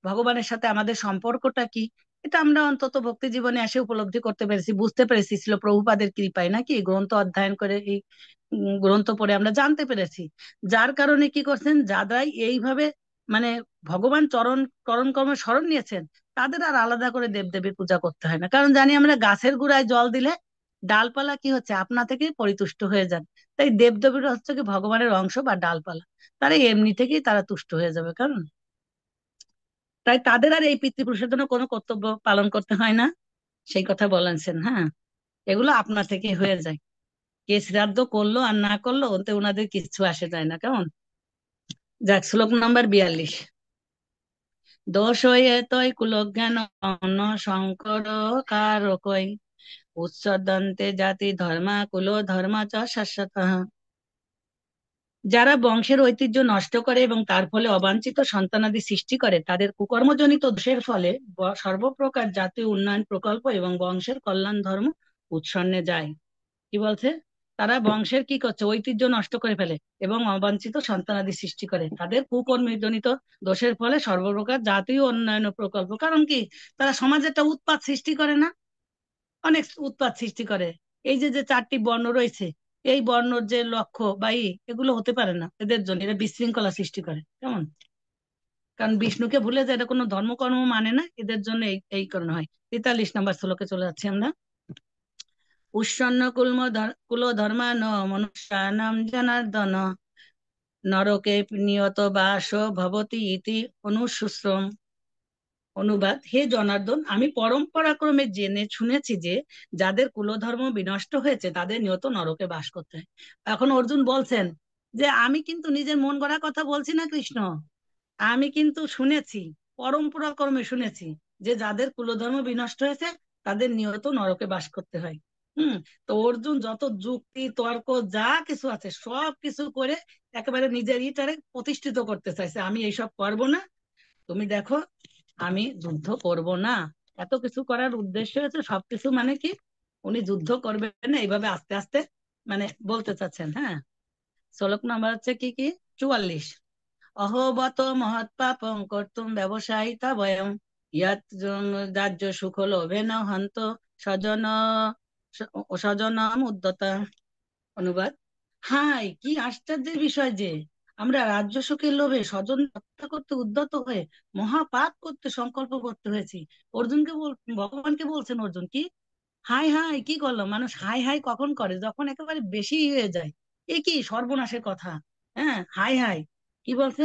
ভগবানের সাথে আমাদের সম্পর্কটা কি, এটা আমরা অন্তত ভক্তি জীবনে এসে উপলব্ধি করতে পেরেছি, বুঝতে পেরেছি, ছিল প্রভুপাদের কৃপায়, নাকি গ্রন্থ অধ্যয়ন করে, এই গ্রন্থ পড়ে আমরা জানতে পেরেছি। যার কারণে কি করছেন, যারাই এইভাবে মানে ভগবান চরণ কর্ম স্মরণ নিয়েছেন, তাদের আর আলাদা করে দেবদেবীর পূজা করতে হয় না। কারণ জানি আমরা গাছের গোড়ায় জল দিলে ডালপালা কি হচ্ছে, আপনা থেকে পরিতুষ্ট হয়ে যান। তাই দেবদেবীরা হচ্ছে কি ভগবানের অংশ বা ডালপালা, তারা এমনি থেকেই তারা তুষ্ট হয়ে যাবে। কারণ তাই তাদের আর এই পিতৃপুরুষের জন্য কোনো কর্তব্য পালন করতে হয় না, সেই কথা বলেছেন। হ্যাঁ, এগুলো আপনা থেকে হয়ে যায়, কে শ্রাদ্ধ করলো আর না করলো ওতে ওনাদের কিছু আসে যায় না। কেমন? যাক, শ্লোক নাম্বার 42, দোষ হয়ে তৈ কুলজ্ঞান অন শঙ্কর কারকই উৎসদন্তে জাতি ধর্মা কুল ধর্মা চ শাশ্বত। যারা বংশের ঐতিহ্য নষ্ট করে এবং তার ফলে অবাঞ্ছিত সন্তানাদি সৃষ্টি করে, তাদের কুকর্মজনিত দোষের ফলে সর্বপ্রকার জাতীয় উন্নয়ন প্রকল্প এবং বংশের কল্যাণ ধর্ম উৎসন্নে যায়। কি বলছে? তারা বংশের কি করছে, ঐতিহ্য নষ্ট করে ফেলে এবং অবাঞ্ছিত সন্তানাদি সৃষ্টি করে। তাদের কুকর্মজনিত দোষের ফলে সর্বপ্রকার জাতীয় উন্নয়ন প্রকল্প, কারণ কি, তারা সমাজে একটা উৎপাত সৃষ্টি করে না, অনেক উৎপাত সৃষ্টি করে। এই যে যে চারটি বর্ণ রয়েছে, এই বর্ণর যে লক্ষ্য বা এগুলো হতে পারে না এদের জন্য, এরা বিশৃঙ্খলা সৃষ্টি করে। কেমন, কারণ বিষ্ণুকে ভুলে যায়, এটা কোনো ধর্মকর্ম মানে না, এদের জন্য এই এই কারণে হয়। 43 নম্বর শ্লোকে চলে যাচ্ছি আমরা। উৎসন্ন কুল ধর্মান মনুষ্যানাম জনার্দন নরকে নিয়ত বাস ভবতি ইতি অনুশুশ্রম। অনুবাদ: হে জনার্দন, আমি পরম্পরাক্রমে জেনে শুনেছি যে যাদের কুলধর্ম বিনষ্ট হয়েছে তাদের নিয়ত নরকে বাস করতে হয়। এখন অর্জুন বলছেন যে আমি কিন্তু নিজের মন গড়া কথা বলছি না কৃষ্ণ, আমি কিন্তু শুনেছি, পরম্পরা ক্রমে শুনেছি যে যাদের কুলধর্ম বিনষ্ট হয়েছে তাদের নিয়ত নরকে বাস করতে হয়। হুম। তো অর্জুন যত যুক্তি তর্ক যা কিছু আছে সব কিছু করে একেবারে নিজের ইটারে প্রতিষ্ঠিত করতে চাইছে, আমি এইসব করব না, তুমি দেখো আমি যুদ্ধ করব না। এত কিছু করার উদ্দেশ্য হচ্ছে সবকিছু মানে কি, উনি যুদ্ধ করবেন না, এইভাবে আস্তে আস্তে মানে বলতে চাচ্ছেন। হ্যাঁ, শ্লোক নাম্বার হচ্ছে কি কি 44। অহোবত মহৎ পাপং কর্তুম ব্যবসায়িতা বয়ম ইয়াত রাজ্য সুখ লোভেন হন্ত স্বজন স্বজনম উদ্যতা। অনুবাদ: হাই, কি আশ্চর্যের বিষয় যে আমরা রাজ্য সুখের লোভে স্বজন হত্যা করতে উদ্যত হয়ে মহাপাপ করতে সংকল্প করতে হয়েছি। অর্জুনকে ভগবানকে বলছেন অর্জুন কি, হাই হাই কি করলো মানুষ, হাই হাই কখন করে, যখন একেবারে বেশি হয়ে যায়। এ কি সর্বনাশের কথা। হ্যাঁ, হাই হাই কি বলছে,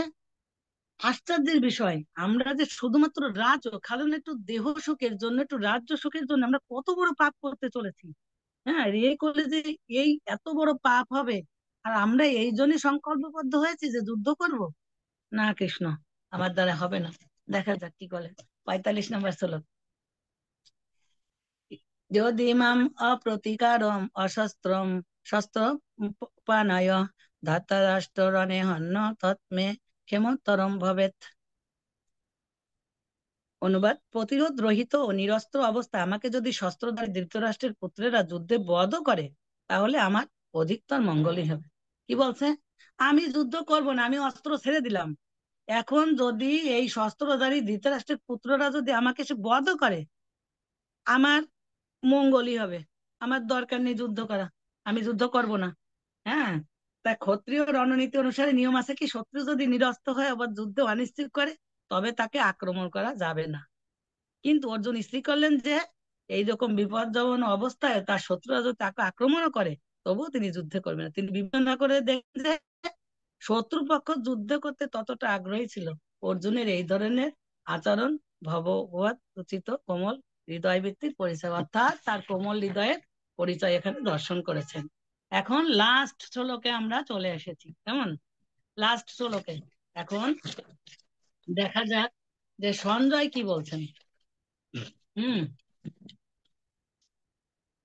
আশ্চর্যের বিষয় আমরা যে শুধুমাত্র রাজ্য, কারণ একটু দেহ সুখের জন্য, একটু রাজ্য সুখের জন্য আমরা কত বড় পাপ করতে চলেছি। হ্যাঁ, এ করলে যে এই এত বড় পাপ হবে, আর আমরা এই জন্যই সংকল্পবদ্ধ হয়েছি যে যুদ্ধ করব। না কৃষ্ণ, আমার দ্বারা হবে না, দেখা যাক কি করে। 45 নম্বর শ্লোক। যদি মাম অপ্রতিকারম অশস্ত্রম শস্ত্র পানায় ধাতরাষ্ট্ররণে হন্য তৎমে ক্ষেমতরম ভবেত। অনুবাদ: প্রতিরোধ রহিত ও নিরস্ত্র অবস্থা আমাকে যদি শস্ত্রধারী ধৃতরাষ্ট্রের পুত্রেরা যুদ্ধে বধ করে তাহলে আমার অধিকতর মঙ্গলই হবে। কি বলছে, আমি যুদ্ধ করব না, আমি অস্ত্র ছেড়ে দিলাম, এখন যদি এই শস্ত্রধারী ধৃতরাষ্ট্রের পুত্ররা যদি আমাকে সে বধ করে আমার মঙ্গলই হবে, আমার দরকার নেই যুদ্ধ করা, আমি যুদ্ধ করব না। হ্যাঁ, তা ক্ষত্রিয় রণনীতি অনুসারে নিয়ম আছে কি, শত্রু যদি নিরস্ত্র হয় আবার যুদ্ধে অনিশ্চিত করে তবে তাকে আক্রমণ করা যাবে না। কিন্তু অর্জুন স্থির করলেন যে এইরকম বিপজ্জনক অবস্থায় তার শত্রুরা যদি তাকে আক্রমণও করে তবুও তিনি যুদ্ধে করবেন না। তিনি বিবেচনা করে দেখেন যে শত্রুপক্ষ যুদ্ধ করতে ততটা আগ্রহী ছিল। অর্জুনের এই ধরনের আচরণ ভগবত উচিত কোমল হৃদয় ভিত্তিক পরিচয়, অর্থাৎ তার কোমল হৃদয়ের পরিচয় এখানে দর্শন করেছেন। এখন লাস্ট শ্লোকে আমরা চলে এসেছি, কেমন, লাস্ট শ্লোকে এখন দেখা যাক যে সঞ্জয় কি বলছেন। হুম।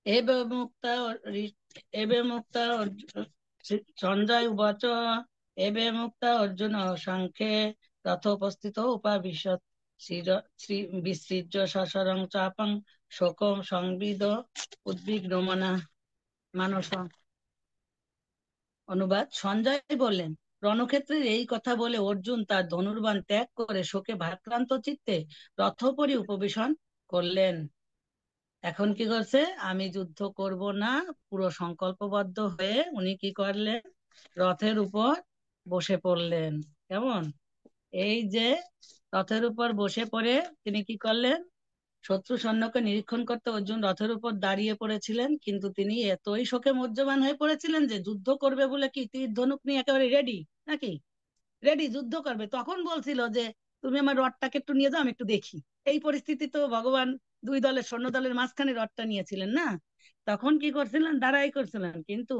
এবে মুক্তা এবে মুক্তা সঞ্জয় উবাচ এবে মুক্তা অর্জুন সংখ্যে রথোপস্থিত উপাবিশৎ শ্রী বিসৃজ্য সশরং চাপং শোকং সংবিদ উদ্বিগ্নমনা মানস। অনুবাদ: সঞ্জয় বললেন, রণক্ষেত্রের এই কথা বলে অর্জুন তার ধনুর্বাণ ত্যাগ করে শোকে ভারাক্রান্ত চিত্তে রথোপরি উপবেশন করলেন। এখন কি করছে, আমি যুদ্ধ করব না, পুরো সংকল্পবদ্ধ হয়ে উনি কি করলেন, রথের উপর বসে পড়লেন। কেমন, এই যে রথের উপর বসে পড়ে তিনি কি করলেন, শত্রু সৈন্যকে নিরীক্ষণ করতে অর্জুন রথের উপর দাঁড়িয়ে পড়েছিলেন, কিন্তু তিনি এতই শোকে মজ্জবান হয়ে পড়েছিলেন যে যুদ্ধ করবে বলে কি তীর ধনুক নিয়ে একেবারে রেডি, নাকি রেডি যুদ্ধ করবে, তখন বলছিল যে তুমি আমার রথটাকে একটু নিয়ে যাও আমি একটু দেখি। এই পরিস্থিতি তো ভগবান দুই দলের সৈন্য দলের মাঝখানে রথটা নিয়েছিলেন না, তখন কি করছিলেন, দাঁড়াই করছিলেন, কিন্তু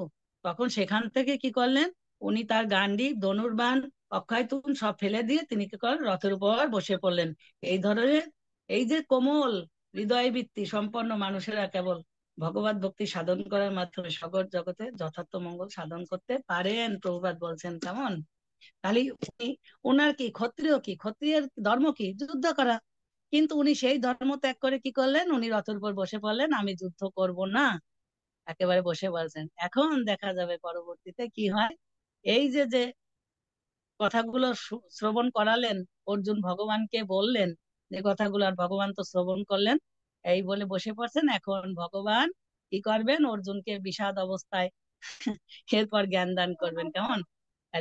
তখন সেখান থেকে কি করলেন, উনি তার গান্ডীব ধনুর্বাণ অক্ষয় তুণ সব ফেলে দিয়ে তিনি কি করলেন, রথের উপর বসে পড়লেন। এই ধরনের এই যে কোমল হৃদয় বৃত্তি সম্পন্ন মানুষেরা কেবল ভগবত ভক্তি সাধন করার মাধ্যমে সগর জগতে যথার্থ মঙ্গল সাধন করতে পারেন, প্রভুপাদ বলছেন। কেমন, তাহলে উনি, ওনার কি ক্ষত্রিয়, কি ক্ষত্রিয়ের ধর্ম কি যুদ্ধ করা, কিন্তু উনি সেই ধর্ম ত্যাগ করে কি করলেন, উনি রথের উপর বসে পড়লেন, আমি যুদ্ধ করব না, একেবারে বসে বলছেন। এখন দেখা যাবে পরবর্তীতে কি হয়। এই যে যে কথাগুলো শ্রবণ করালেন, অর্জুন ভগবানকে বললেন যে কথাগুলো, আর ভগবান তো শ্রবণ করলেন, এই বলে বসে পড়ছেন। এখন ভগবান কি করবেন, অর্জুনকে বিষাদ অবস্থায় এরপর জ্ঞান দান করবেন, কেমন।